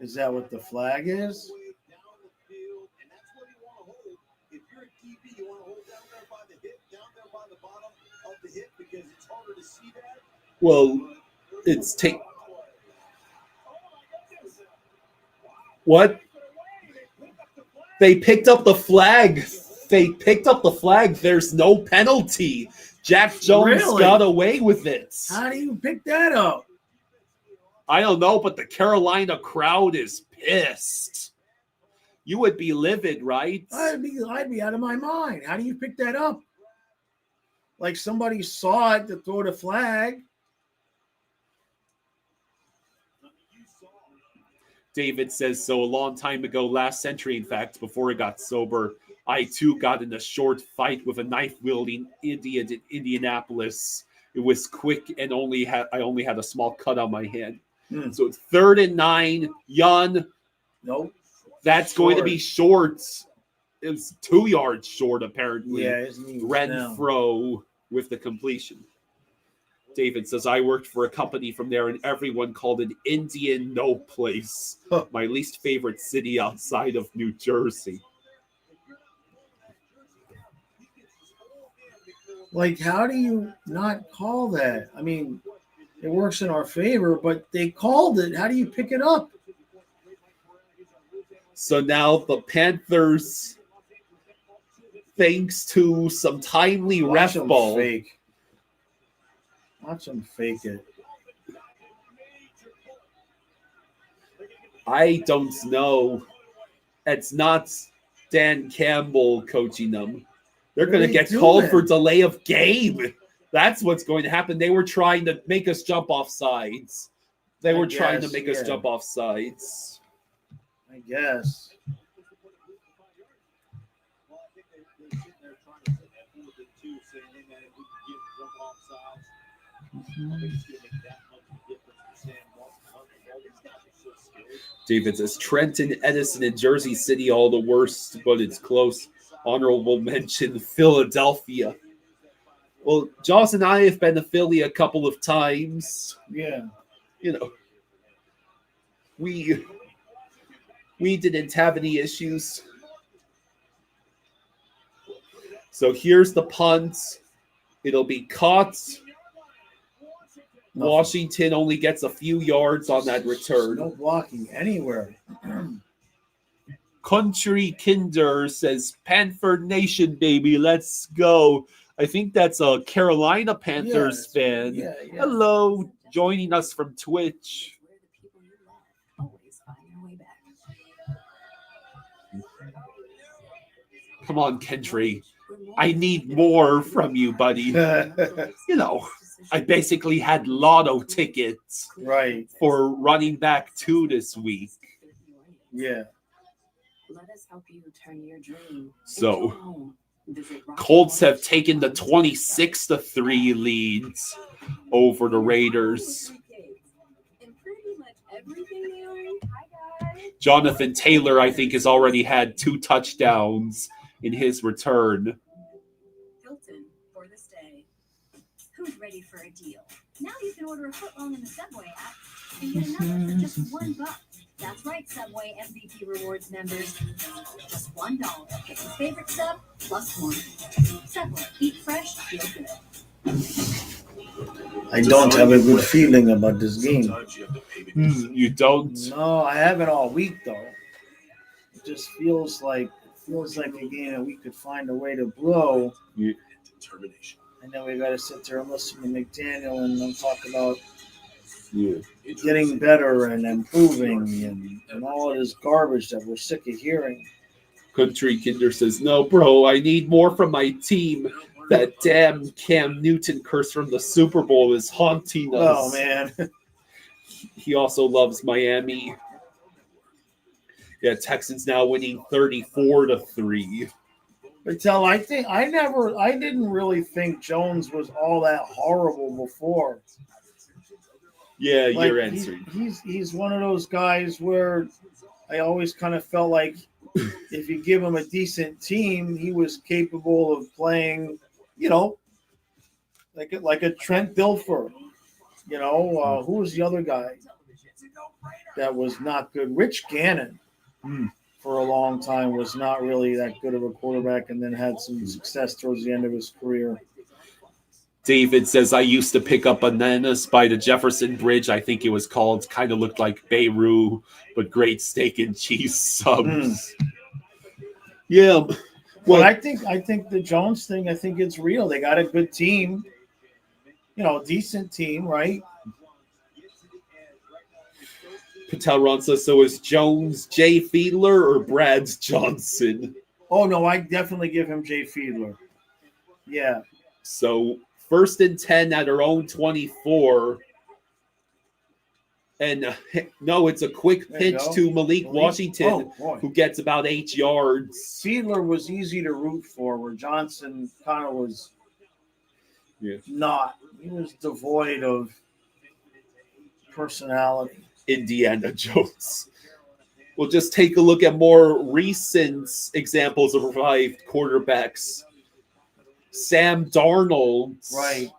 Is that what the flag is? Well, it's take. What? They picked up the flag. They picked up the flag. There's no penalty. Jack Jones Really? got away with it. How do you pick that up? I don't know, but the Carolina crowd is pissed. You would be livid, right? I'd be out of my mind. How do you pick that up? Like somebody saw it to throw the flag. David says, so a long time ago, last century, in fact, before I got sober, I too got in a short fight with a knife-wielding Indian in Indianapolis. It was quick and I only had a small cut on my hand. So it's 3rd and 9. Jan. Nope. That's going to be short. It's 2 yards short, apparently. Yeah, his knees Renfro with the completion. David says, I worked for a company from there and everyone called it Indian No Place. My least favorite city outside of New Jersey. Like, how do you not call that? I mean, it works in our favor, but they called it. How do you pick it up? So now the Panthers, thanks to some timely ref ball. Watch them fake it. I don't know. It's not Dan Campbell coaching them. They're going to get called for delay of game. That's what's going to happen. They were trying to make us jump off sides. They were trying to make us jump off sides. I guess. David says, Trenton, Edison, and Jersey City, all the worst, but it's close. Honorable mention, Philadelphia. Well, Jaws and I have been to Philly a couple of times. Yeah. You know, we didn't have any issues. So here's the punt. It'll be caught. Washington only gets a few yards on that return. No blocking anywhere. Country Kinder says, Panther Nation, baby, let's go. I think that's a Carolina Panthers fan. Yeah. Hello, joining us from Twitch. Come on, Kendry. I need more from you, buddy. You know, I basically had lotto tickets for running back 2 this week. Yeah. Let us help you turn your dream. So, Colts have taken the 26-3 leads over the Raiders. Jonathan Taylor, I think, has already had 2 touchdowns in his return. Hilton for this day. Who's ready for a deal? Now you can order a footlong in the Subway app and get another for just $1. That's right, Subway MVP Rewards members. Just $1. Get your favorite sub plus 1. Subway, eat fresh, feel good. I don't have a good feeling about this game. You don't? No, I haven't all week though. It just feels like a game that we could find a way to blow. Yeah. And then we got to sit there and listen to McDaniel and them talk about getting better and improving and all of this garbage that we're sick of hearing. Country Kinder says, no, bro, I need more from my team. That damn Cam Newton curse from the Super Bowl is haunting us. Oh, man. He also loves Miami. Yeah, Texans now winning 34-3. But I didn't really think Jones was all that horrible before. Yeah, Like, you're answering. He's one of those guys where I always kind of felt like if you give him a decent team, he was capable of playing, you know, like a Trent Dilfer. You know, who was the other guy that was not good? Rich Gannon. For a long time was not really that good of a quarterback and then had some success towards the end of his career. David says, I used to pick up bananas by the Jefferson Bridge. I think it was called. Kind of looked like Beirut, but great steak and cheese subs. Yeah. Well, I think the Jones thing, I think it's real. They got a good team, decent team, right? Patel Ron says, so is Jones Jay Fiedler or Brad's Johnson? Oh, no, I definitely give him Jay Fiedler. Yeah. So 1st and 10 at our own 24. And no, it's a quick pitch to Malik Washington, who gets about 8 yards. Fiedler was easy to root for, where Johnson kind of was not. He was devoid of personality. Indiana Jones. We'll just take a look at more recent examples of revived quarterbacks. Sam Darnold, right,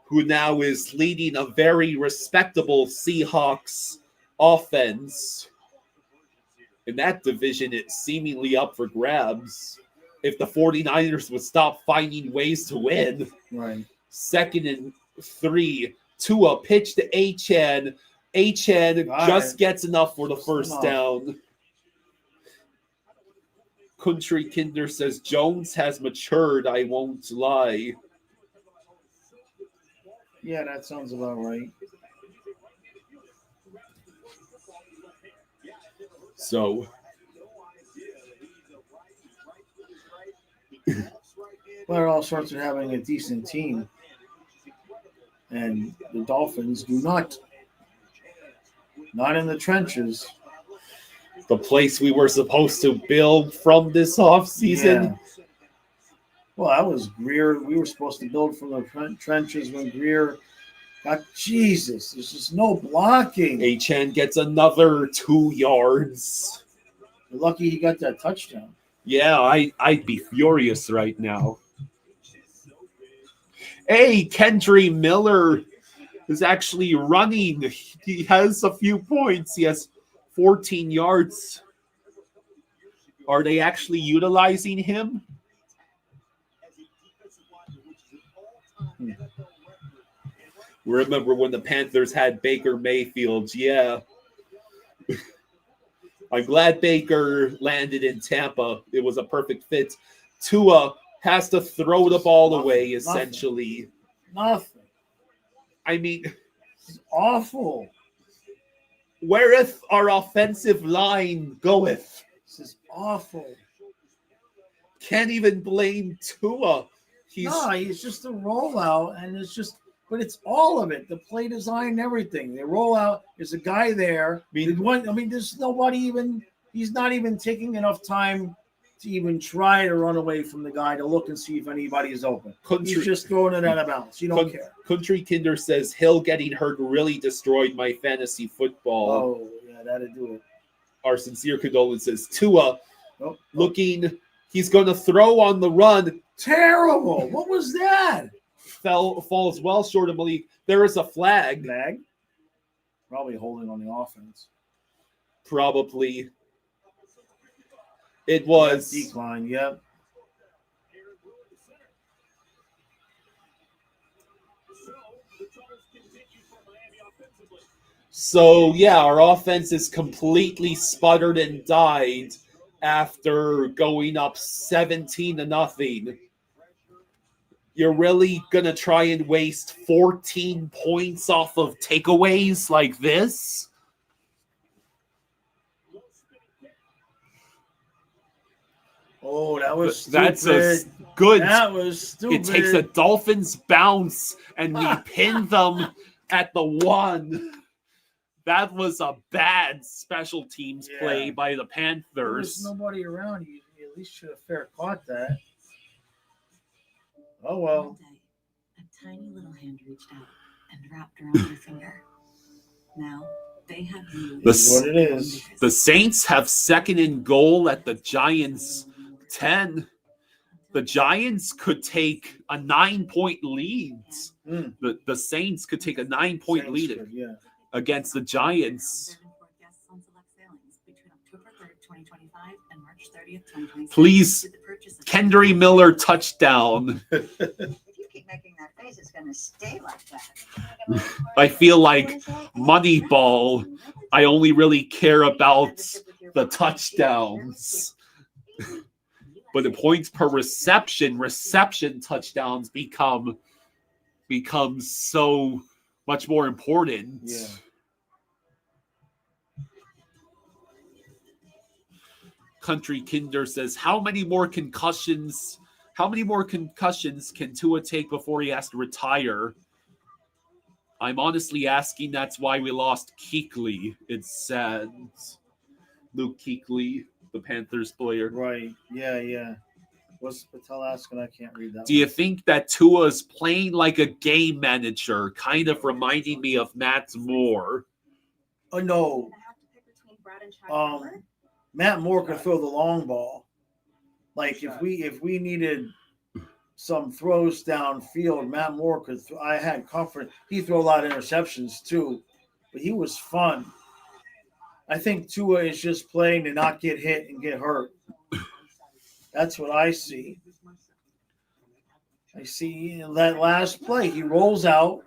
who now is leading a very respectable Seahawks offense. In that division, it's seemingly up for grabs. If the 49ers would stop finding ways to win. Right. 2nd and 3. Tua pitch to Achane. Achane just gets enough for the first down. Country Kinder says, Jones has matured, I won't lie. Yeah, that sounds about right. So, well, it all starts with having a decent team. And the Dolphins do not in the trenches. The place we were supposed to build from this offseason. Yeah. Well, that was Greer. We were supposed to build from the trenches when Greer got Jesus. There's just no blocking. Achane gets another 2 yards. You're lucky he got that touchdown. Yeah, I'd be furious right now. Hey, Kendry Miller is actually running. He has a few points. He has 14 yards. Are they actually utilizing him? Remember when the Panthers had Baker Mayfield? Yeah. I'm glad Baker landed in Tampa. It was a perfect fit. Tua has to throw the ball away, essentially. Nothing. I mean, it's awful. Whereth our offensive line goeth. This is awful. Can't even blame Tua. He's just a rollout, and it's just, but it's all of it. The play design, everything. They roll out. There's a guy there. There's nobody even. He's not even taking enough time to even try to run away from the guy to look and see if anybody is open. He's just throwing it out of bounds. You don't care. Country Kinder says Hill getting hurt really destroyed my fantasy football. Oh, yeah, that'd do it. Our sincere condolences. Tua looking, he's going to throw on the run. Terrible. What was that? Falls well short of Malik. There is a flag. Flag? Probably holding on the offense. Probably. It was. Decline, yep. So, yeah, our offense is completely sputtered and died after going up 17-0. You're really going to try and waste 14 points off of takeaways like this? Oh, that was stupid. That was stupid. It takes a Dolphins bounce, and we pin them at the 1. That was a bad special teams play by the Panthers. There was nobody around. You at least should have fair caught that. Oh, well. One day, a tiny little hand reached out and wrapped around your finger. Now, they have you. What it is. The Saints have 2nd and goal at the Giants' 10. The Giants could take a 9-point lead. The Saints could take a 9-point lead against the Giants. Please, Kendry Miller touchdown. If you keep making that face is going to stay like that. I feel like Moneyball, I only really care about the touchdowns. But the points per reception touchdowns become so much more important. Yeah. Country Kinder says, how many more concussions can Tua take before he has to retire? I'm honestly asking. That's why we lost Kuechly. It's sad. Luke Kuechly, the Panthers player. Right. Yeah. What's Patel asking? I can't read that. Do you think that Tua's playing like a game manager, kind of reminding me of Matt Moore? Oh, no. Matt Moore could throw the long ball. Like if we needed some throws downfield, Matt Moore could. I had comfort. He threw a lot of interceptions too, but he was fun. I think Tua is just playing to not get hit and get hurt. That's what I see. I see that last play. He rolls out.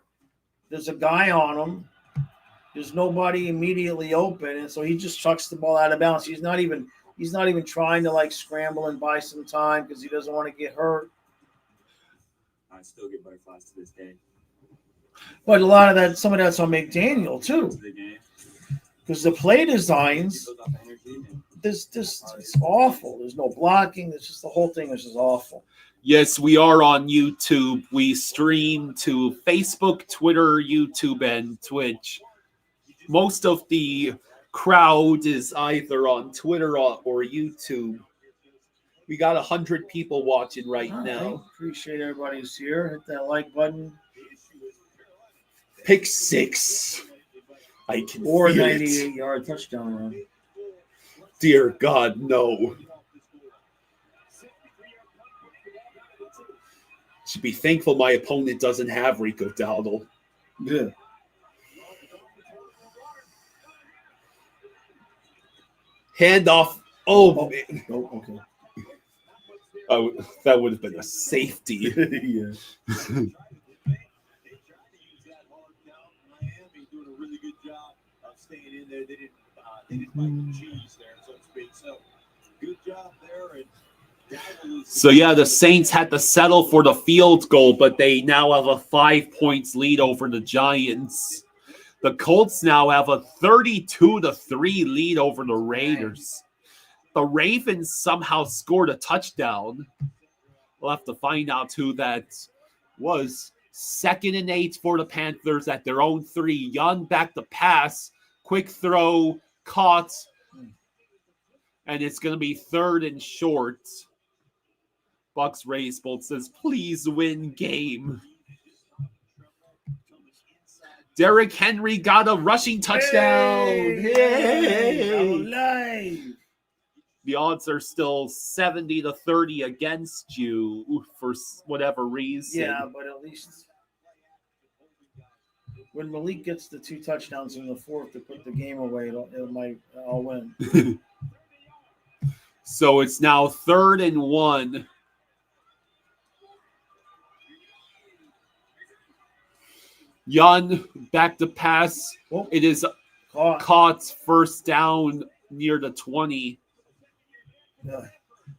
There's a guy on him. There's nobody immediately open, and so he just chucks the ball out of bounds. He's not even trying to like scramble and buy some time because he doesn't want to get hurt. I still get butterflies to this day. But a lot of that, some of that's on McDaniel too, because the play designs. This it's awful. There's no blocking. It's just the whole thing is just awful. Yes, we are on YouTube. We stream to Facebook, Twitter, YouTube, and Twitch. Most of the crowd is either on Twitter or YouTube. We got 100 people watching right now. Appreciate everybody who's here. Hit that like button. Pick 6. I can Or feel 98-yard touchdown run. Dear God, no. Should be thankful my opponent doesn't have Rico Dowdle. Yeah. Handoff. Oh, man. Oh, okay. Oh, that would have been a safety. Yeah. Staying in there, they didn't find the cheese there, so to speak. So good job there. So yeah, the Saints had to settle for the field goal, but they now have a 5 points lead over the Giants. The Colts now have a 32-3 lead over the Raiders. The Ravens somehow scored a touchdown. We'll have to find out who that was. 2nd and 8 for the Panthers at their own 3. Young back to pass. Quick throw, caught. And it's going to be 3rd and short. Bucks Rays Bolt says, please win game. Derrick Henry got a rushing touchdown. Hey. The odds are still 70-30 against you for whatever reason. Yeah, but at least when Malik gets the 2 touchdowns in the 4th to put the game away, I'll win. So it's now 3rd and 1. Young back to pass. Oh, it is caught first down near the 20. Yeah.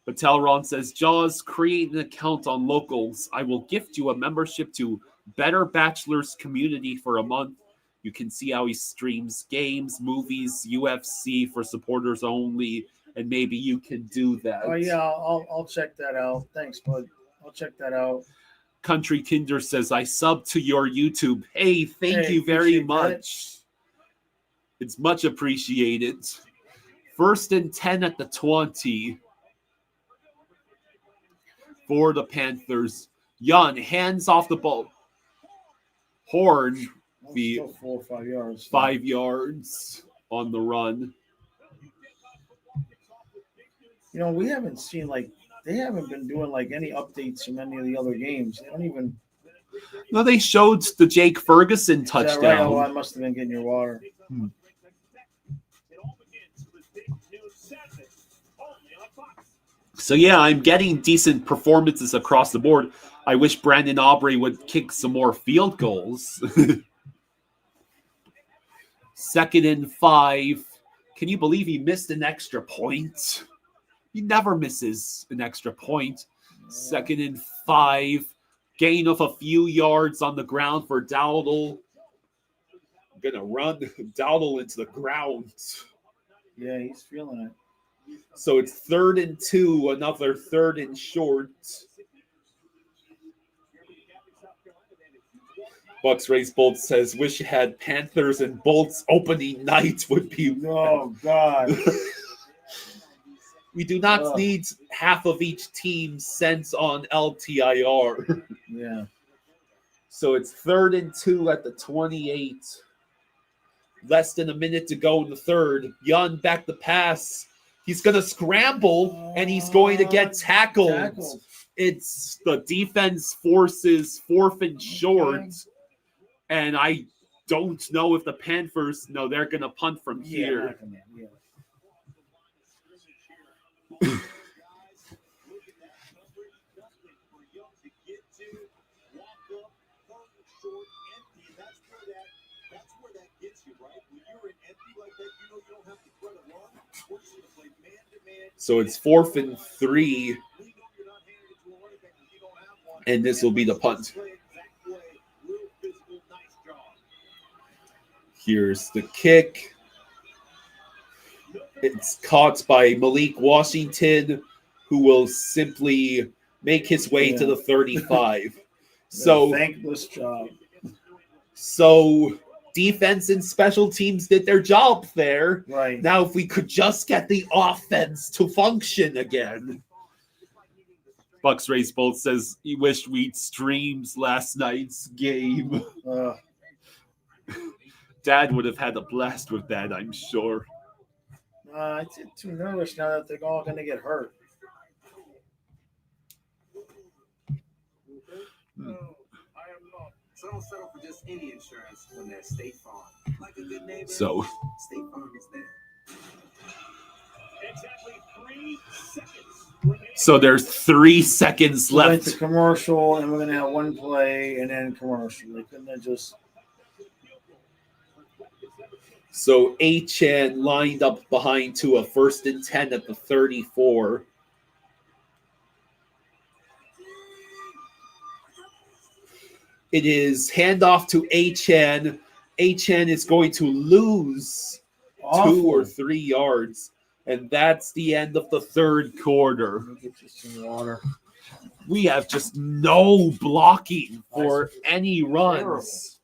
Patelron says, Jaws, create an account on Locals. I will gift you a membership to Better Bachelor's Community for a month. You can see how he streams games, movies, UFC for supporters only, and maybe you can do that. Oh, yeah, I'll check that out. Thanks, bud. I'll check that out. Country Kinder says, I sub to your YouTube. Hey, thank you very much. That. It's much appreciated. 1st and 10 at the 20 for the Panthers. Young, hands off the ball. Horn, the 4 or 5 yards. 5 yards on the run. You know, we haven't seen they haven't been doing any updates from any of the other games. They don't even. No, they showed the Jake Ferguson touchdown. Right? Oh, I must have been getting your water. So yeah, I'm getting decent performances across the board. I wish Brandon Aubrey would kick some more field goals. 2nd and 5. Can you believe he missed an extra point? He never misses an extra point. 2nd and 5. Gain of a few yards on the ground for Dowdle. I'm going to run Dowdle into the ground. Yeah, he's feeling it. So it's 3rd and 2, another 3rd and short. Bucks Race Bolt says, wish you had Panthers and Bolts opening night would be. Oh, God. We do not need half of each team sent on LTIR. Yeah. So it's 3rd and 2 at the 28. Less than a minute to go in the third. Young back the pass. He's going to scramble, and he's going to get tackled. It's the defense forces 4th and short. And I don't know if the Panthers, no, they're going to punt from here. So it's 4th and 3. And this will be the punt. Here's the kick. It's caught by Malik Washington, who will simply make his way to the 35. So thankless job. So defense and special teams did their job there. Right. Now, if we could just get the offense to function again. Bucks Race Bolt says he wished we'd streams last night's game. Dad would have had a blast with that, I'm sure. I get too nervous now that they're all going to get hurt. So don't settle for just any insurance when there's State Farm. Like a good neighbor, So State Farm is there. Exactly 3 seconds. So there's 3 seconds We went left. to commercial, and we're going to have one play and then commercial. They couldn't have just. So Achan lined up behind to a 1st and 10 at the 34. It is handoff to Achan. Achan is going to lose 2 or 3 yards. And that's the end of the third quarter. Get you some water. We have just no blocking for any runs.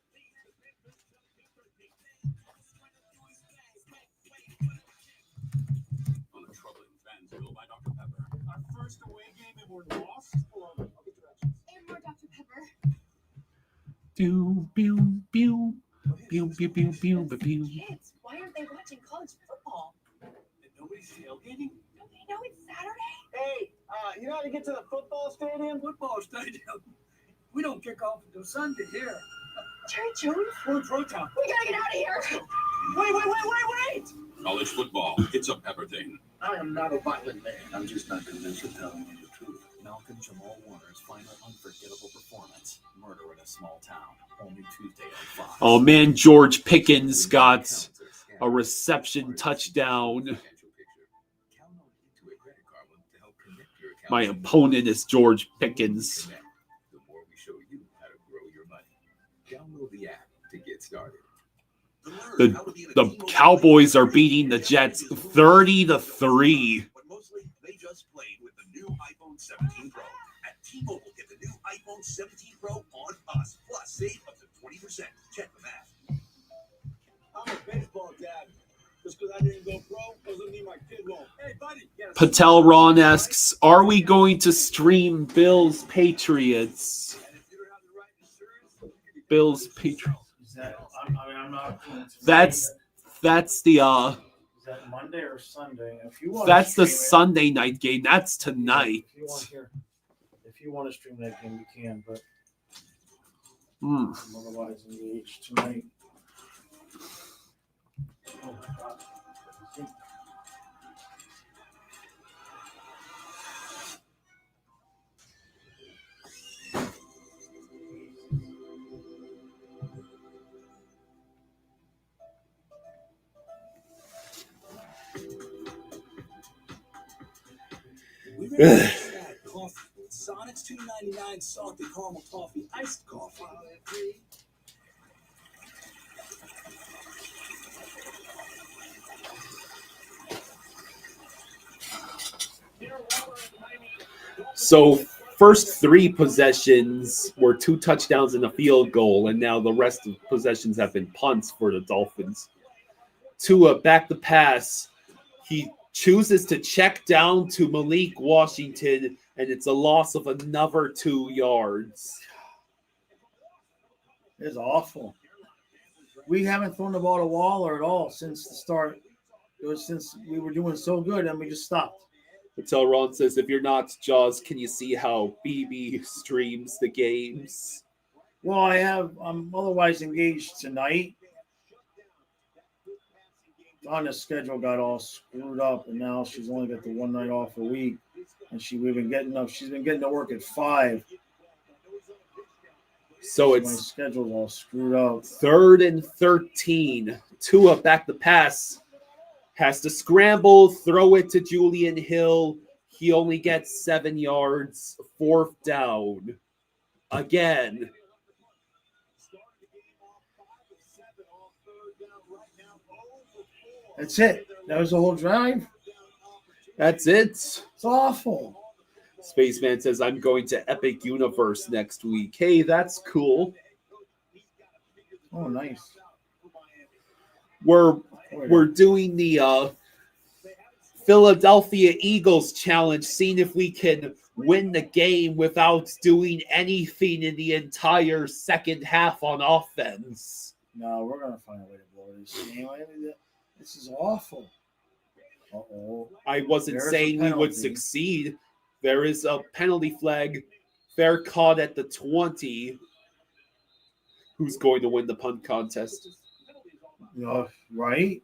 On a troubling Fansville by Dr. Pepper. Our first away game and we're lost? Or I'll get directions. And more Dr. Pepper. Pew, pew, pew. Pew, pew, pew, pew, pew, pew. Kids, why aren't they watching college football? And nobody's tailgating? Don't they know it's Saturday? Hey, you know how to get to the football stadium? Football stadium. We don't kick off until Sunday here. Jerry Jones? We're in Proton. We gotta get out of here. Wait! College football. It's a Pepper thing. I am not a violent man. I'm just not convinced of telling you the truth. Malcolm Jamal Warner's final unforgettable performance. Murder in a small town. Only Tuesday on Fox. Oh man, George Pickens got a reception touchdown. My opponent is George Pickens. The more we show you how to grow your money. Download the app to get started. The Cowboys are beating the Jets 30-3. But mostly, they just played with the new iPhone 17 Pro. At T-Mobile, get the new iPhone 17 Pro on us. Plus, save up to 20%. Check the math. I'm a baseball dad. Just because I didn't go pro doesn't mean my kid won't. Hey, buddy. Patel Ron asks, are we going to stream Bills Patriots? Bills Patriots. I'm not. That's the Is that Monday or Sunday? If you want. that's the Sunday night game. That's tonight. If you want to stream that game, you can. But Hmm. I'm otherwise engaged tonight. Oh my God. Coffee. Sonic's $2.99 salted caramel toffee iced coffee. So first 3 possessions were 2 touchdowns and a field goal, and now the rest of possessions have been punts for the Dolphins. Tua back the pass. He chooses to check down to Malik Washington, and it's a loss of another 2 yards. It's awful. We haven't thrown the ball to Waller at all since the start. It was since we were doing so good, and we just stopped. Until Ron says, if you're not Jaws, can you see how BB streams the games? Well, I'm otherwise engaged tonight. Donna's schedule got all screwed up, and now she's only got the one night off a week, and she's been getting to work at 5. So my it's schedule's all screwed up. 3rd and 13. Tua back the pass. Has to scramble, throw it to Julian Hill. He only gets 7 yards. 4th down. Again. That's it. That was the whole drive. That's it. It's awful. Spaceman says, I'm going to Epic Universe next week. Hey, that's cool. Oh, nice. We're doing the Philadelphia Eagles challenge, seeing if we can win the game without doing anything in the entire second half on offense. No, we're going to find a way to blow this game. This is awful. Uh-oh. I wasn't saying we would succeed. There is a penalty flag. Fair caught at the 20. Who's going to win the punt contest? Right?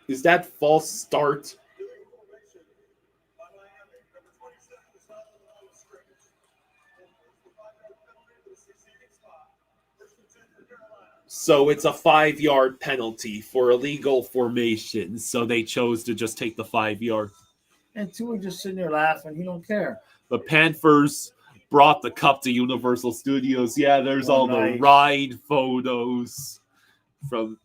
Is that false start? So it's a 5-yard penalty for illegal formation. So they chose to just take the 5 yard. And Tua just sitting there laughing. He don't care. The Panthers brought the cup to Universal Studios. Yeah, there's all the ride photos from.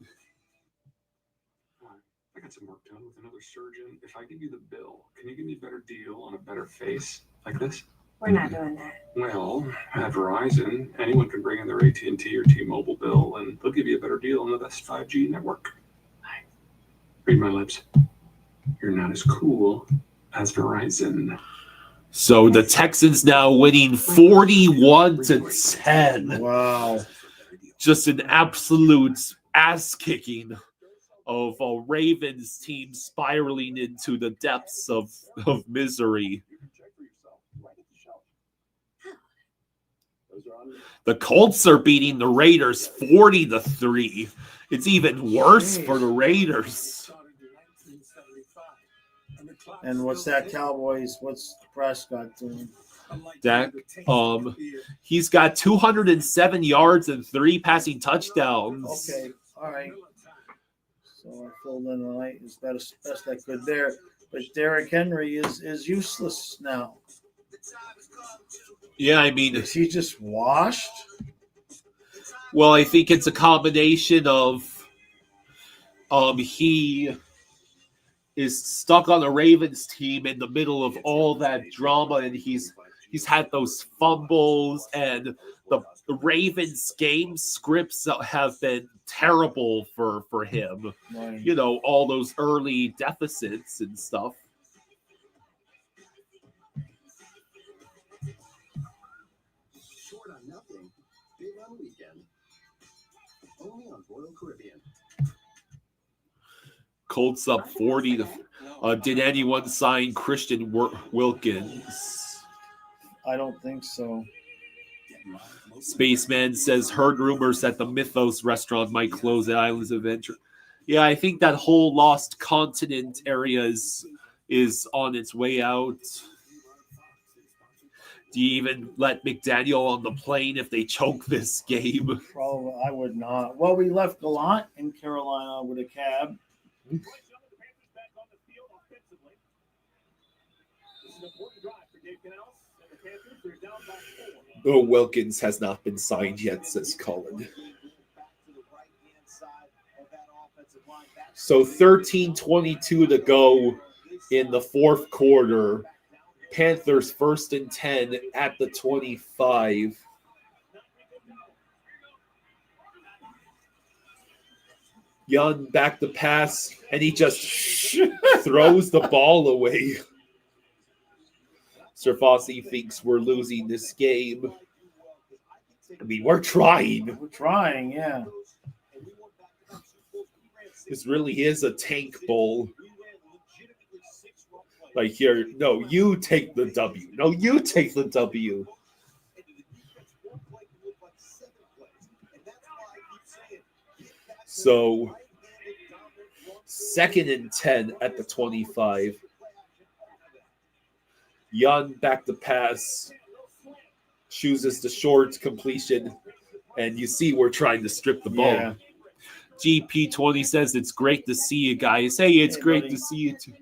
I got some work done with another surgeon. If I give you the bill, can you give me a better deal on a better face like this? We're not doing that. Well, at Verizon, anyone can bring in their AT&T or T-Mobile bill, and they'll give you a better deal on the best 5G network. Read my lips. You're not as cool as Verizon. So the Texans now winning 41-10. Wow. Just an absolute ass kicking of a Ravens team spiraling into the depths of misery. The Colts are beating the Raiders 40-3. It's even worse for the Raiders. And what's that Cowboys? What's Prescott doing? Dak, he's got 207 yards and 3 passing touchdowns. Okay, all right. So I filled in the night as best I could there. But Derrick Henry is useless now. Yeah, I mean, is he just washed? Well, I think it's a combination of he is stuck on the Ravens team in the middle of all that drama, and he's had those fumbles, and the Ravens game scripts have been terrible for him. Right. You know, all those early deficits and stuff. Short on nothing, big on weekend. Only on Royal Caribbean. Colts up 40. Did anyone sign Christian Wilkins? I don't think so. Spaceman says, heard rumors that the Mythos restaurant might close at Islands Adventure. Yeah, I think that whole Lost Continent area is on its way out. Do you even let McDaniel on the plane if they choke this game? Probably, I would not. Well, we left Gallant in Carolina with a cab. Oh, Wilkins has not been signed yet, says Cullen. So 13:22 to go in the fourth quarter. Panthers 1st and 10 at the 25. Young back to pass, and he just throws the ball away. Sir Fossey thinks we're losing this game. I mean, we're trying. We're trying, yeah. This really is a tank bowl. Like here, no, you take the W. No, you take the W. So, 2nd and 10 at the 25. Young back to pass. Chooses the short completion. And you see we're trying to strip the ball. Yeah. GP20 says it's great to see you guys. Hey, it's great to see you too.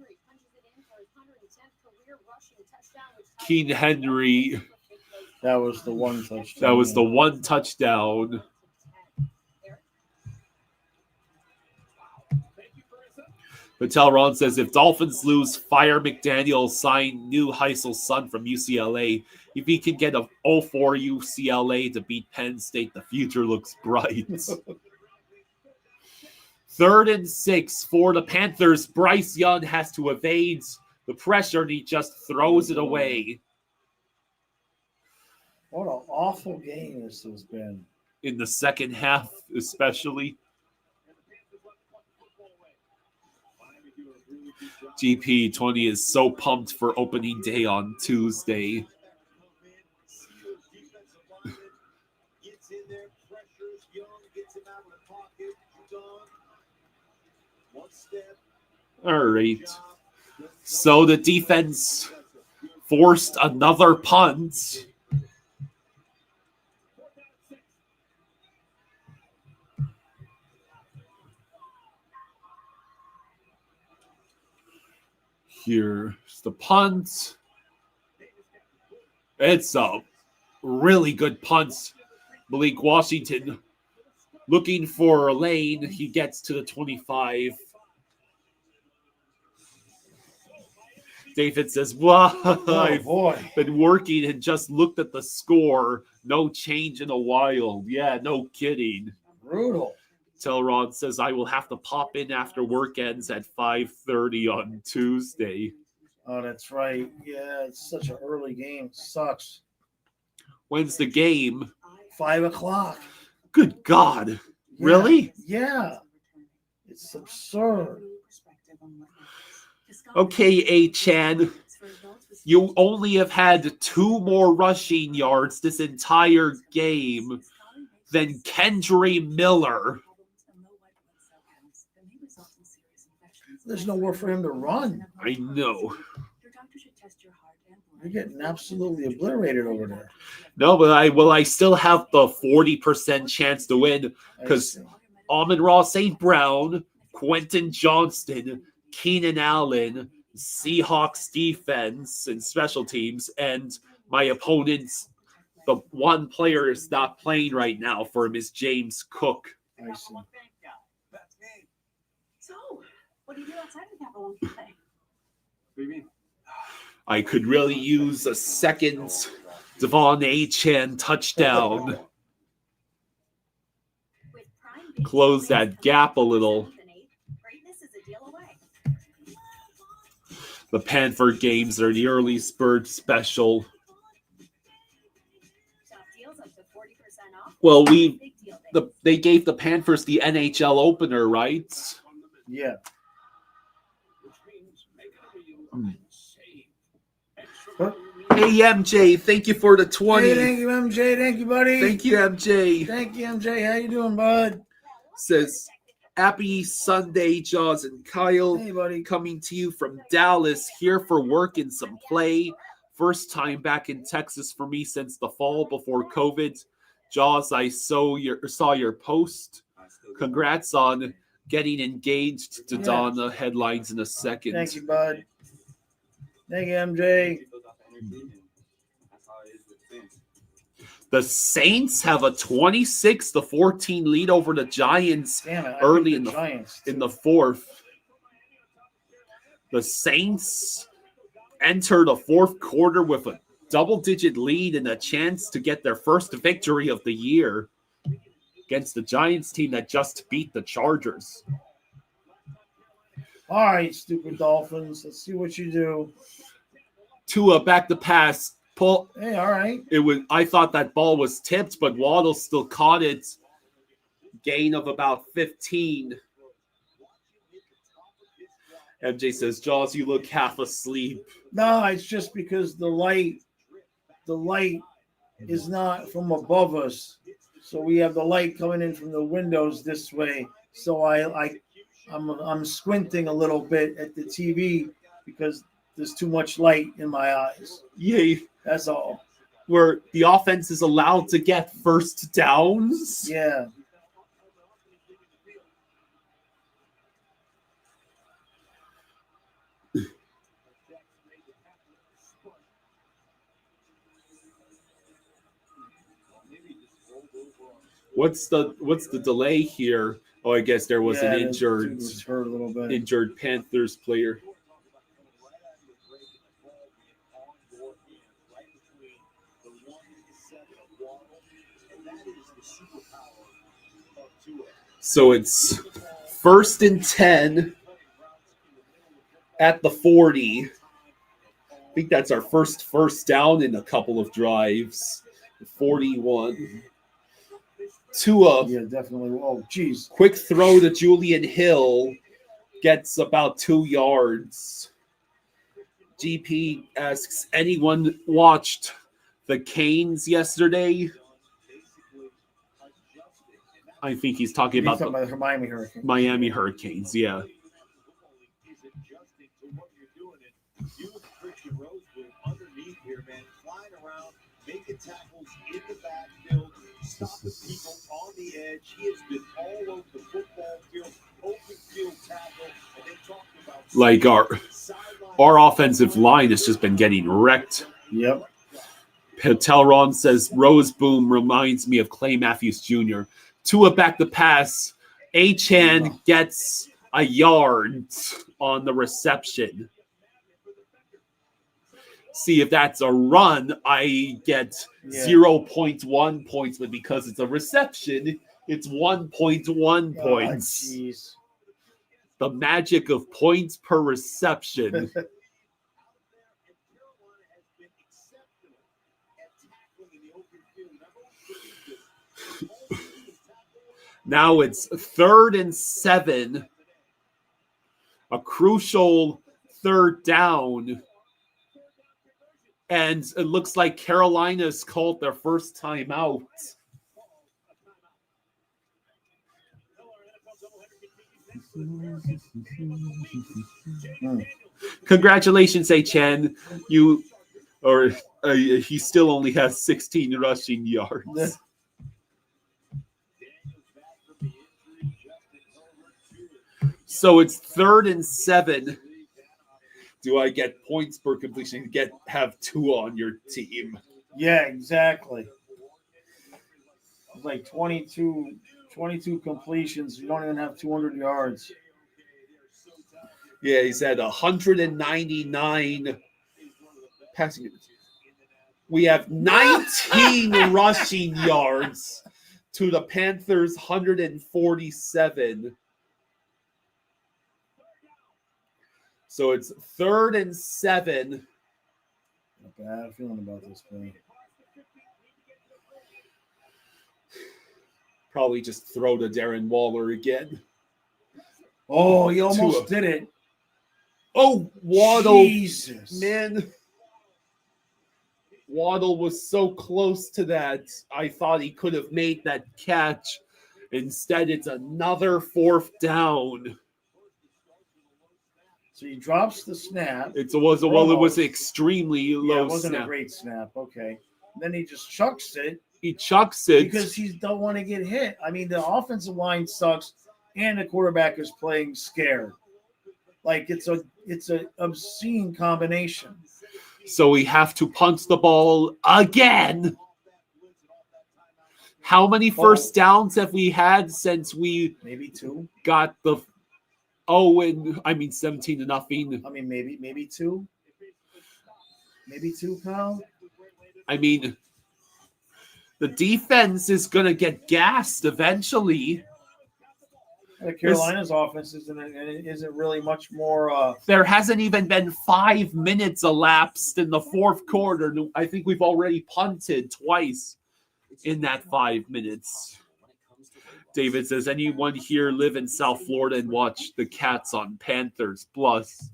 Keen Henry. That was the one touchdown. That was the one touchdown. Patel Ron says, if Dolphins lose, fire McDaniel, sign new Heisel's son from UCLA. If he can get a 0-4 UCLA to beat Penn State, the future looks bright. 3rd and 6 for the Panthers. Bryce Young has to evade the pressure, and he just throws it away. What an awful game this has been. In the second half, especially. GP20 is so pumped for opening day on Tuesday. All right. So the defense forced another punt. Here's the punt. It's a really good punt. Malik Washington looking for a lane. He gets to the 25. David says, well, I've been working and just looked at the score. No change in a while. Yeah, no kidding. Brutal. Telrod says, I will have to pop in after work ends at 5:30 on Tuesday. Oh, that's right. Yeah, it's such an early game. It sucks. When's the game? 5 o'clock. Good God. Yeah, Really? Yeah. It's absurd. Okay, A-Chan. You only have had 2 more rushing yards this entire game than Kendry Miller. There's nowhere for him to run. I know. You're getting absolutely obliterated over there. No, but I still have the 40% chance to win because Amon-Ra St. Brown, Quentin Johnston, Keenan Allen, Seahawks defense and special teams, and my opponent's the one player is not playing right now for him is James Cook. I see. So, what do you do outside of the Capitol when you play? What do you mean? I could really use a second Devon A-Chan touchdown. Close that gap a little. The Panther games are the early Spurge special. Well, they gave the Panthers the NHL opener, right? Yeah. Hey, MJ, thank you for the 20. Hey, thank you, MJ. Thank you, buddy. Thank you, MJ. Thank you, MJ. How you doing, bud? Says, happy Sunday, Jaws and Kyle. Hey, buddy. Coming to you from Dallas, here for work and some play First time back in Texas for me since the fall before COVID. Jaws, I saw your post. Congrats on getting engaged to Donna. Headlines in a second. Thank you, bud. Thank you, MJ. The Saints have a 26-14 lead over the Giants early in the fourth. The Saints enter the fourth quarter with a double-digit lead and a chance to get their first victory of the year against the Giants team that just beat the Chargers. All right, stupid Dolphins. Let's see what you do. Tua back to pass. Pull. Hey, all right. I thought that ball was tipped, but Waddle still caught it. Gain of about 15. MJ says, Jaws, you look half asleep. No, it's just because the light is not from above us. So we have the light coming in from the windows this way. So I'm squinting a little bit at the TV because there's too much light in my eyes. Yay. That's all. Where the offense is allowed to get first downs. Yeah. What's the delay here? Oh, I guess there was an injured Panthers player. So it's 1st and 10 at the 40. I think that's our first down in a couple of drives. 41. Tua. Yeah, definitely. Oh, geez. Quick throw to Julian Hill. Gets about 2 yards. GP asks, anyone watched the Canes yesterday? I think he's talking about the Miami Hurricanes. Miami Hurricanes, yeah. Making tackles in the backfield, stopping people on the edge. He has been all over the football field, open field tackle, and they talked about like our offensive line has just been getting wrecked. Yep. Patelron says Rose Boom reminds me of Clay Matthews Jr. Tua back to pass. Achan gets a yard on the reception. See, if that's a run, I get 0.1 points, but because it's a reception, it's 1.1 points. Jeez. The magic of points per reception. Now it's 3rd and 7. A crucial third down. And it looks like Carolina's called their first time out. Congratulations, HN. He still only has 16 rushing yards. So it's 3rd and 7. Do I get points per completion? Have 2 on your team? Yeah, exactly. It's like 22 completions. You don't even have 200 yards. Yeah, he's at 199 passing yards. We have 19 rushing yards to the Panthers' 147. So it's 3rd and 7. Not bad feeling about this play. Probably just throw to Darren Waller again. Oh, he almost did it. Oh, Waddle. Jesus. Man. Waddle was so close to that. I thought he could have made that catch. Instead, it's another 4th down. So he drops the snap. It was extremely low. Yeah, it wasn't snap. a great snap. Okay. Then he just chucks it. He chucks it because he don't want to get hit. I mean, the offensive line sucks, and the quarterback is playing scared. Like it's a obscene combination. So we have to punt the ball again. How many first downs have we had since we maybe 2 got the 17 to nothing? I mean, maybe 2. Maybe 2, Kyle. I mean, the defense is gonna get gassed eventually. Carolina's offense isn't really much more. There hasn't even been 5 minutes elapsed in the fourth quarter. I think we've already punted twice in that 5 minutes. David says, anyone here live in South Florida and watch the Cats on Panthers Plus?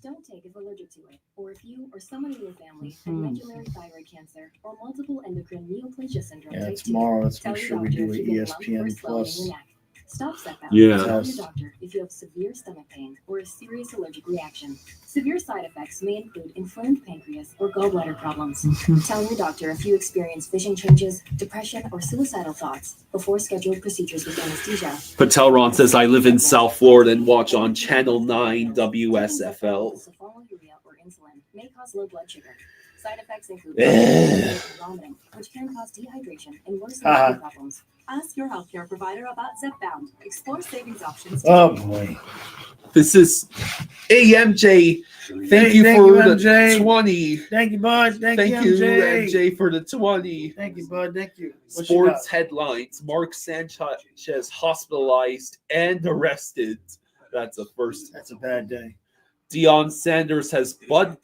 Don't take if allergic to it, or if you or someone in your family had medullary thyroid cancer or multiple endocrine neoplasia syndrome Yeah, type 2. tomorrow. Let's Tell make your sure we doctor do if an you get a lump or ESPN swelling in Plus. your neck. Stop setbacks. Yeah. Tell your doctor if you have severe stomach pain or a serious allergic reaction. Severe side effects may include inflamed pancreas or gallbladder problems. Tell your doctor if you experience vision changes, depression, or suicidal thoughts before scheduled procedures with anesthesia. Patelron says, I live in South Florida and watch on Channel 9 WSFL. Sulfonylurea or insulin may cause low blood sugar. Side effects include vomiting, which can cause dehydration and worsen kidney problems. Ask your healthcare provider about Zepbound. Explore savings options. Oh boy. This is AMJ. Thank you for the 20. Thank you, bud. Thank you, MJ, for the 20. Thank you, bud. Thank you. Sports headlines. Mark Sanchez hospitalized and arrested. That's a first. That's a bad day. Deion Sanders has blood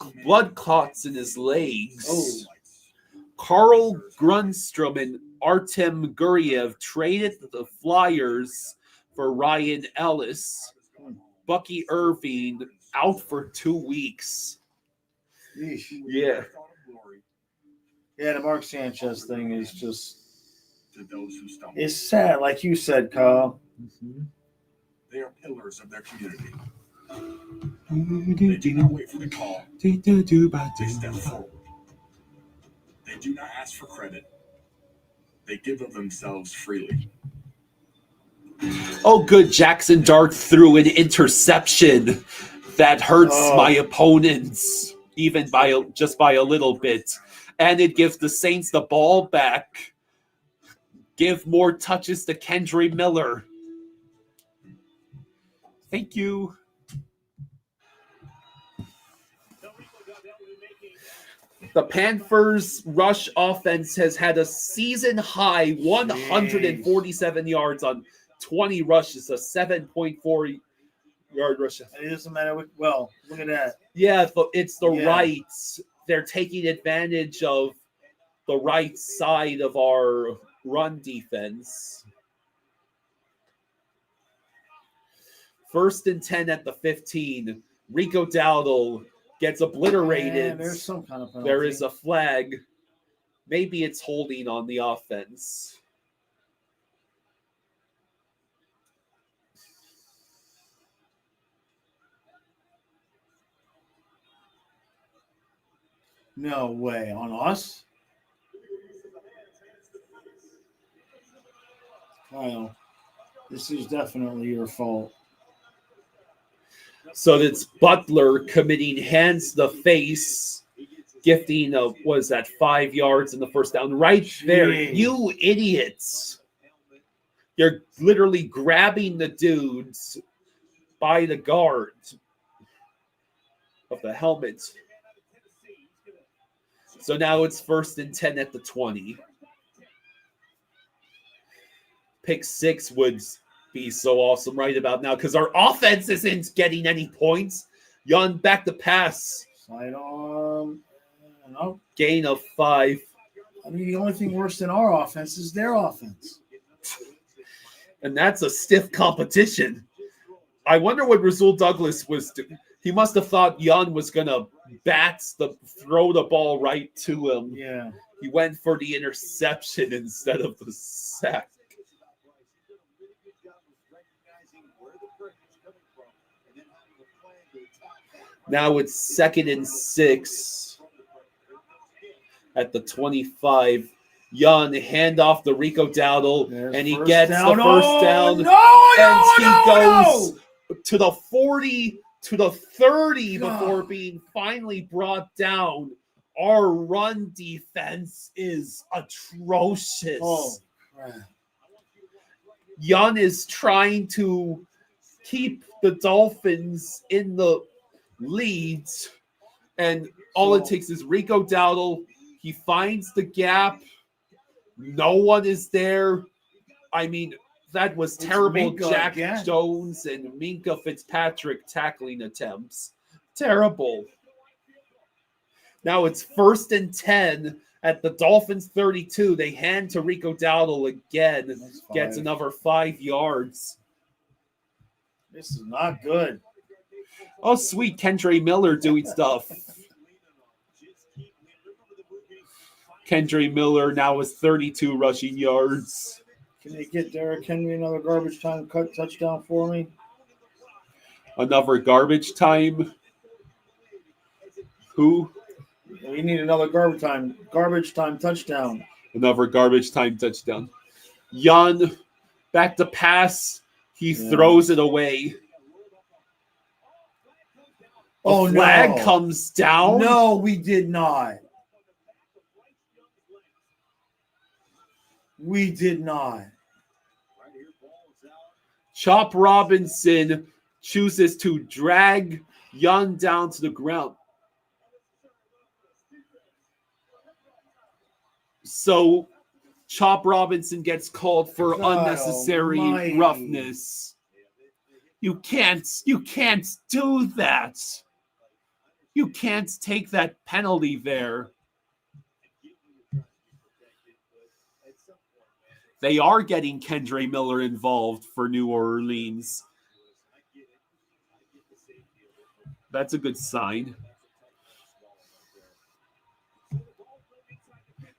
clots in his legs. Oh. Carl Grunstrom and Artem Guriev traded the Flyers for Ryan Ellis. Bucky Irving out for 2 weeks. Yeesh. Yeah. Yeah, the Mark Sanchez thing is just To those who stumble, it's sad, like you said, Kyle. they are pillars of their community. They do not wait for the call. They step forward. They do not ask for credit. They give of themselves freely. Oh, good. Jackson Dart threw an interception that hurts my opponents, even by a little bit. And it gives the Saints the ball back. Give more touches to Kendry Miller. Thank you. The Panthers' rush offense has had a season-high 147 yards on 20 rushes, a 7.4 yard rush. It doesn't matter. Well, look at that. Yeah, it's the rights. They're taking advantage of the right side of our run defense. 1st and 10 at the 15. Rico Dowdle gets obliterated. Yeah, there's some kind of penalty. There is a flag. Maybe it's holding on the offense. No way. On us? Kyle, this is definitely your fault. So it's Butler committing hands to the face, gifting was that 5 yards in the first down. Right there. You idiots. You're literally grabbing the dudes by the guard of the helmet. So now it's 1st and 10 at the 20. Pick 6 would be so awesome right about now because our offense isn't getting any points. Young back to pass. Sidearm. No. Gain of 5. I mean, the only thing worse than our offense is their offense. And that's a stiff competition. I wonder what Rasul Douglas was doing. He must have thought Young was going to throw the ball right to him. Yeah. He went for the interception instead of the sack. Now it's 2nd and 6 at the 25. Young hand off to Rico Dowdle, and he gets the first down. And he goes to the 40, to the 30 before being finally brought down. Our run defense is atrocious. Oh, Young is trying to keep the Dolphins in the leads, and all it takes is Rico Dowdle. He finds the gap. No one is there. I mean, that was terrible. Minka Jack again. Jones and Minka Fitzpatrick tackling attempts. Terrible. Now it's 1st and 10 at the Dolphins 32. They hand to Rico Dowdle again. Gets another 5 yards. This is not good. Oh, sweet. Kendre Miller doing stuff. Kendre Miller now has 32 rushing yards. Can you get Derrick Henry another garbage time touchdown for me? Another garbage time. Who? We need another garbage time touchdown. Another garbage time touchdown. Young, back to pass. He throws it away. A flag comes down. No, we did not. We did not. Chop Robinson chooses to drag Young down to the ground. So Chop Robinson gets called for unnecessary roughness. You can't do that. You can't take that penalty there. They are getting Kendre Miller involved for New Orleans. That's a good sign.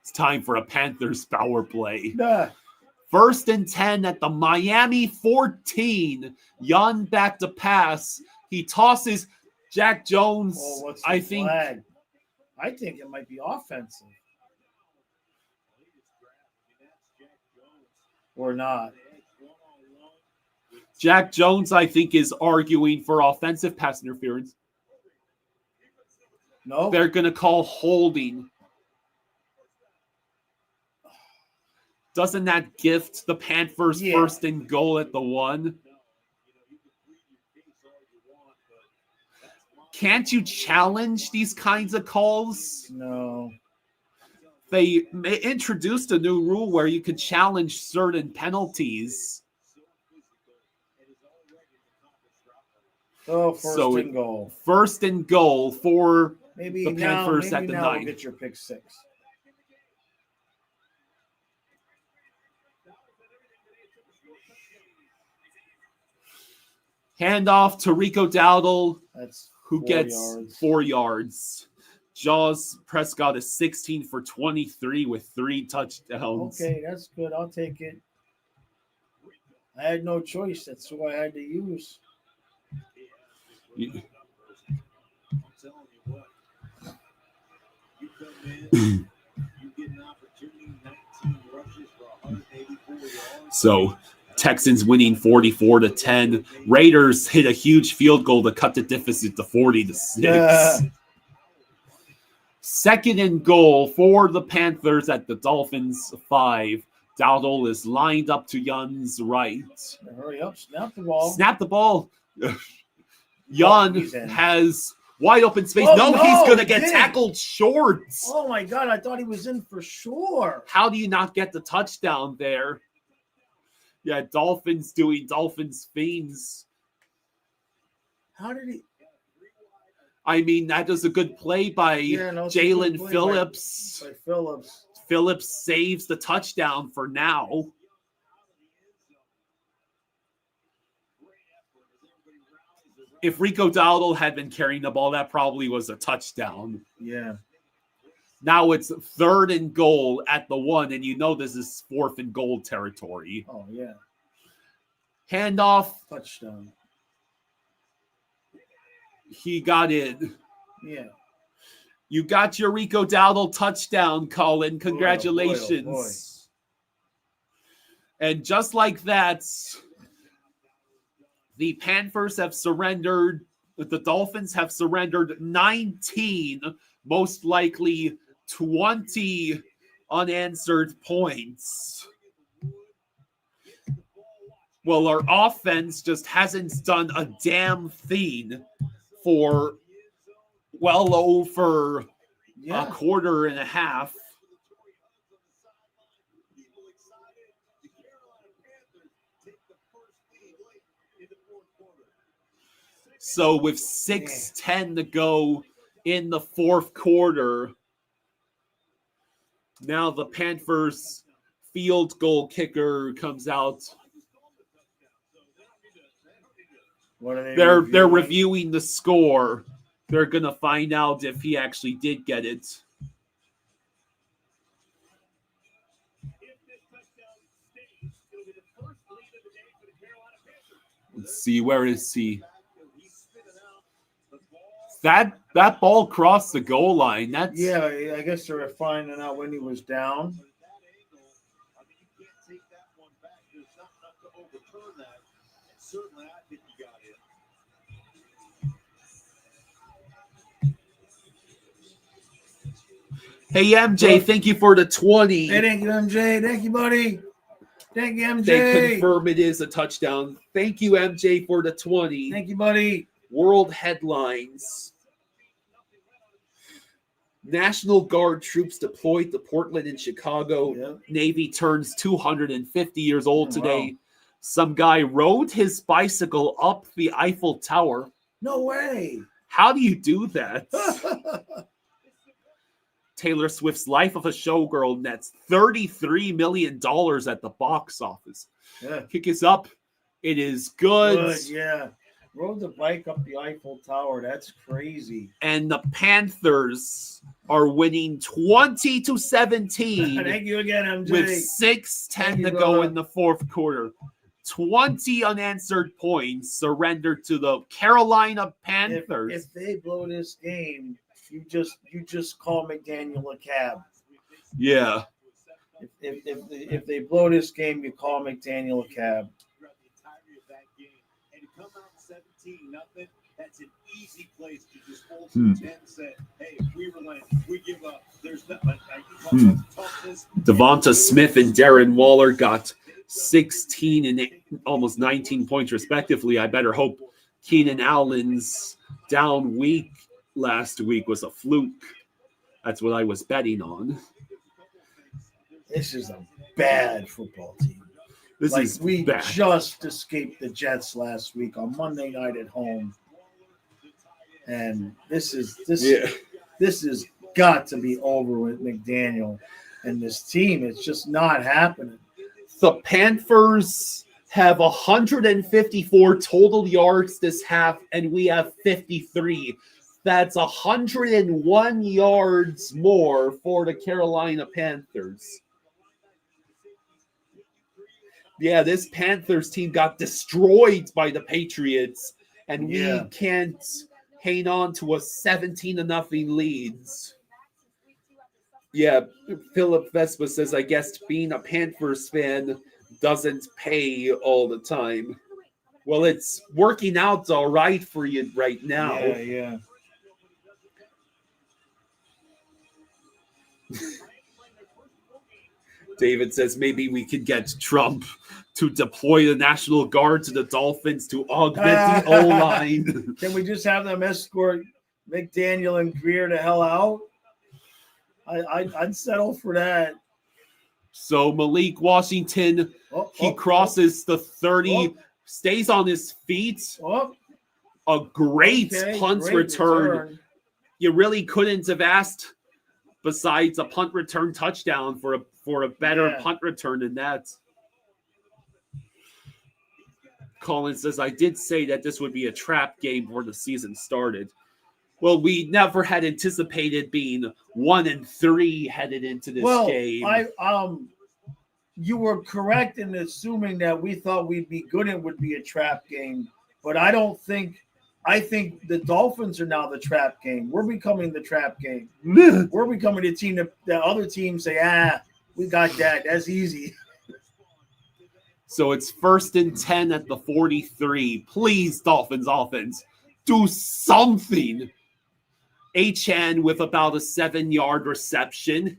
It's time for a Panthers power play. 1st and 10 at the Miami 14. Young back to pass. He tosses Jack Jones. I think it might be offensive. Or not. Jack Jones, I think, is arguing for offensive pass interference. No. They're going to call holding. Doesn't that gift the Panthers 1st and goal at the 1? Can't you challenge these kinds of calls? No. They introduced a new rule where you could challenge certain penalties. Oh, first and goal. 1st and goal for the Panthers at the 9. We'll get your pick 6. Handoff to Rico Dowdle, who 4 gets yards. 4 yards. Jaws Prescott is 16 for 23 with 3 touchdowns. Okay, that's good. I'll take it. I had no choice. That's who I had to use. So Texans winning 44-10. Raiders hit a huge field goal to cut the deficit to 40-6. Yeah. 2nd and goal for the Panthers at the Dolphins 5. Dowdle is lined up to Young's right. Hurry up, snap the ball. Snap the ball. Young has wide open space. Oh, no, no, he's going to he get did. tackled short. Oh, my God. I thought he was in for sure. How do you not get the touchdown there? Yeah, Dolphins doing Dolphins things. How did he? I mean, that was a good play by Jalen Phillips. By Phillips. Phillips saves the touchdown for now. If Rico Dowdle had been carrying the ball, that probably was a touchdown. Yeah. Now it's 3rd and goal at the 1, and you know this is 4th and goal territory. Oh, yeah. Handoff. Touchdown. He got in. Yeah. You got your Rico Dowdle touchdown, Colin. Boy, Congratulations. oh boy. And just like that, the Panthers have surrendered. The Dolphins have surrendered 19, most likely 20 unanswered points. Well, our offense just hasn't done a damn thing for well over a quarter and a half. So with 6:10 to go in the fourth quarter, now the Panthers field goal kicker comes out. What are They're reviewing the score. They're gonna find out if he actually did get it. Let's see, where is he? That ball crossed the goal line. That's I guess they were finding out when he was down. Certainly, I think you got it. Hey MJ, thank you for the 20. Hey, thank you, MJ. Thank you, buddy. Thank you, MJ. They confirm it is a touchdown. Thank you, MJ, for the 20. Thank you, buddy. World headlines. National Guard troops deployed to Portland and Chicago. Yep. Navy turns 250 years old today. Wow. Some guy rode his bicycle up the Eiffel Tower. No way. How do you do that? Taylor Swift's Life of a Showgirl nets $33 million at the box office. Yeah. Kick is up. It is good. Good, yeah. Rode the bike up the Eiffel Tower. That's crazy. And the Panthers are winning 20-17. Thank you again, MJ. With 6:10 to go in the fourth quarter. 20 unanswered points surrendered to the Carolina Panthers. If they blow this game, you just call McDaniel a cab. Yeah. If they blow this game, you call McDaniel a cab. And to come out 17-0, that's an easy place to just hold some 10 and say, hey, if we relent, we give up. There's nothing. Devonta Smith and Darren Waller got 16 and almost 19 points respectively. I better hope Keenan Allen's down week last week was a fluke. That's what I was betting on. This is a bad football team. We bad. Just escaped the Jets last week on Monday night at home, and this has got to be over with McDaniel and this team. It's just not happening. The Panthers have 154 total yards this half, and we have 53. That's 101 yards more for the Carolina Panthers. Yeah, this Panthers team got destroyed by the Patriots, and we can't hang on to a 17-0 leads. Yeah, Philip Vespa says, I guess being a Panthers fan doesn't pay all the time. Well, it's working out all right for you right now. Yeah. David says maybe we could get Trump to deploy the National Guard to the Dolphins to augment the O-line. Can we just have them escort McDaniel and Greer the hell out? I'd settle for that. So Malik Washington, he crosses the 30, stays on his feet. A great punt return. You really couldn't have asked besides a punt return touchdown for a better punt return than that. Colin says, I did say that this would be a trap game before the season started. Well, we never had anticipated being 1-3 headed into this game. You were correct in assuming that we thought we'd be good and would be a trap game, but I don't think I think the Dolphins are now the trap game. We're becoming the trap game. We're becoming the team that the other teams say, we got that. That's easy. So it's 1st and 10 at the 43. Please, Dolphins offense, do something. Achane with about a 7-yard reception.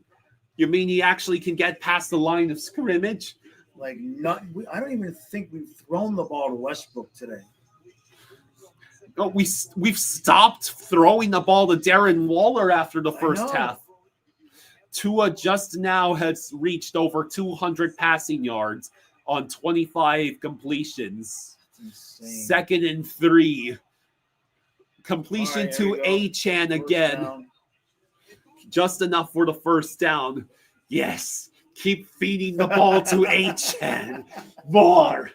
You mean he actually can get past the line of scrimmage? I don't even think we've thrown the ball to Westbrook today. No, we've stopped throwing the ball to Darren Waller after the first half. Tua just now has reached over 200 passing yards on 25 completions. 2nd and 3. Completion to Achane again. Down. Just enough for the first down. Yes. Keep feeding the ball to Achane. More.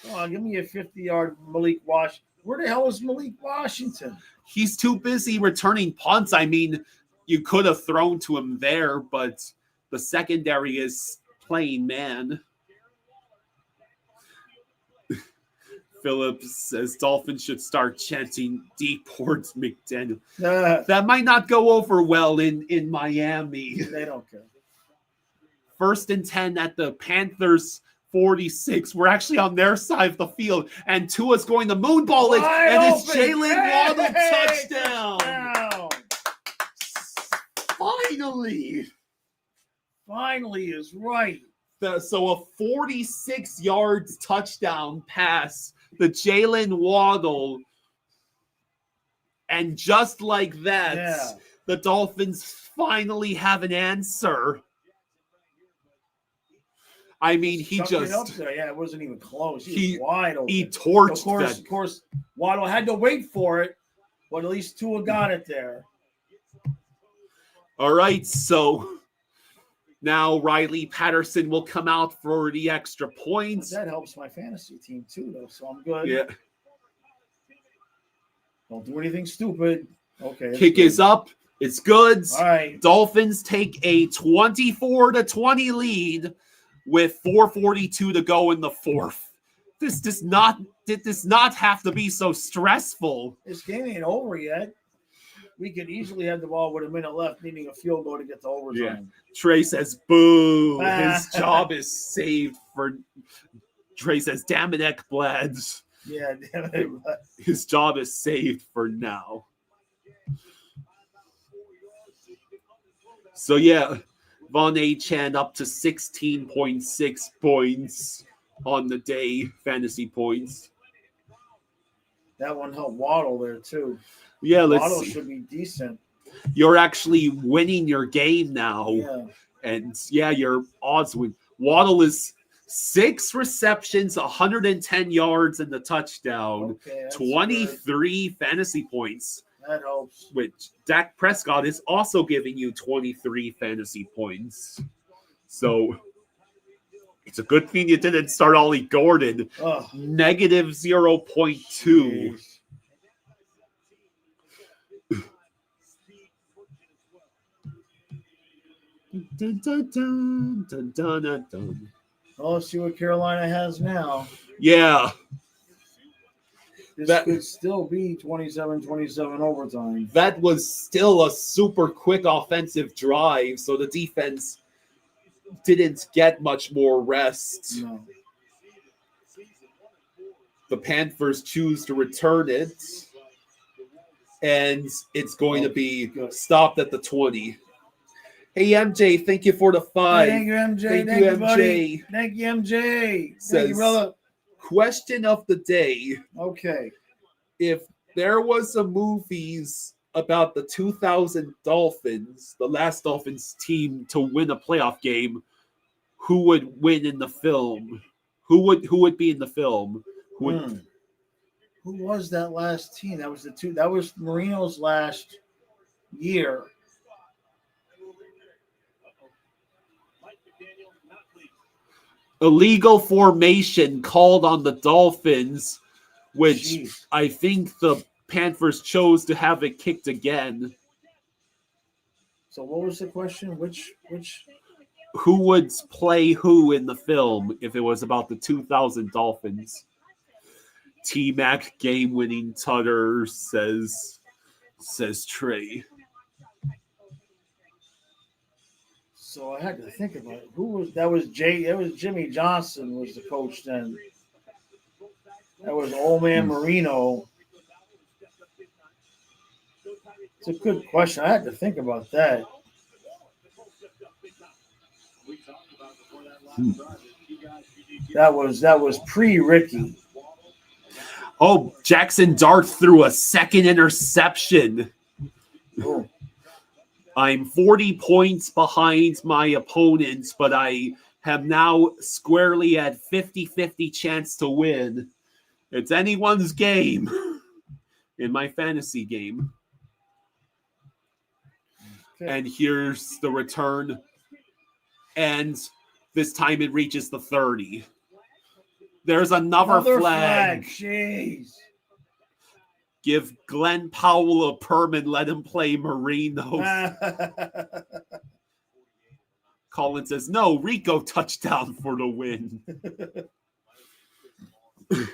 Oh, give me a 50-yard Malik Washington. Where the hell is Malik Washington? He's too busy returning punts. I mean, you could have thrown to him there, but the secondary is playing man. Phillips says Dolphins should start chanting deep towards McDaniel. That might not go over well in Miami. They don't care. 1st and 10 at the Panthers 46. We're actually on their side of the field, and Tua's going to moonball it, and it's Jalen Waddle touchdown. Finally is right. So a 46 yards touchdown pass, the Jalen Waddle, and just like that, the Dolphins finally have an answer. I mean, he just up there. Yeah, it wasn't even close. He was wide open. He torched Of course, Waddle had to wait for it, but at least Tua got it there. All right, so now Riley Patterson will come out for the extra points. That helps my fantasy team too, though, so I'm good. Yeah. Don't do anything stupid. Okay. Kick is up. It's good. All right. Dolphins take a 24-20 lead with 4:42 to go in the fourth. This does not have to be so stressful. This game ain't over yet. We could easily have the ball with a minute left, needing a field goal to get to overtime. Yeah. Trey says, boo. His job is saved for... Trey says, damn it, Ekblad. Yeah, damn it. His job is saved for now. So, yeah, Von Achane up to 16.6 points on the day, fantasy points. That one helped Waddle there, too. Yeah, let's Waddle see. should be decent. You're actually winning your game now. Yeah. And, yeah, your odds win. Waddle is 6 receptions, 110 yards, and the touchdown. Okay, 23 fantasy points. That helps. Which Dak Prescott is also giving you 23 fantasy points. So it's a good thing you didn't start Ollie Gordon. Negative 0.2. Dun, dun, dun, dun, dun, dun, dun. Well, let's see what Carolina has now. Yeah. This could still be 27-27 overtime. That was still a super quick offensive drive, so the defense didn't get much more rest. No. The Panthers choose to return it, and it's going to be stopped at the 20. Hey, MJ, thank you for the 5. Thank you, MJ. Thank you, you, buddy. MJ. Thank you, MJ. Says, Thank you, brother. Question of the day. Okay. If there was a movies about the 2000 Dolphins, the last Dolphins team to win a playoff game, who would win in the film? Who would be in the film? Who was that last team? That was Marino's last year. Illegal formation called on the Dolphins, which I think the Panthers chose to have it kicked again. So what was the question? Which? Who would play who in the film if it was about the 2000 Dolphins? T-Mac game-winning tutter, says Trey. So I had to think about it. Who was that? Was Jimmy Johnson was the coach then. That was Old Man Marino. It's a good question. I had to think about that. That was pre-Ricky. Oh, Jackson Dart threw a second interception. Oh. I'm 40 points behind my opponents, but I have now squarely at 50-50 chance to win. It's anyone's game in my fantasy game. Okay. And here's the return. And this time it reaches the 30. There's another flag. Jeez. Give Glenn Powell a perm and let him play Marino. Colin says, no, Rico touchdown for the win. Who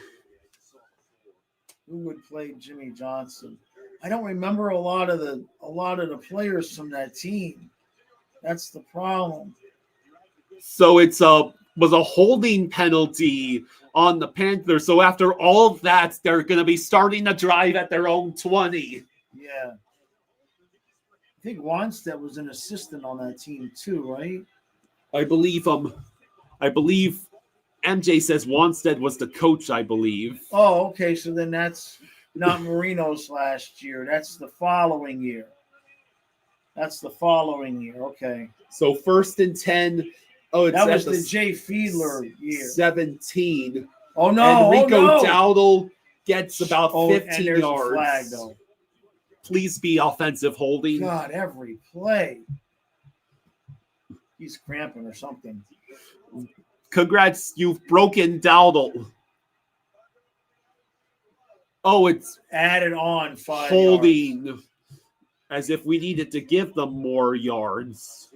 would play Jimmy Johnson? I don't remember a lot of the players from that team. That's the problem. So was a holding penalty on the Panthers. So after all of that, they're going to be starting to drive at their own 20. Yeah. I think Wanstead was an assistant on that team too, right? I believe MJ says Wanstead was the coach, I believe. Oh, okay. So then that's not Marino's last year. That's the following year. Okay. So 1st and 10. Oh, that was the Jay Fiedler year. 17. Oh no! And Rico Dowdle gets about 15 and yards. A flag, though. Please be offensive holding. God, every play. He's cramping or something. Congrats, you've broken Dowdle. Oh, it's added on 5 holding yards. As if we needed to give them more yards.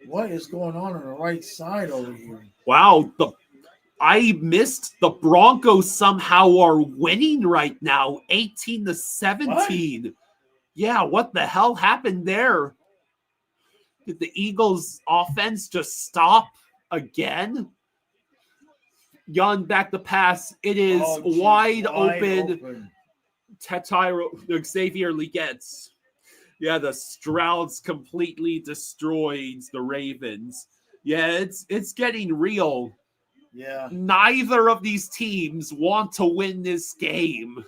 What is going on the right side over here? Wow, I missed the Broncos somehow are winning right now, 18-17. What? Yeah, what the hell happened there? Did the Eagles' offense just stop again? Young back the pass. It is wide open. Xavier Leggett's. Yeah, the Strouds completely destroyed the Ravens. Yeah, it's getting real. Yeah. Neither of these teams want to win this game.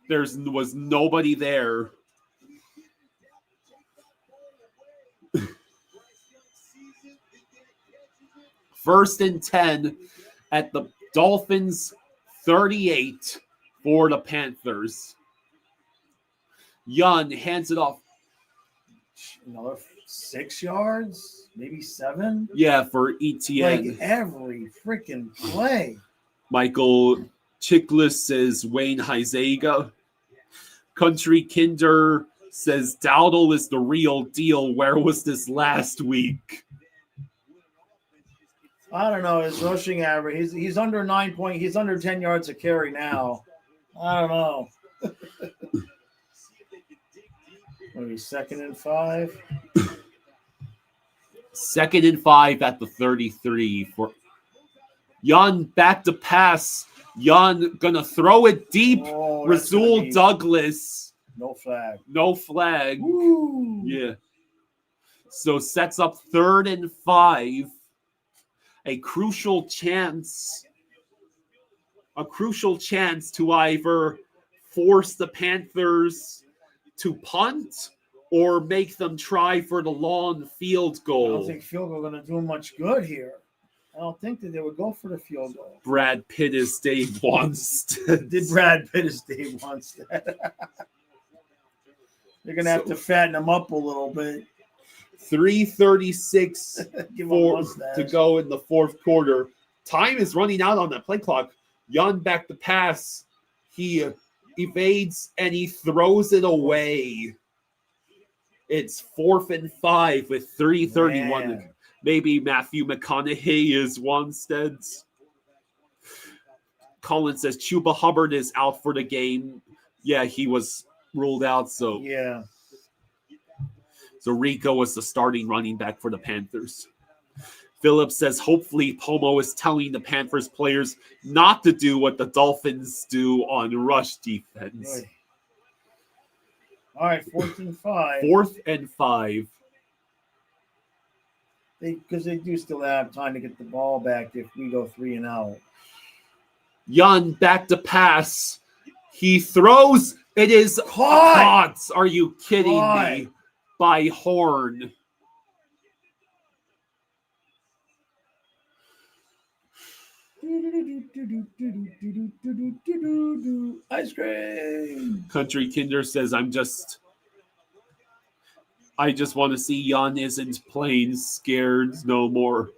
There was nobody there. First and 10 at the Dolphins 38 for the Panthers. Young hands it off. Another 6 yards, maybe 7. Yeah, for ETN. Like every freaking play. Michael Chiklis says Wayne Huizenga. Country Kinder says Dowdle is the real deal. Where was this last week? I don't know. His rushing average. He's under 9 point. He's under 10 yards a carry now. I don't know. Maybe 2nd and 5. 2nd and 5 at the 33 for Young back to pass. Young gonna throw it deep. Rasul Douglas. No flag. No flag. Woo. Yeah. So sets up 3rd and 5. A crucial chance to either force the Panthers to punt or make them try for the long field goal. I don't think field goal going to do much good here. I don't think that they would go for the field goal. Brad Pitt is Dave Wanstead. Did Brad Pitt is Dave Wanstead. They're going to have to fatten him up a little bit. 3:36 to go in the 4th quarter. Time is running out on that play clock. Young back to pass. He evades and he throws it away. It's 4th and 5 with 3:31. Man. Maybe Matthew McConaughey is Wanstead. Colin says Chuba Hubbard is out for the game. Yeah, he was ruled out. So Yeah. So Rico was the starting running back for the Panthers. Phillips says hopefully Pomo is telling the Panthers players not to do what the Dolphins do on rush defense. Good. All right, 14-5. 4th and 5. Because they do still have time to get the ball back if we go 3 and out. Young back to pass. He throws. It is caught. Are you kidding me? By Horn. Ice cream. Country Kinder says, I just want to see Jan isn't playing scared no more.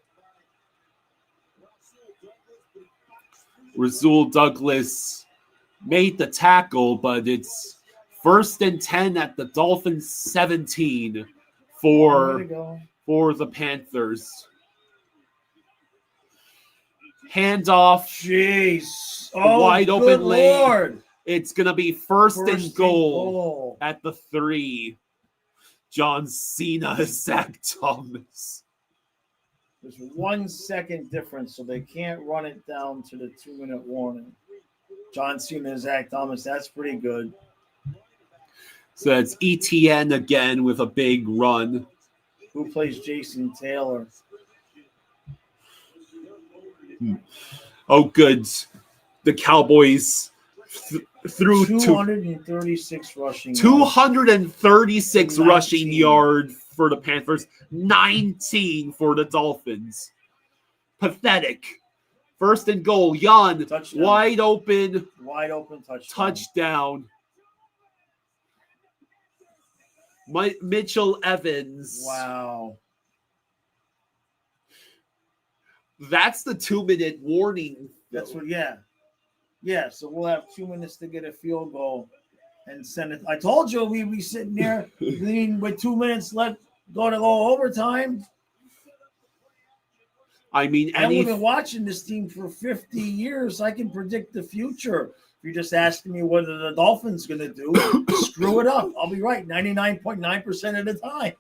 Rasul Douglas made the tackle, but it's 1st and 10 at the Dolphins 17 for the Panthers. Handoff. Jeez. Wide open lane. Lord. It's going to be first and goal at the 3. John Cena, Zach Thomas. There's 1 second difference, so they can't run it down to the 2-minute warning. John Cena, Zach Thomas, that's pretty good. So that's ETN again with a big run. Who plays Jason Taylor? Oh, good. The Cowboys threw 236 rushing 236 rushing yard for the Panthers, 19 for the Dolphins. Pathetic. 1st and goal. Jan, touchdown. Wide open touchdown. Mitchell Evans. Wow. That's the 2-minute warning. That's what, yeah. So we'll have 2 minutes to get a field goal and send it. I told you we'd be sitting there with 2 minutes left, go overtime. I mean, I've been watching this team for 50 years. I can predict the future. If you're just asking me what are the Dolphins going to do, screw it up. I'll be right 99.9% of the time.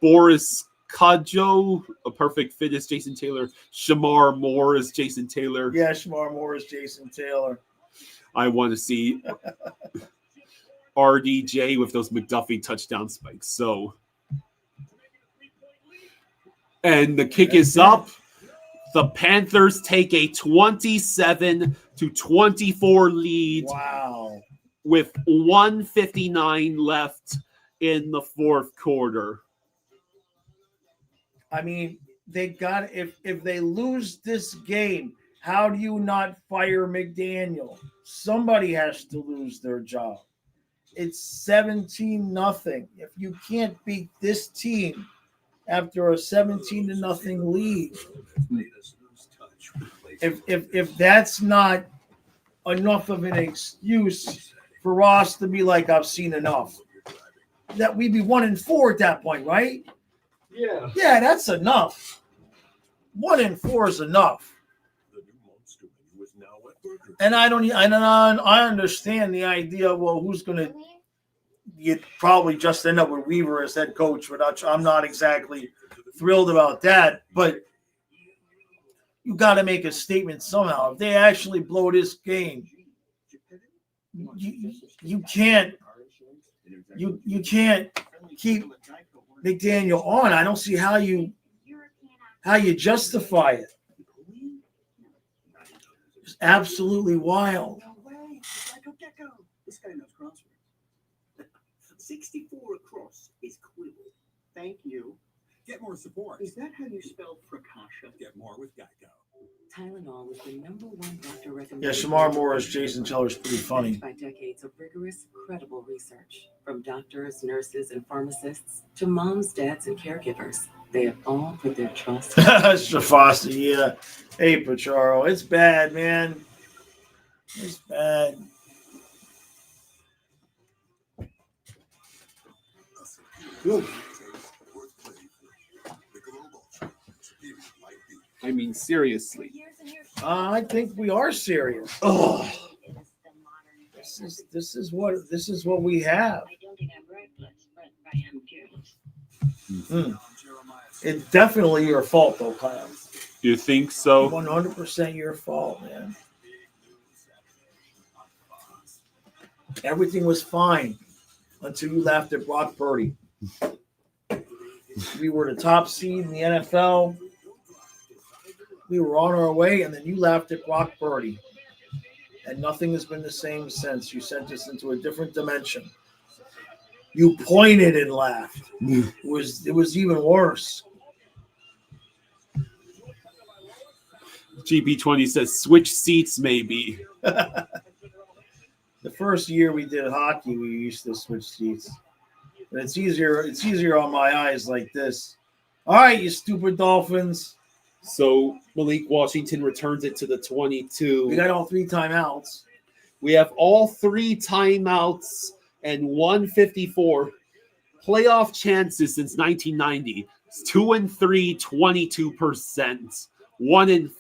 Boris Kajo, a perfect fit is Jason Taylor. Shamar Moore is Jason Taylor. Yeah, Shamar Moore is Jason Taylor. I want to see RDJ with those McDuffie touchdown spikes. So, and the kick is up. The Panthers take a 27-24 lead. Wow. With 1:59 left in the 4th quarter. I mean, they got if they lose this game, how do you not fire McDaniel? Somebody has to lose their job. It's 17-0. If you can't beat this team after a 17-0 lead, if that's not enough of an excuse for Ross to be like, I've seen enough, that we'd be 1-4 at that point, right? Yeah, that's enough. 1-4 is enough. And I understand the idea. Well, who's going to? You'd probably just end up with Weaver as head coach, but I'm not exactly thrilled about that. But you got to make a statement somehow. If they actually blow this game, you can't keep McDaniel on. I don't see how you justify it. It's absolutely wild. This guy knows crosswords. 64 across is quibble. Thank you. Get more support. Is that how you spell Prakasha? Get more with Geico. Tylenol was the #1 doctor recommended. Yeah, Shamar Moore as Jason Taylor is pretty funny. By decades of rigorous, credible research, from doctors, nurses, and pharmacists to moms, dads, and caregivers, they have all put their trust. Shafasi, yeah. Hey, Pacharo, it's bad, man. It's bad. Good. I mean, seriously. I think we are serious. Oh, This is what we have. It's definitely your fault, though, Kyle. you think so? 100% your fault, man. Everything was fine until you laughed at Brock Purdy. We were the top seed in the NFL. We were on our way, and then you laughed at Brock Purdy. And nothing has been the same since. You sent us into a different dimension. You pointed and laughed. It was even worse. GP20 says switch seats maybe. The first year we did hockey, we used to switch seats. And it's easier on my eyes like this. All right, you stupid Dolphins. So Malik Washington returns it to the 22. We got all 3 timeouts. We have all 3 timeouts and 154 playoff chances since 1990. It's 2-3, 22%. 1-4,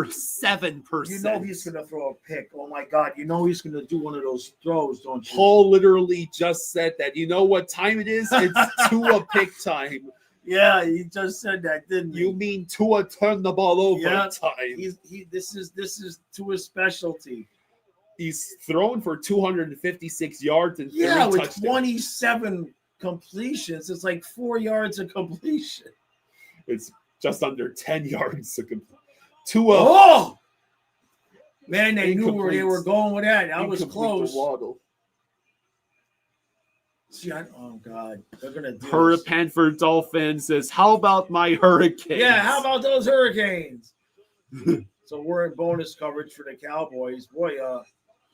7%. You know he's gonna throw a pick. Oh my God! You know he's gonna do one of those throws, don't you? Paul literally just said that. You know what time it is? It's Tua pick time. Yeah, he just said that, didn't he? You mean Tua turn the ball over time? This is Tua's specialty. He's thrown for 256 yards and 3 with touchdowns. 27 completions. It's like 4 yards of completion. It's just under 10 yards to complete. Tua. Oh! Man, they knew where they were going with that. That was close. Waddle. See, oh, God. They're going to do Hurricane for Dolphins says, how about my Hurricanes? Yeah, how about those Hurricanes? So we're in bonus coverage for the Cowboys. Boy,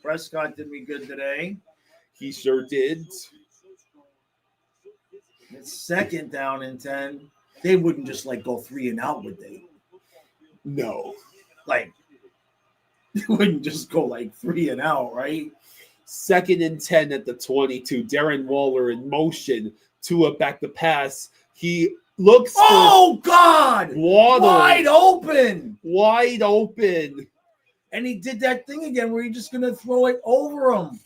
Prescott did me good today. He sure did. It's second down and 10. They wouldn't just go 3 and out, would they? No. They wouldn't just go 3 and out, right? 2nd and 10 at the 22. Darren Waller in motion. Tua back to pass. He looks Oh, God! Waddle. Wide open. And he did that thing again where he's just going to throw it over him.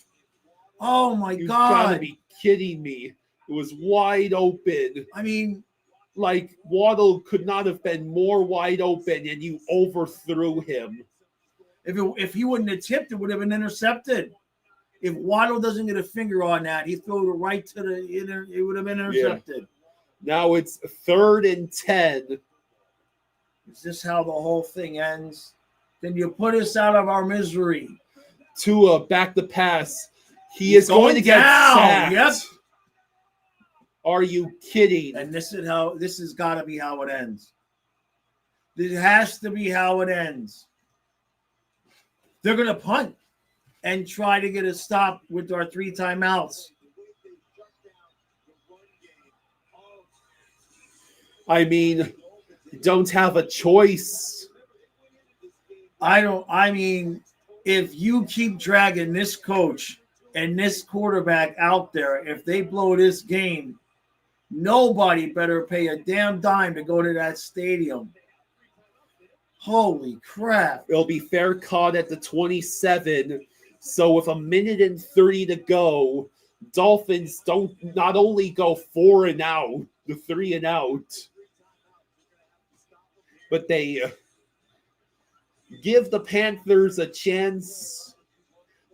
Oh, my You've God. got to be kidding me. It was wide open. I mean, Waddle could not have been more wide open, and you overthrew him. If he wouldn't have tipped, it would have been intercepted. If Waddle doesn't get a finger on that, he threw it right to it would have been intercepted. Yeah. Now it's 3rd and 10. Is this how the whole thing ends? Can you put us out of our misery? Tua back to pass. He is going to get sacked. Yep. Are you kidding? And this has got to be how it ends. This has to be how it ends. They're going to punt and try to get a stop with our 3 timeouts. I mean, don't have a choice. If you keep dragging this coach and this quarterback out there, if they blow this game, nobody better pay a damn dime to go to that stadium. Holy crap. It'll be fair caught at the 27. So with 1:30 to go, Dolphins don't not only go 4 and out, the 3 and out, but they give the Panthers a chance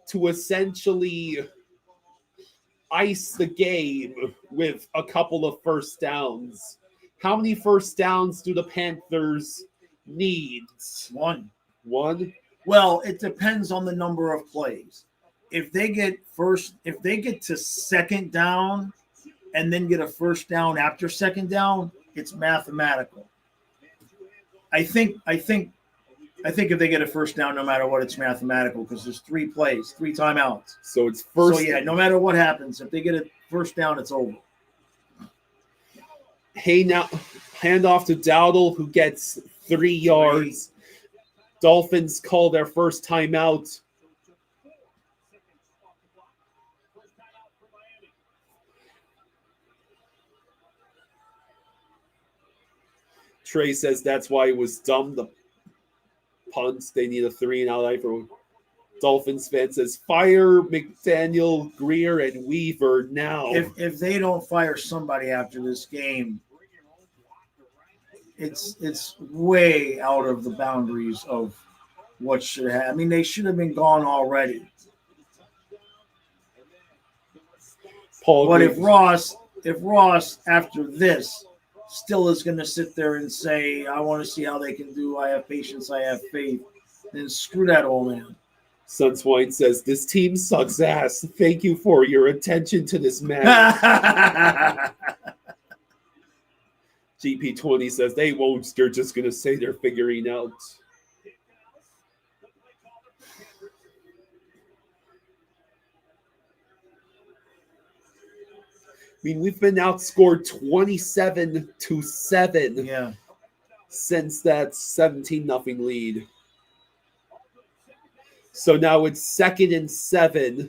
to essentially ice the game with a couple of first downs. How many first downs do the Panthers need? One. Well, it depends on the number of plays. If they get to second down and then get a first down after second down, it's mathematical. I think if they get a first down, no matter what, it's mathematical because there's 3 plays, 3 timeouts. So it's first. So, no matter what happens, if they get a first down, it's over. Hey, now hand off to Dowdle, who gets 3 yards. Dolphins call their first timeout. Trey says that's why it was dumb. The punts, they need a 3-and-out lifer. Dolphins fan says, fire McDaniel, Greer, and Weaver now. If they don't fire somebody after this game, it's way out of the boundaries of what should have. I mean, they should have been gone already. But if Ross after this still is going to sit there and say, I want to see how they can do, I have patience, I have faith, then screw that old man. Sunswine says, this team sucks ass. Thank you for your attention to this matter. GP20 says, they won't. They're just going to say they're figuring out. I mean, we've been outscored 27-7 since that 17-0 lead. So now it's 2nd and 7.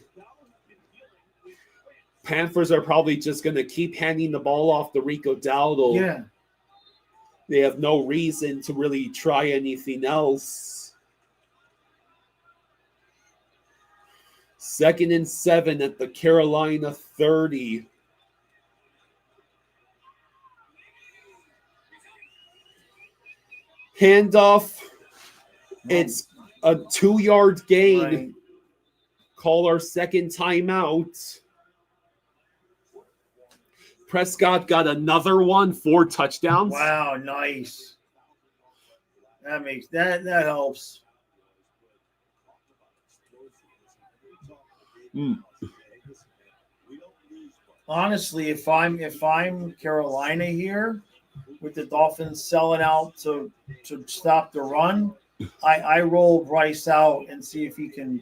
Panthers are probably just going to keep handing the ball off to Rico Dowdle. Yeah. They have no reason to really try anything else. 2nd and 7 at the Carolina 30. Handoff. It's a 2-yard gain. Right. Call our second timeout. Prescott got another one, 4 touchdowns. Wow, nice. That makes that helps. Honestly, if I'm Carolina here with the Dolphins selling out to stop the run, I roll Bryce out and see if he can,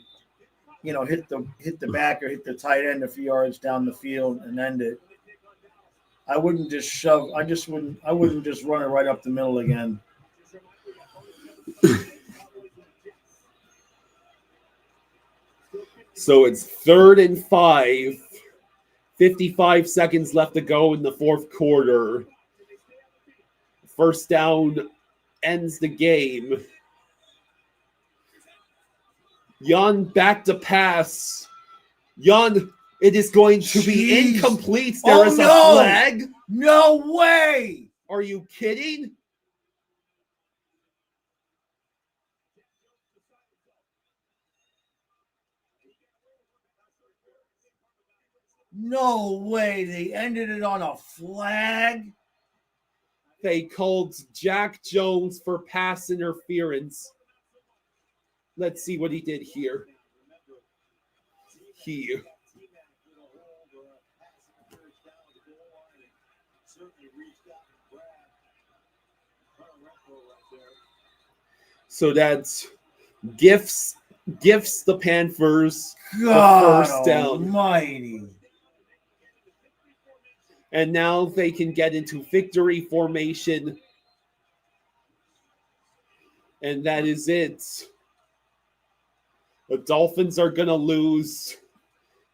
hit the back or hit the tight end a few yards down the field and end it. I wouldn't just shove. I wouldn't just run it right up the middle again. So it's 3rd and 5. 55 seconds left to go in the fourth quarter. First down ends the game. Young back to pass. Young, it is going to be incomplete. There is a flag. No way. Are you kidding? No way. They ended it on a flag. They called Jack Jones for pass interference. Let's see what he did here. So that's gifts the Panthers the first down. Almighty. And now they can get into victory formation. And that is it. The Dolphins are going to lose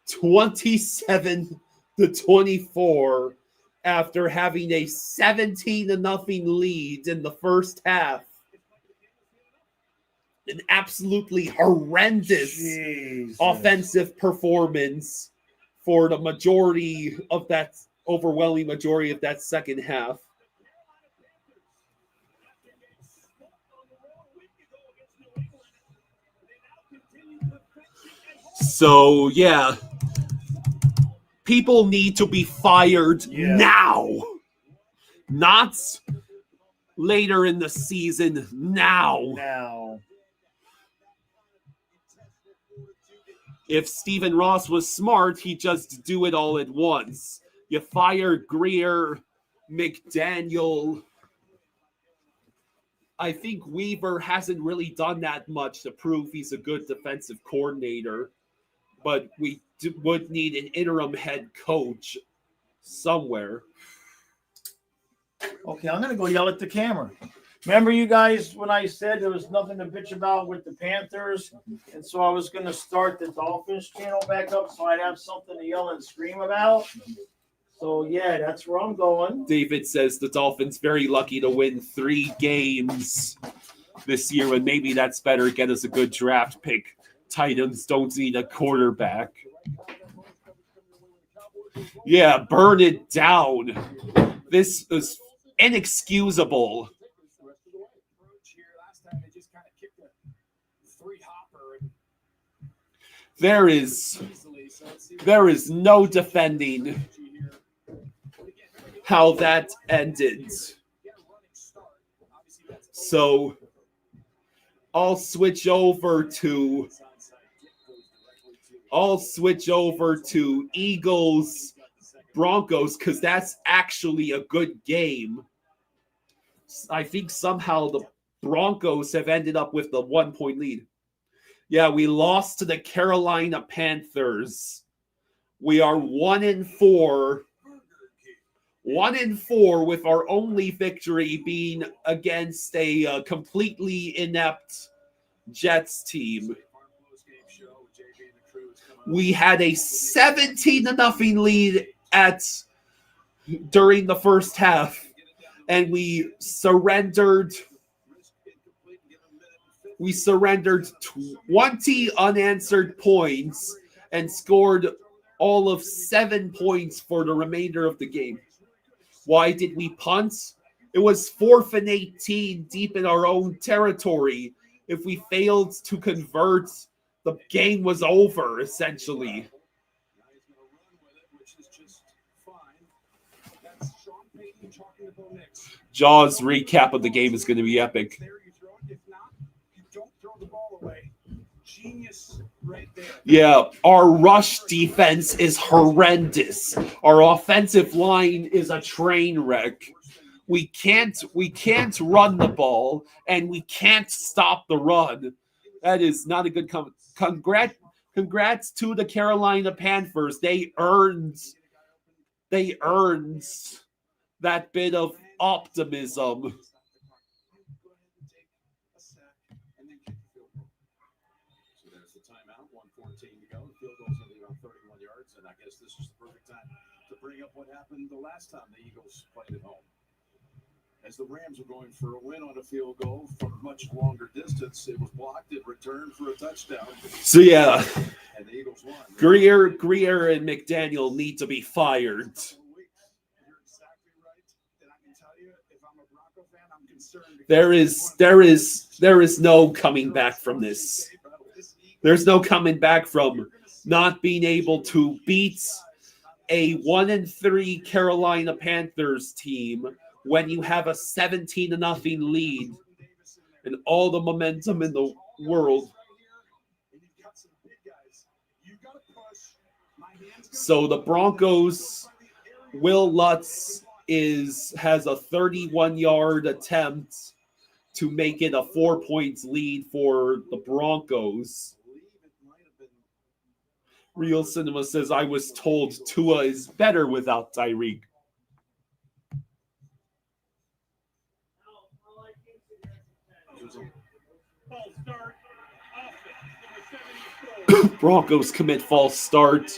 27-24 after having a 17-0 lead in the first half. An absolutely horrendous offensive performance for the overwhelming majority of that second half. So, yeah, people need to be fired now. Not later in the season, now. If Stephen Ross was smart, he'd just do it all at once. You fire Greer, McDaniel. I think Weaver hasn't really done that much to prove he's a good defensive coordinator. But we would need an interim head coach somewhere. Okay, I'm going to go yell at the camera. Remember you guys when I said there was nothing to bitch about with the Panthers? And so I was going to start the Dolphins channel back up so I'd have something to yell and scream about? So, yeah, that's where I'm going. David says the Dolphins very lucky to win 3 games this year, and maybe that's better. Get us a good draft pick. Titans don't need a quarterback. Yeah, burn it down. This is inexcusable. There is no defending how that ended. So I'll switch over to Eagles Broncos because that's actually a good game. I think somehow the Broncos have ended up with the 1-point lead. Yeah, we lost to the Carolina Panthers. We are 1-4. 1-4 with our only victory being against a completely inept Jets team. We had a 17-0 lead during the first half, and we surrendered 20 unanswered points and scored all of 7 points for the remainder of the game. Why did we punt? It was 4th and 18 deep in our own territory. If we failed to convert, the game was over, essentially. Jaws' recap of the game is going to be epic. Yeah, our rush defense is horrendous. Our offensive line is a train wreck. We can't run the ball, and we can't stop the run. That is not a good congrats to the Carolina Panthers. They earned that bit of optimism. This is the perfect time to bring up what happened the last time the Eagles played at home. As the Rams were going for a win on a field goal from much longer distance, it was blocked and returned for a touchdown. So yeah, and the Eagles won. Greer and McDaniel need to be fired. There is no coming back from this. There's no coming back from not being able to beat a 1-3 Carolina Panthers team when you have a 17-0 lead and all the momentum in the world. So the Broncos, Will Lutz has a 31-yard attempt to make it a 4-point lead for the Broncos. Real Cinema says, I was told Tua is better without Tyreek. Broncos commit false start.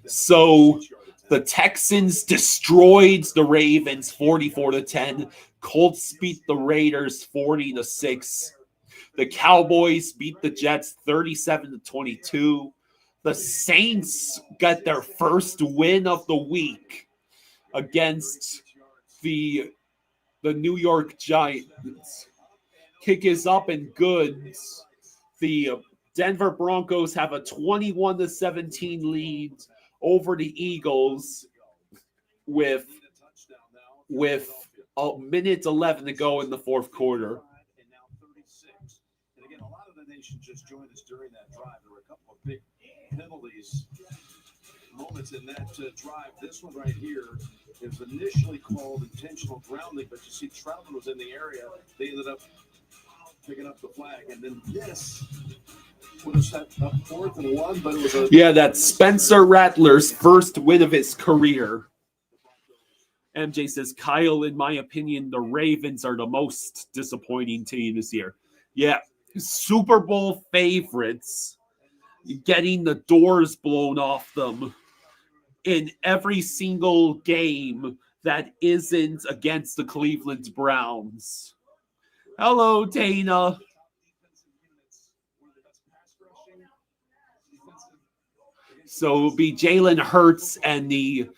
So the Texans destroyed the Ravens 44-10. Colts beat the Raiders 40-6. The Cowboys beat the Jets 37-22. The Saints got their first win of the week against the New York Giants. Kick is up and good. The Denver Broncos have a 21-17 lead over the Eagles with a minute 11 to go in the fourth quarter. Just joined us during that drive. There were a couple of big penalties moments in that drive. This one right here is initially called intentional grounding, but you see Troutman was in the area. They ended up picking up the flag, and then this would have set up 4th and 1, but it was that's Spencer Rattler's first win of his career. MJ says, Kyle, in my opinion, the Ravens are the most disappointing team this year. Yeah. Super Bowl favorites, getting the doors blown off them in every single game that isn't against the Cleveland Browns. Hello, Dana. So it'll be Jalen Hurts and the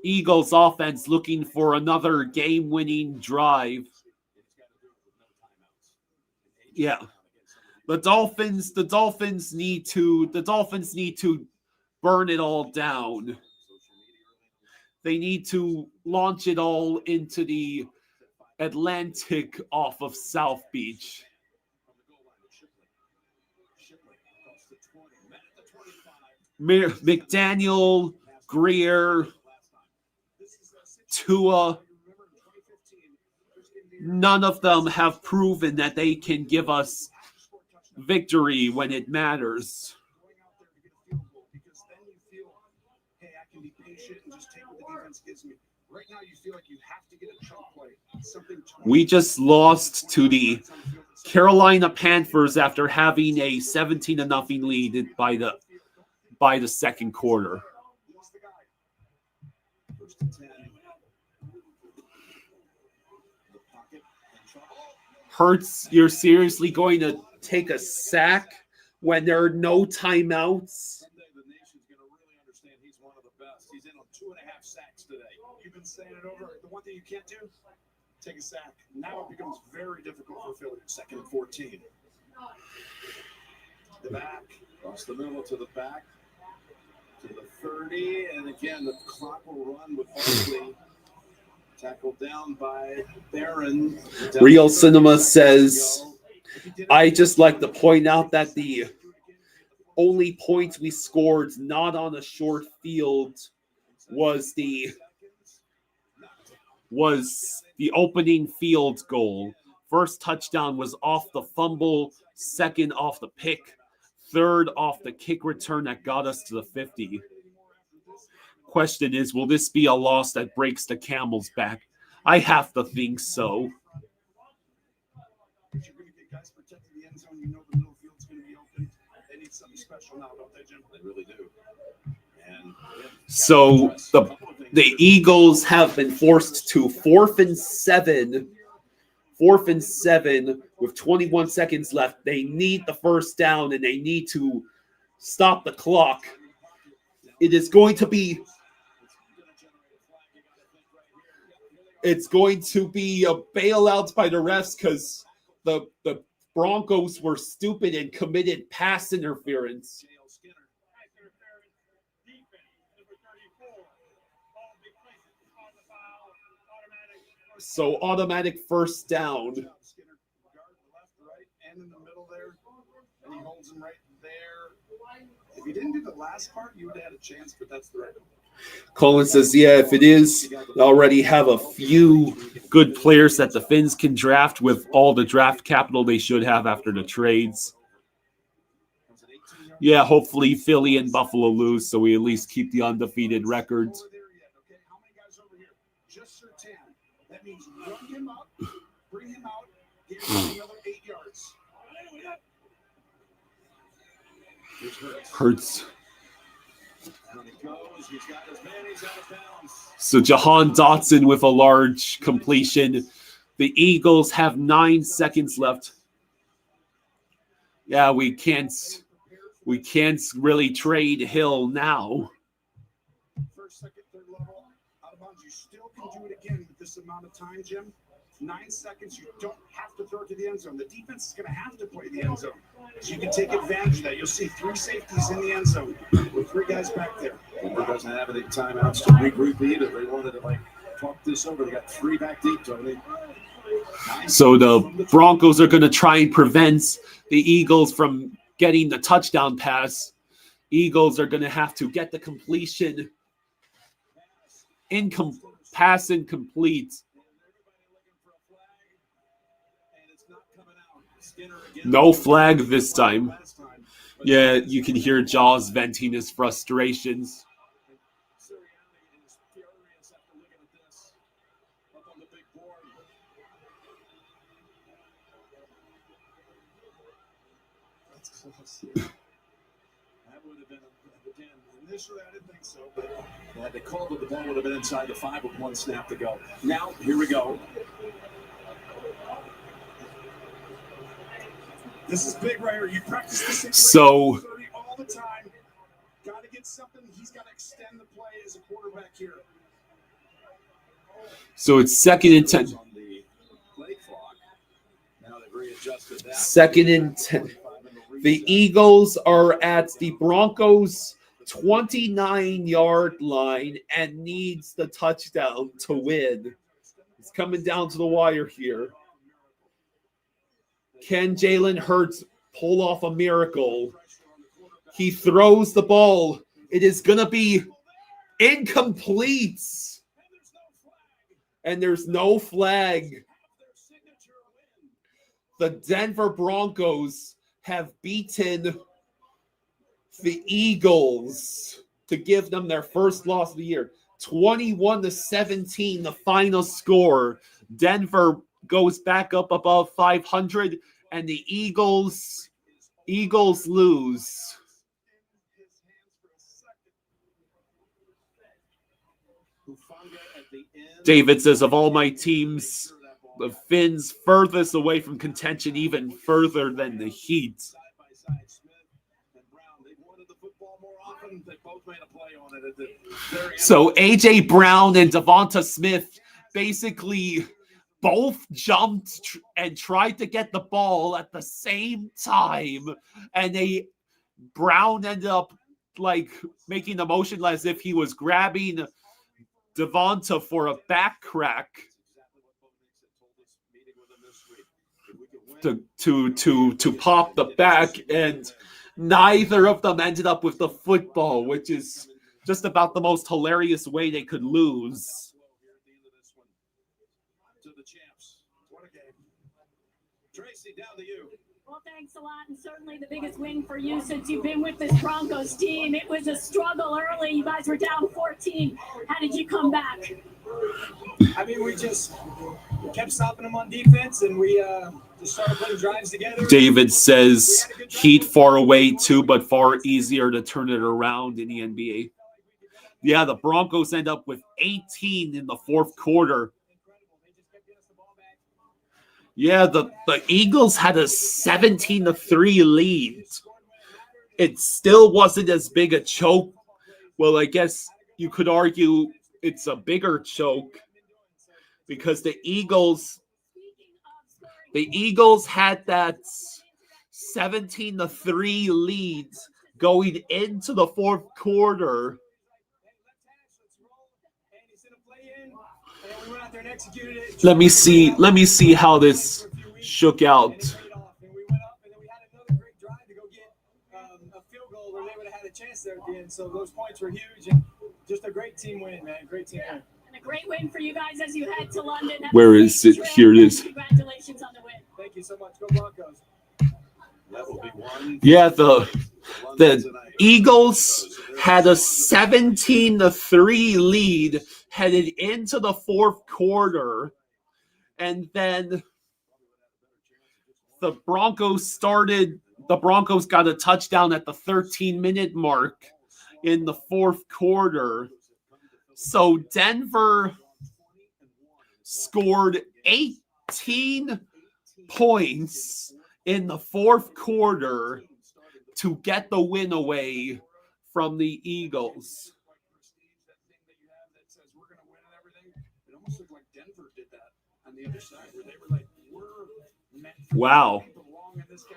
Eagles offense looking for another game-winning drive. Yeah. The Dolphins need to burn it all down. They need to launch it all into the Atlantic off of South Beach. McDaniel, Greer, Tua, none of them have proven that they can give us victory when it matters. Right now, you feel like you have to get a choke play. We just lost to the Carolina Panthers after having a 17-0 lead by the second quarter. Hurts, you're seriously going to take a sack when there are no timeouts? He's in on 2.5 sacks today. You've been saying it over. The one thing you can't do, take a sack. Now it becomes very difficult for Philly. 2nd and 14. The back, across the middle to the back, to the 30, and again the clock will run with Barkley. Tackled down by Barron. Real Cinema says, I just like to point out that the only points we scored not on a short field was the opening field goal. First touchdown was off the fumble, second off the pick, third off the kick return that got us to the 50. Question is, will this be a loss that breaks the camel's back? I have to think so. You're going to get guys protecting the end zone. You know the middle field's going to be open. They need something special now, don't they, Jim? They really do. And so the Eagles have been forced to 4th and 7 with 21 seconds left. They need the first down and they need to stop the clock. It is going to be a bailout by the refs because the Broncos were stupid and committed pass interference. So automatic first down. And in the middle there, and he holds him right there. If you didn't do the last part, you would have had a chance, but that's the right one. Colin says, yeah, if it is, they already have a few good players that the Finns can draft with all the draft capital they should have after the trades. Yeah, hopefully Philly and Buffalo lose so we at least keep the undefeated records. Just Sertan. That means run him up, bring him out, give him another 8 yards. Hurts. So Jahan Dotson with a large completion. The Eagles have 9 seconds left. Yeah, we can't really trade Hill now. First, second, third level, out of bounds. You still can do it again with this amount of time, Jim. 9 seconds. You don't have to throw it to the end zone. The defense is going to have to play the end zone. So you can take advantage of that. You'll see 3 safeties in the end zone with 3 guys back there. Denver doesn't have any timeouts to regroup either. They wanted to talk this over. They got 3 back deep, Tony. So the Broncos are going to try and prevent the Eagles from getting the touchdown pass. Eagles are going to have to get the completion. Pass incomplete. No flag this time. Yeah, you can hear Jaws venting his frustrations. Initially, I didn't think so, but they called that the ball would have been inside the 5 with 1 snap to go. Now, here we go. This is big right here. You practice this all the time. Got to get something. He's got to extend the play as a quarterback here. So it's 2nd and 10. Second and 10. The Eagles are at the Broncos' 29-yard line and needs the touchdown to win. It's coming down to the wire here. Can Jalen Hurts pull off a miracle? He throws the ball. It is going to be incomplete. And there's no flag. The Denver Broncos have beaten the Eagles to give them their first loss of the year. 21-17, the final score. Denver goes back up above 500, and the Eagles lose. David says, of all my teams, the Finns furthest away from contention, even further than the Heat. So A.J. Brown and Devonta Smith basically both jumped and tried to get the ball at the same time, and Brown ended up like making the motion as if he was grabbing Devonta for a back crack to pop the back, and neither of them ended up with the football, which is just about the most hilarious way they could lose. Tracy, down to you. Well, thanks a lot, and certainly the biggest win for you since you've been with this Broncos team. It was a struggle early. You guys were down 14. How did you come back? I mean, we just kept stopping them on defense, and we just started putting drives together. David says Heat far away too, but far easier to turn it around in the NBA. Yeah, the Broncos end up with 18 in the fourth quarter. Yeah, the Eagles had a 17-3 lead. It still wasn't as big a choke. Well, I guess you could argue it's a bigger choke because the Eagles had that 17-3 lead going into the fourth quarter. Let me see how this shook out. Chance there at the end, so those points were huge, and just a great team win, man. Great team win. And a great win for you guys as you head to London. Where is it? Here it is. Congratulations on the win. Thank you so much. Go Broncos. That will be one. Yeah, the Eagles had a 17-3 lead headed into the fourth quarter, and then the Broncos got a touchdown at the 13-minute mark in the fourth quarter. So Denver scored 18 points in the fourth quarter to get the win away from the Eagles. Wow.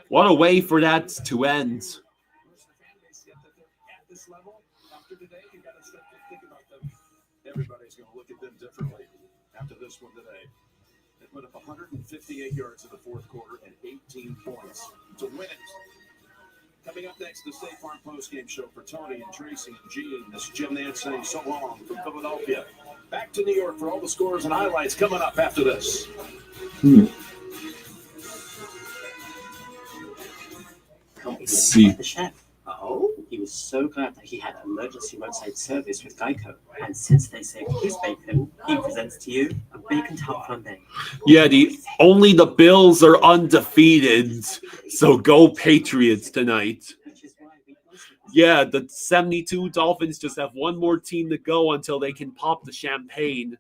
What a way for that to end. Everybody's going to look at them differently after this one today. They put up 158 yards in the fourth quarter and 18 points to win it. Coming up next, the State Farm postgame show for Tony and Tracy and Gene. This is Jim Nance saying so long from Philadelphia. Back to New York for all the scores and highlights coming up after this. Let's see. The chef. Oh, he was so glad that he had emergency roadside service with Geico. And since they saved his bacon, he presents to you a bacon tart flambe. Yeah, only the Bills are undefeated. So go Patriots tonight. Yeah, the 72 Dolphins just have one more team to go until they can pop the champagne.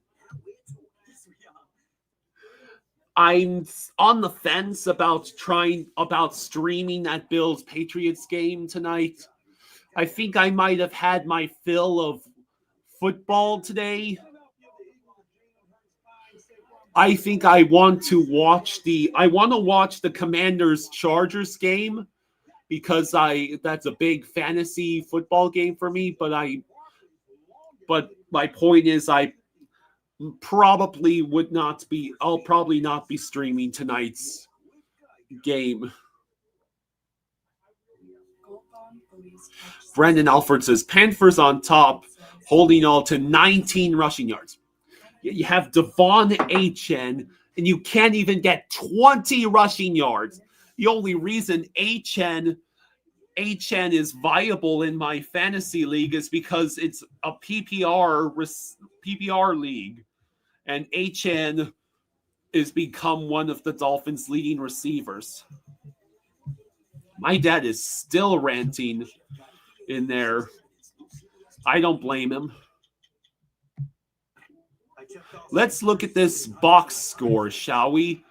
I'm on the fence about streaming that Bills Patriots game tonight. I think I might have had my fill of football today. I think I want to watch the Commanders Chargers game because that's a big fantasy football game for me, but my point is I'll probably not be streaming tonight's game. Brendan Alford says Panthers on top, holding all to 19 rushing yards. You have Devon Achane, and you can't even get 20 rushing yards. The only reason Achane is viable in my fantasy league is because it's a PPR league, and Achane has become one of the Dolphins' leading receivers. My dad is still ranting in there. I don't blame him. Let's look at this box score, shall we?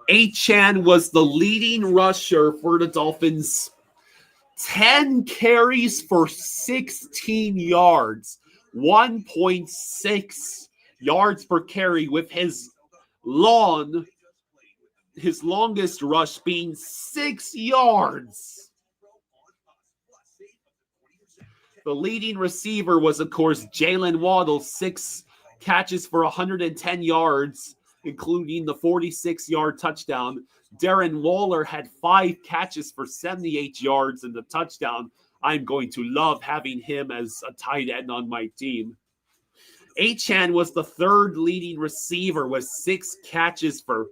Achane was the leading rusher for the Dolphins. 10 carries for 16 yards. 1.6 yards per carry, with his longest rush being 6 yards. The leading receiver was, of course, Jalen Waddle, 6 catches for 110 yards, including the 46-yard touchdown. Darren Waller had 5 catches for 78 yards and the touchdown. I'm going to love having him as a tight end on my team. Achane was the third leading receiver with 6 catches for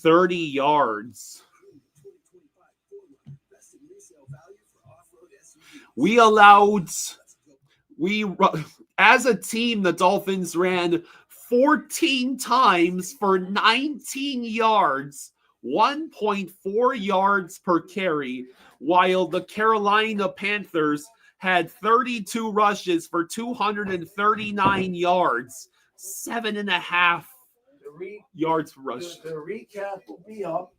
30 yards. As a team, the Dolphins ran 14 times for 19 yards, 1.4 yards per carry, while the Carolina Panthers had 32 rushes for 239 yards, 7.5 yards per rush. The recap will be up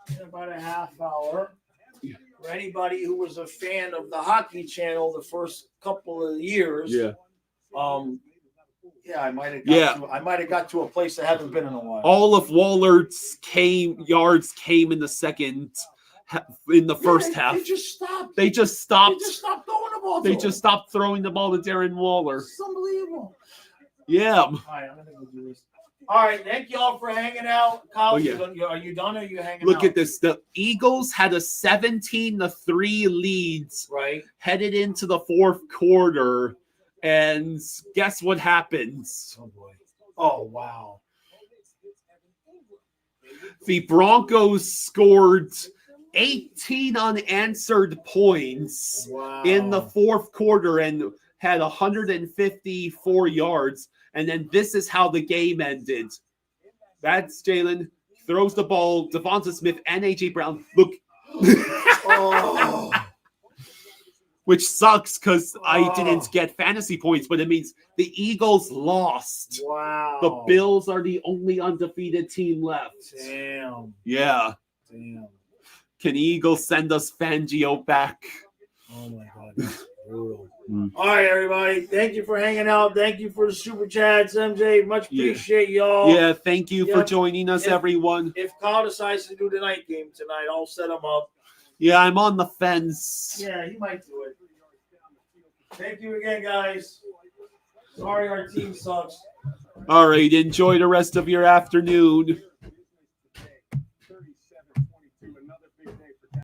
in about a half hour. For anybody who was a fan of the Hockey Channel the first couple of years, I might have got to a place I haven't been in a while. All of Waller's yards came in the first half. They just stopped throwing the ball. They just stopped throwing the ball to Darren Waller. It's unbelievable. Yeah. All right, I'm gonna go do this. All right, thank you all for hanging out. Kyle, are you done or are you hanging out? Look at this. The Eagles had a 17-3 leads headed into the fourth quarter. And guess what happens? Oh, boy. Oh, wow. The Broncos scored 18 unanswered points in the fourth quarter and had 154 yards. And then this is how the game ended. That's Jalen. Throws the ball. Devonta Smith and A.J. Brown. Look. Which sucks because I didn't get fantasy points, but it means the Eagles lost. Wow. The Bills are the only undefeated team left. Damn. Yeah. Damn. Can Eagles send us Fangio back? Oh, my God. That's brutal. All right, everybody. Thank you for hanging out. Thank you for the super chats, MJ. Much appreciate y'all. Yeah, thank you for joining us, everyone. If Kyle decides to do the night game tonight, I'll set him up. Yeah, I'm on the fence. Yeah, he might do it. Thank you again, guys. Sorry our team sucks. All right, enjoy the rest of your afternoon.